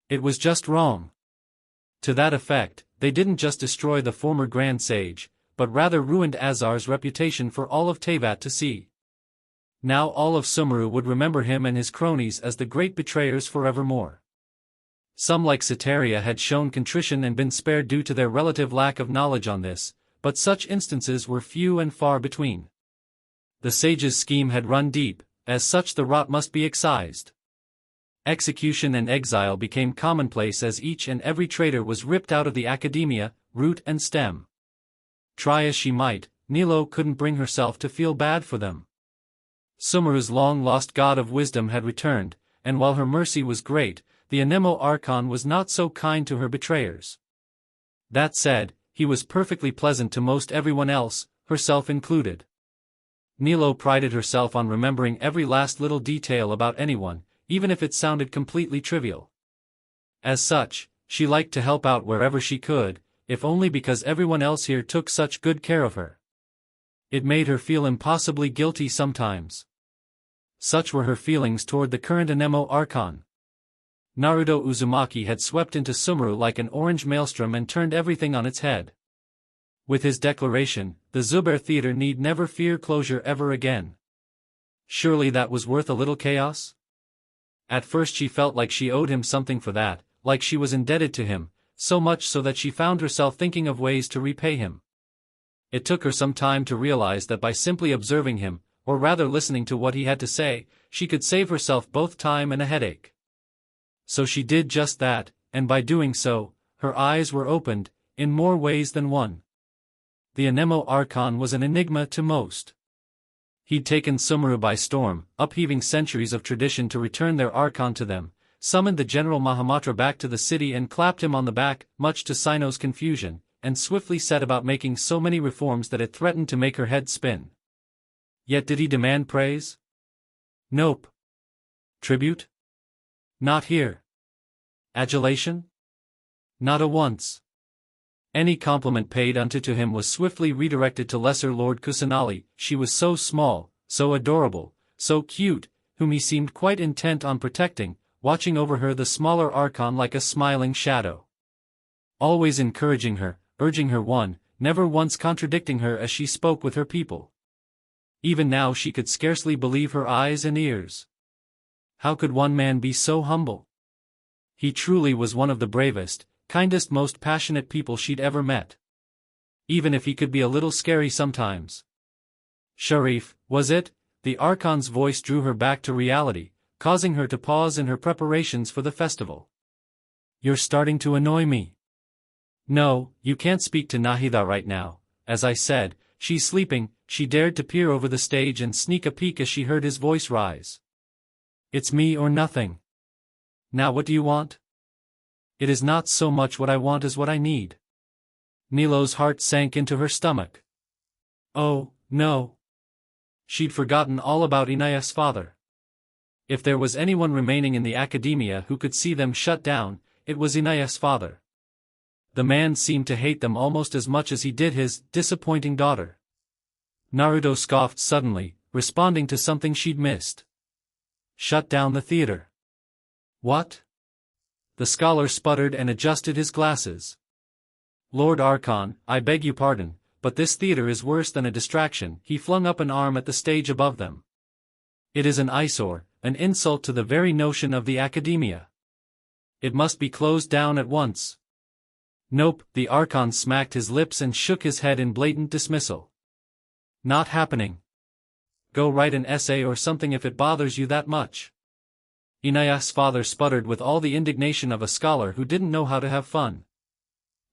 It was just wrong. To that effect, they didn't just destroy the former Grand Sage, but rather ruined Azar's reputation for all of Teyvat to see. Now all of Sumeru would remember him and his cronies as the great betrayers forevermore. Some like Cetaria had shown contrition and been spared due to their relative lack of knowledge on this, but such instances were few and far between. The sage's scheme had run deep, as such the rot must be excised. Execution and exile became commonplace as each and every traitor was ripped out of the academia, root and stem. Try as she might, Nilo couldn't bring herself to feel bad for them. Sumeru's long-lost god of wisdom had returned, and while her mercy was great, the Anemo Archon was not so kind to her betrayers. That said, he was perfectly pleasant to most everyone else, herself included. Nilo prided herself on remembering every last little detail about anyone, even if it sounded completely trivial. As such, she liked to help out wherever she could, if only because everyone else here took such good care of her. It made her feel impossibly guilty sometimes. Such were her feelings toward the current Anemo Archon. Naruto Uzumaki had swept into Sumeru like an orange maelstrom and turned everything on its head. With his declaration, the Zubair Theater need never fear closure ever again. Surely that was worth a little chaos? At first she felt like she owed him something for that, like she was indebted to him, so much so that she found herself thinking of ways to repay him. It took her some time to realize that by simply observing him, or rather listening to what he had to say, she could save herself both time and a headache. So she did just that, and by doing so, her eyes were opened, in more ways than one. The Anemo Archon was an enigma to most. He'd taken Sumeru by storm, upheaving centuries of tradition to return their Archon to them, summoned the General Mahamatra back to the city and clapped him on the back, much to Sino's confusion, and swiftly set about making so many reforms that it threatened to make her head spin. Yet did he demand praise? Nope. Tribute? Not here. Adulation? Not a once. Any compliment paid unto to him was swiftly redirected to Lesser Lord Kusanali. She was so small, so adorable, so cute, whom he seemed quite intent on protecting, watching over her the smaller Archon like a smiling shadow. Always encouraging her, urging her on, never once contradicting her as she spoke with her people. Even now she could scarcely believe her eyes and ears. How could one man be so humble? He truly was one of the bravest, kindest, most passionate people she'd ever met. Even if he could be a little scary sometimes. Sharif, was it? The Archon's voice drew her back to reality, causing her to pause in her preparations for the festival. You're starting to annoy me. No, you can't speak to Nahida right now. As I said, she's sleeping. She dared to peer over the stage and sneak a peek as she heard his voice rise. It's me or nothing. Now what do you want? It is not so much what I want as what I need. Nilou's heart sank into her stomach. Oh, no. She'd forgotten all about Inaya's father. If there was anyone remaining in the academia who could see them shut down, it was Inaya's father. The man seemed to hate them almost as much as he did his disappointing daughter. Naruto scoffed suddenly, responding to something she'd missed. Shut down the theater. What? The scholar sputtered and adjusted his glasses. Lord Archon, I beg your pardon, but this theater is worse than a distraction. He flung up an arm at the stage above them. It is an eyesore, an insult to the very notion of the academia. It must be closed down at once. Nope, the Archon smacked his lips and shook his head in blatant dismissal. Not happening. Go write an essay or something if it bothers you that much. Inaya's father sputtered with all the indignation of a scholar who didn't know how to have fun.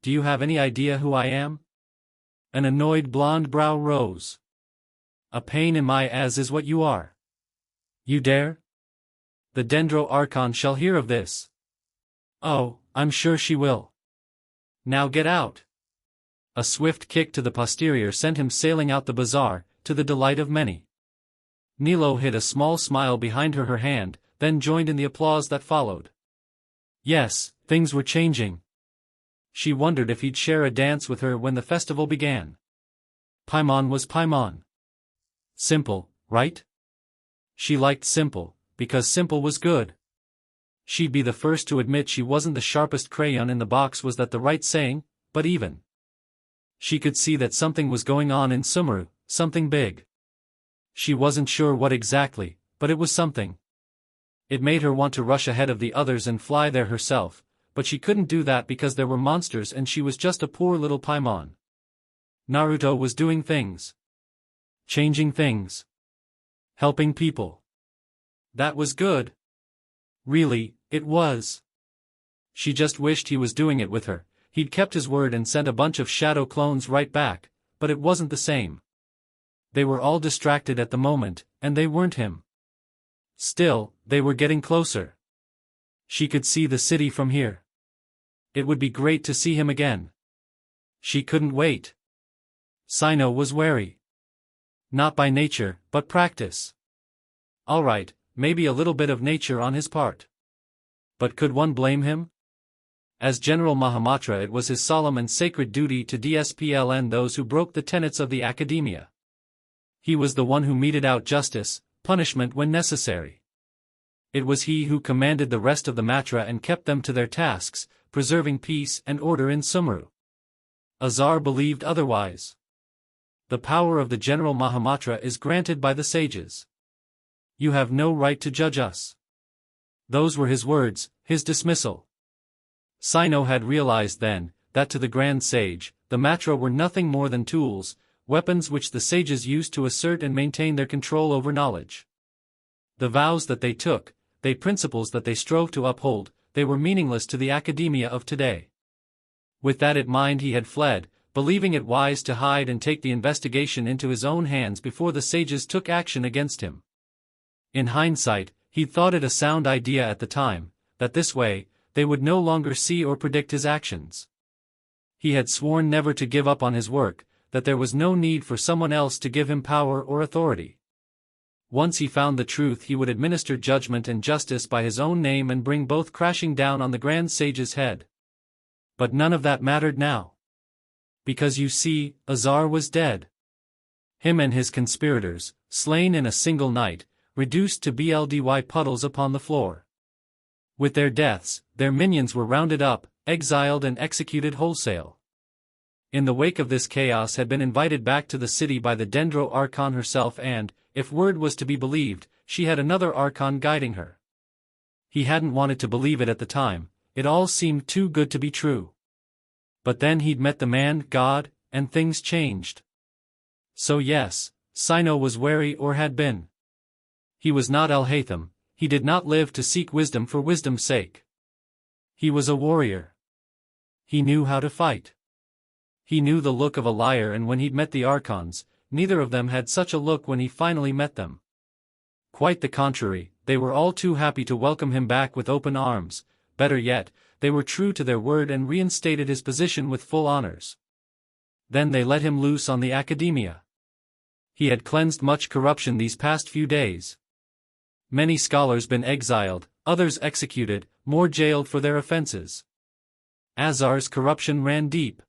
Do you have any idea who I am? An annoyed blonde brow rose. A pain in my ass is what you are. You dare? The Dendro Archon shall hear of this. Oh, I'm sure she will. Now get out. A swift kick to the posterior sent him sailing out the bazaar, to the delight of many. Nilou hid a small smile behind her hand, then joined in the applause that followed. Yes, things were changing. She wondered if he'd share a dance with her when the festival began. Paimon was Paimon. Simple, right? She liked simple, because simple was good. She'd be the first to admit she wasn't the sharpest crayon in the box. Was that the right saying? But even. She could see that something was going on in Sumeru, something big. She wasn't sure what exactly, but it was something. It made her want to rush ahead of the others and fly there herself, but she couldn't do that because there were monsters and she was just a poor little Paimon. Naruto was doing things. Changing things. Helping people. That was good. Really, it was. She just wished he was doing it with her. He'd kept his word and sent a bunch of shadow clones right back, but it wasn't the same. They were all distracted at the moment, and they weren't him. Still, they were getting closer. She could see the city from here. It would be great to see him again. She couldn't wait. Sino was wary. Not by nature, but practice. Alright, maybe a little bit of nature on his part. But could one blame him? As General Mahamatra, it was his solemn and sacred duty to discipline those who broke the tenets of the academia. He was the one who meted out justice, punishment when necessary. It was he who commanded the rest of the Matra and kept them to their tasks, preserving peace and order in Sumeru. Azar believed otherwise. The power of the General Mahamatra is granted by the sages. You have no right to judge us. Those were his words, his dismissal. Sino had realized then, that to the Grand Sage, the Matra were nothing more than tools, weapons which the sages used to assert and maintain their control over knowledge. The vows that they took, the principles that they strove to uphold, they were meaningless to the academia of today. With that in mind he had fled, believing it wise to hide and take the investigation into his own hands before the sages took action against him. In hindsight, he'd thought it a sound idea at the time, that this way, they would no longer see or predict his actions. He had sworn never to give up on his work, that there was no need for someone else to give him power or authority. Once he found the truth, he would administer judgment and justice by his own name and bring both crashing down on the Grand Sage's head. But none of that mattered now. Because you see, Azar was dead. Him and his conspirators, slain in a single night, reduced to bldy puddles upon the floor. With their deaths, their minions were rounded up, exiled and executed wholesale. In the wake of this chaos had been invited back to the city by the Dendro Archon herself and, if word was to be believed, she had another Archon guiding her. He hadn't wanted to believe it at the time, it all seemed too good to be true. But then he'd met the man, God, and things changed. So yes, Sino was wary or had been. He was not El-Haytham, he did not live to seek wisdom for wisdom's sake. He was a warrior. He knew how to fight. He knew the look of a liar, and when he'd met the Archons, neither of them had such a look when he finally met them. Quite the contrary, they were all too happy to welcome him back with open arms. Better yet, they were true to their word and reinstated his position with full honors. Then they let him loose on the academia. He had cleansed much corruption these past few days. Many scholars been exiled, others executed, more jailed for their offenses. Azar's corruption ran deep.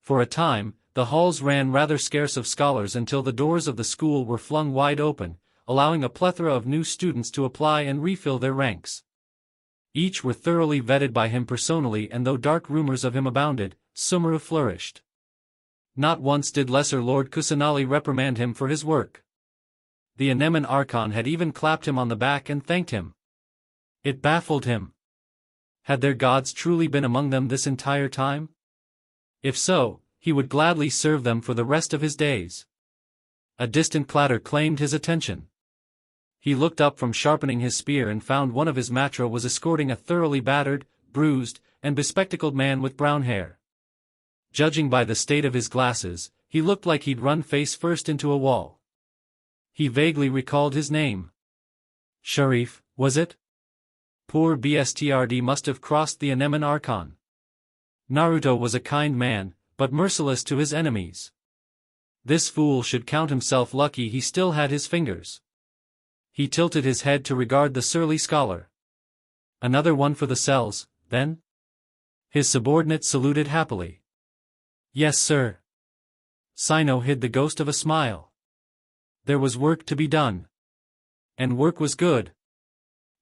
For a time, the halls ran rather scarce of scholars until the doors of the school were flung wide open, allowing a plethora of new students to apply and refill their ranks. Each were thoroughly vetted by him personally, and though dark rumors of him abounded, Sumeru flourished. Not once did Lesser Lord Kusanali reprimand him for his work. The Anemone Archon had even clapped him on the back and thanked him. It baffled him. Had their gods truly been among them this entire time? If so, he would gladly serve them for the rest of his days. A distant clatter claimed his attention. He looked up from sharpening his spear and found one of his matra was escorting a thoroughly battered, bruised, and bespectacled man with brown hair. Judging by the state of his glasses, he looked like he'd run face first into a wall. He vaguely recalled his name. Sharif, was it? Poor Bstrd must have crossed the Anemone Archon. Naruto was a kind man, but merciless to his enemies. This fool should count himself lucky he still had his fingers. He tilted his head to regard the surly scholar. Another one for the cells, then? His subordinate saluted happily. Yes, sir. Sino hid the ghost of a smile. There was work to be done. And work was good.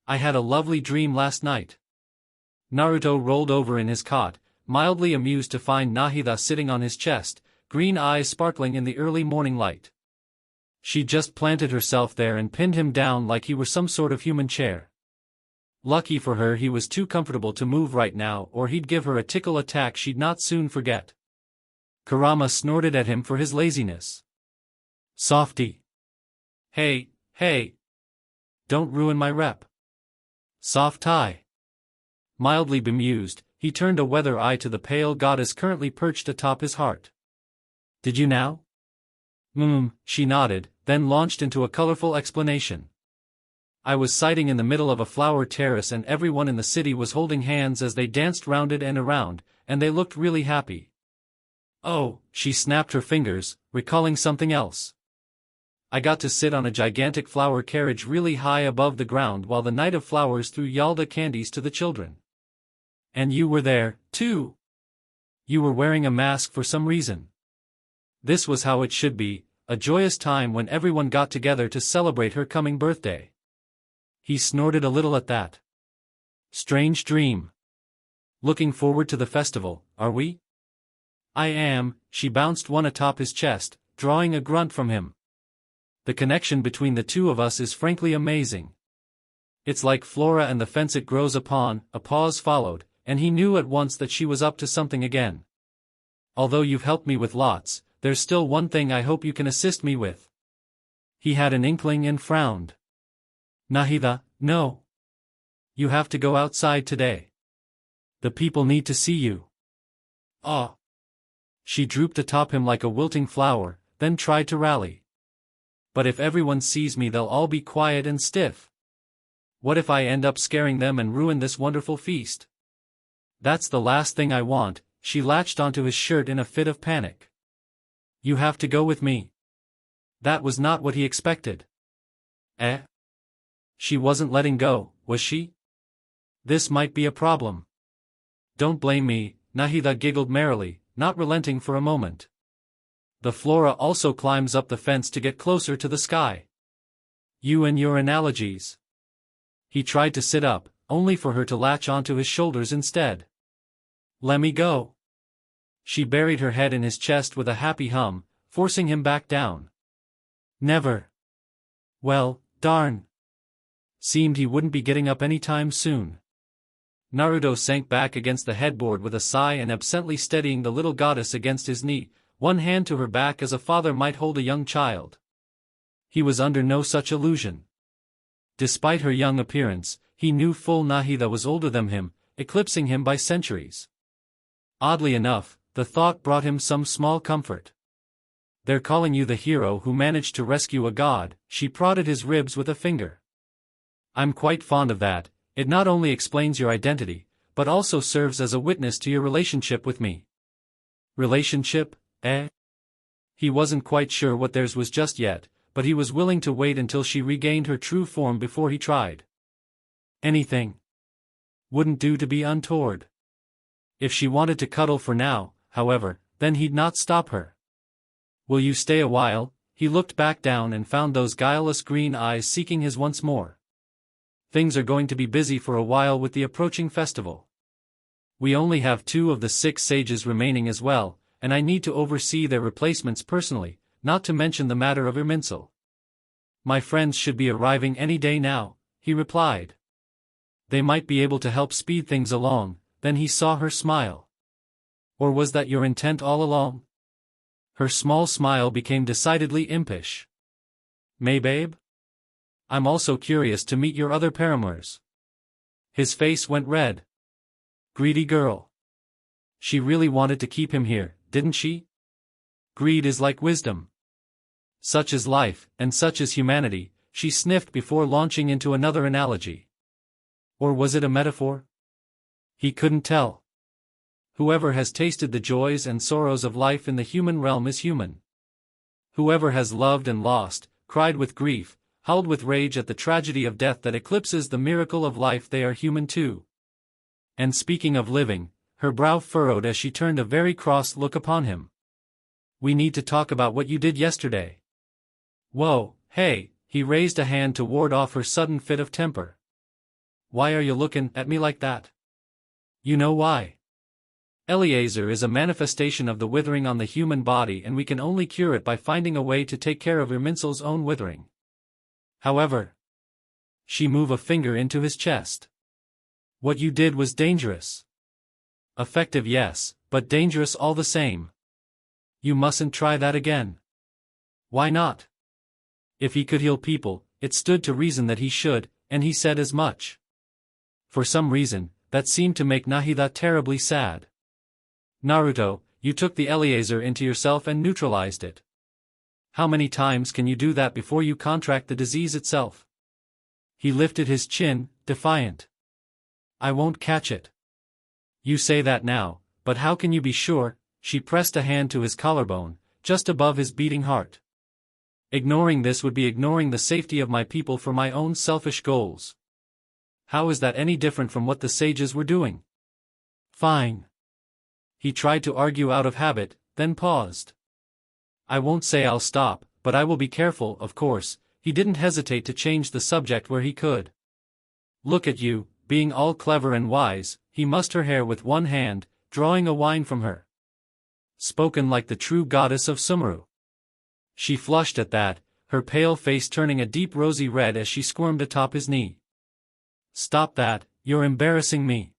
I had a lovely dream last night. Naruto rolled over in his cot, mildly amused to find Nahida sitting on his chest, green eyes sparkling in the early morning light. She just planted herself there and pinned him down like he were some sort of human chair. Lucky for her he was too comfortable to move right now, or he'd give her a tickle attack she'd not soon forget. Kurama snorted at him for his laziness. Softy. Hey, hey. Don't ruin my rep. Soft tie. Mildly bemused, he turned a weather eye to the pale goddess currently perched atop his heart. Did you now? She nodded, then launched into a colorful explanation. I was sighting in the middle of a flower terrace and everyone in the city was holding hands as they danced round it and around, and they looked really happy. Oh, she snapped her fingers, recalling something else. I got to sit on a gigantic flower carriage really high above the ground while the Night of Flowers threw Yalda candies to the children. And you were there, too. You were wearing a mask for some reason. This was how it should be, a joyous time when everyone got together to celebrate her coming birthday. He snorted a little at that. Strange dream. Looking forward to the festival, are we? I am, she bounced one atop his chest, drawing a grunt from him. The connection between the two of us is frankly amazing. It's like flora and the fence it grows upon. A pause followed, and he knew at once that she was up to something again. Although you've helped me with lots, there's still one thing I hope you can assist me with. He had an inkling and frowned. Nahida, no. You have to go outside today. The people need to see you. Ah. She drooped atop him like a wilting flower, then tried to rally. But if everyone sees me they'll all be quiet and stiff. What if I end up scaring them and ruin this wonderful feast? That's the last thing I want. She latched onto his shirt in a fit of panic. You have to go with me. That was not what he expected. Eh? She wasn't letting go, was she? This might be a problem. Don't blame me, Nahida giggled merrily, not relenting for a moment. The flora also climbs up the fence to get closer to the sky. You and your analogies. He tried to sit up, only for her to latch onto his shoulders instead. Let me go. She buried her head in his chest with a happy hum, forcing him back down. Never. Well, darn. Seemed he wouldn't be getting up any time soon. Naruto sank back against the headboard with a sigh and absently steadying the little goddess against his knee, one hand to her back as a father might hold a young child. He was under no such illusion. Despite her young appearance, he knew full Nahida was older than him, eclipsing him by centuries. Oddly enough, the thought brought him some small comfort. They're calling you the hero who managed to rescue a god, she prodded his ribs with a finger. I'm quite fond of that, it not only explains your identity, but also serves as a witness to your relationship with me. Relationship, eh? He wasn't quite sure what theirs was just yet, but he was willing to wait until she regained her true form before he tried. Anything. Wouldn't do to be untoward. If she wanted to cuddle for now, however, then he'd not stop her. Will you stay a while? He looked back down and found those guileless green eyes seeking his once more. Things are going to be busy for a while with the approaching festival. We only have 2 of the 6 sages remaining as well, and I need to oversee their replacements personally, not to mention the matter of Irminsul. My friends should be arriving any day now, he replied. They might be able to help speed things along. Then he saw her smile. Or was that your intent all along? Her small smile became decidedly impish. May babe? I'm also curious to meet your other paramours. His face went red. Greedy girl. She really wanted to keep him here, didn't she? Greed is like wisdom. Such is life, and such is humanity, she sniffed before launching into another analogy. Or was it a metaphor? He couldn't tell. Whoever has tasted the joys and sorrows of life in the human realm is human. Whoever has loved and lost, cried with grief, howled with rage at the tragedy of death that eclipses the miracle of life, they are human too. And speaking of living, her brow furrowed as she turned a very cross look upon him. We need to talk about what you did yesterday. Whoa, hey, he raised a hand to ward off her sudden fit of temper. Why are you looking at me like that? You know why. Eliezer is a manifestation of the withering on the human body, and we can only cure it by finding a way to take care of Irminsul's own withering. However, she moved a finger into his chest. What you did was dangerous. Effective, yes, but dangerous all the same. You mustn't try that again. Why not? If he could heal people, it stood to reason that he should, and he said as much. For some reason, that seemed to make Nahida terribly sad. Naruto, you took the Eliezer into yourself and neutralized it. How many times can you do that before you contract the disease itself? He lifted his chin, defiant. I won't catch it. You say that now, but how can you be sure? She pressed a hand to his collarbone, just above his beating heart. Ignoring this would be ignoring the safety of my people for my own selfish goals. How is that any different from what the sages were doing? Fine. He tried to argue out of habit, then paused. I won't say I'll stop, but I will be careful, of course. He didn't hesitate to change the subject where he could. Look at you, being all clever and wise, he mussed her hair with one hand, drawing a wine from her. Spoken like the true goddess of Sumeru. She flushed at that, her pale face turning a deep rosy red as she squirmed atop his knee. Stop that, you're embarrassing me.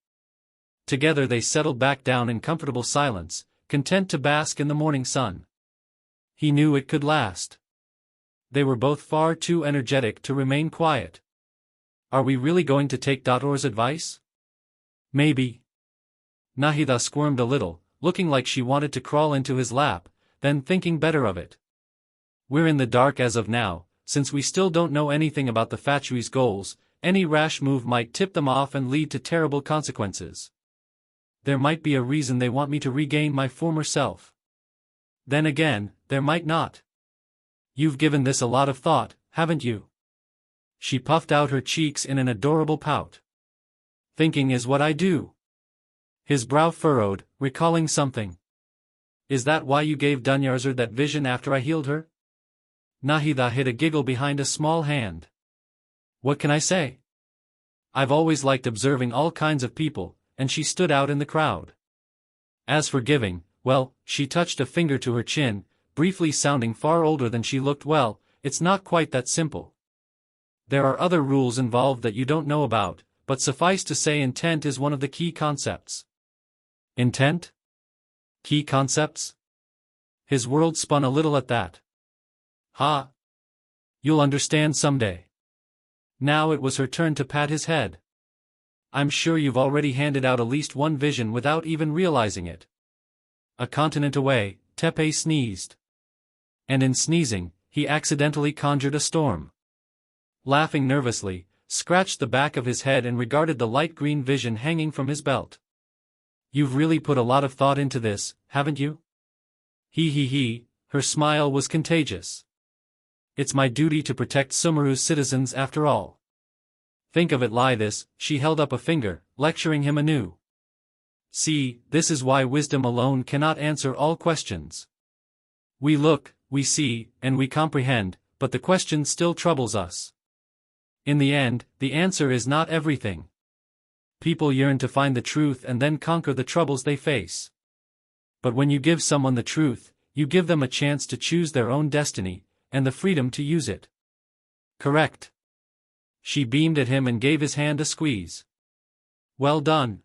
Together they settled back down in comfortable silence, content to bask in the morning sun. He knew it could last. They were both far too energetic to remain quiet. Are we really going to take Dator's advice? Maybe. Nahida squirmed a little, looking like she wanted to crawl into his lap, then thinking better of it. We're in the dark as of now, since we still don't know anything about the Fatsui's goals. Any rash move might tip them off and lead to terrible consequences. There might be a reason they want me to regain my former self. Then again, there might not. You've given this a lot of thought, haven't you? She puffed out her cheeks in an adorable pout. Thinking is what I do. His brow furrowed, recalling something. Is that why you gave Dunyarzer that vision after I healed her? Nahida hid a giggle behind a small hand. What can I say? I've always liked observing all kinds of people, and she stood out in the crowd. As for giving, well, she touched a finger to her chin, briefly sounding far older than she looked. Well, it's not quite that simple. There are other rules involved that you don't know about, but suffice to say intent is one of the key concepts. Intent? Key concepts? His world spun a little at that. Ha! You'll understand someday. Now it was her turn to pat his head. I'm sure you've already handed out at least one vision without even realizing it. A continent away, Teppei sneezed. And in sneezing, he accidentally conjured a storm. Laughing nervously, scratched the back of his head and regarded the light green vision hanging from his belt. You've really put a lot of thought into this, haven't you? He, her smile was contagious. It's my duty to protect Sumeru's citizens after all. Think of it like this, she held up a finger, lecturing him anew. See, this is why wisdom alone cannot answer all questions. We look, we see, and we comprehend, but the question still troubles us. In the end, the answer is not everything. People yearn to find the truth and then conquer the troubles they face. But when you give someone the truth, you give them a chance to choose their own destiny, and the freedom to use it. Correct. She beamed at him and gave his hand a squeeze. Well done.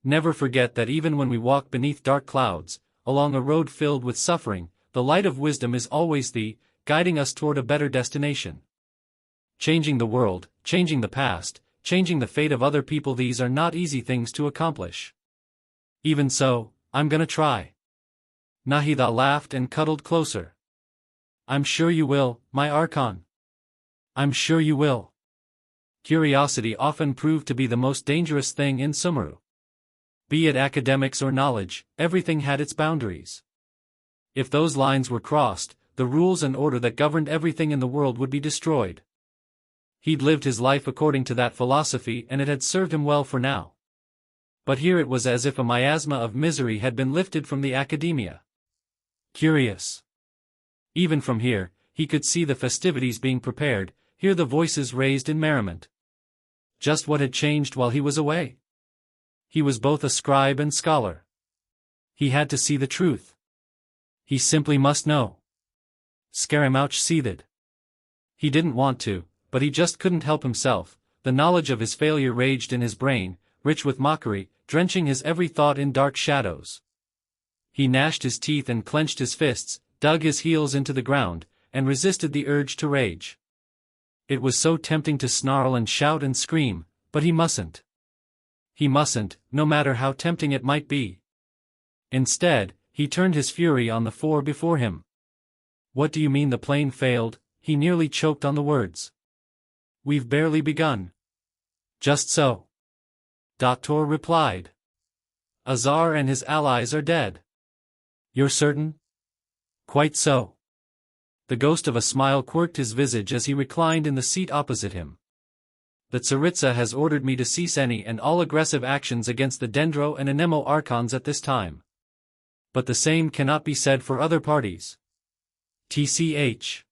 Never forget that even when we walk beneath dark clouds, along a road filled with suffering, the light of wisdom is always guiding us toward a better destination. Changing the world, changing the past, changing the fate of other people, these are not easy things to accomplish. Even so, I'm gonna try. Nahida laughed and cuddled closer. I'm sure you will, my Archon. I'm sure you will. Curiosity often proved to be the most dangerous thing in Sumeru. Be it academics or knowledge, everything had its boundaries. If those lines were crossed, the rules and order that governed everything in the world would be destroyed. He'd lived his life according to that philosophy and it had served him well for now. But here it was as if a miasma of misery had been lifted from the academia. Curious. Even from here, he could see the festivities being prepared, hear the voices raised in merriment. Just what had changed while he was away? He was both a scribe and scholar. He had to see the truth. He simply must know. Scaramouche seethed. He didn't want to, but he just couldn't help himself. The knowledge of his failure raged in his brain, rich with mockery, drenching his every thought in dark shadows. He gnashed his teeth and clenched his fists, dug his heels into the ground, and resisted the urge to rage. It was so tempting to snarl and shout and scream, but he mustn't. He mustn't, no matter how tempting it might be. Instead, he turned his fury on the four before him. What do you mean the plane failed? He nearly choked on the words. We've barely begun. Just so. Doctor replied. Azar and his allies are dead. You're certain? Quite so. The ghost of a smile quirked his visage as he reclined in the seat opposite him. The Tsaritsa has ordered me to cease any and all aggressive actions against the Dendro and Anemo Archons at this time. But the same cannot be said for other parties. TCH.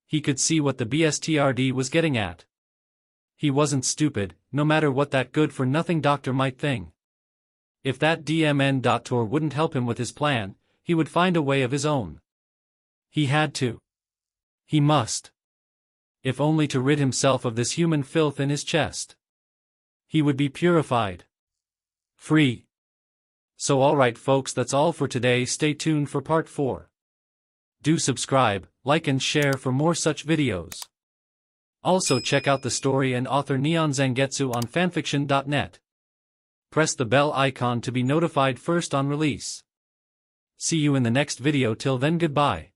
He could see what the BSTRD was getting at. He wasn't stupid, no matter what that good-for-nothing doctor might think. If that DMN doctor wouldn't help him with his plan, he would find a way of his own. He had to. He must. If only to rid himself of this human filth in his chest. He would be purified. Free. So alright folks, that's all for today. Stay tuned for part 4. Do subscribe, like and share for more such videos. Also check out the story and author NeonZangetsu on FANFICTIONnet. Press the bell icon to be notified first on release. See you in the next video. Till then, goodbye.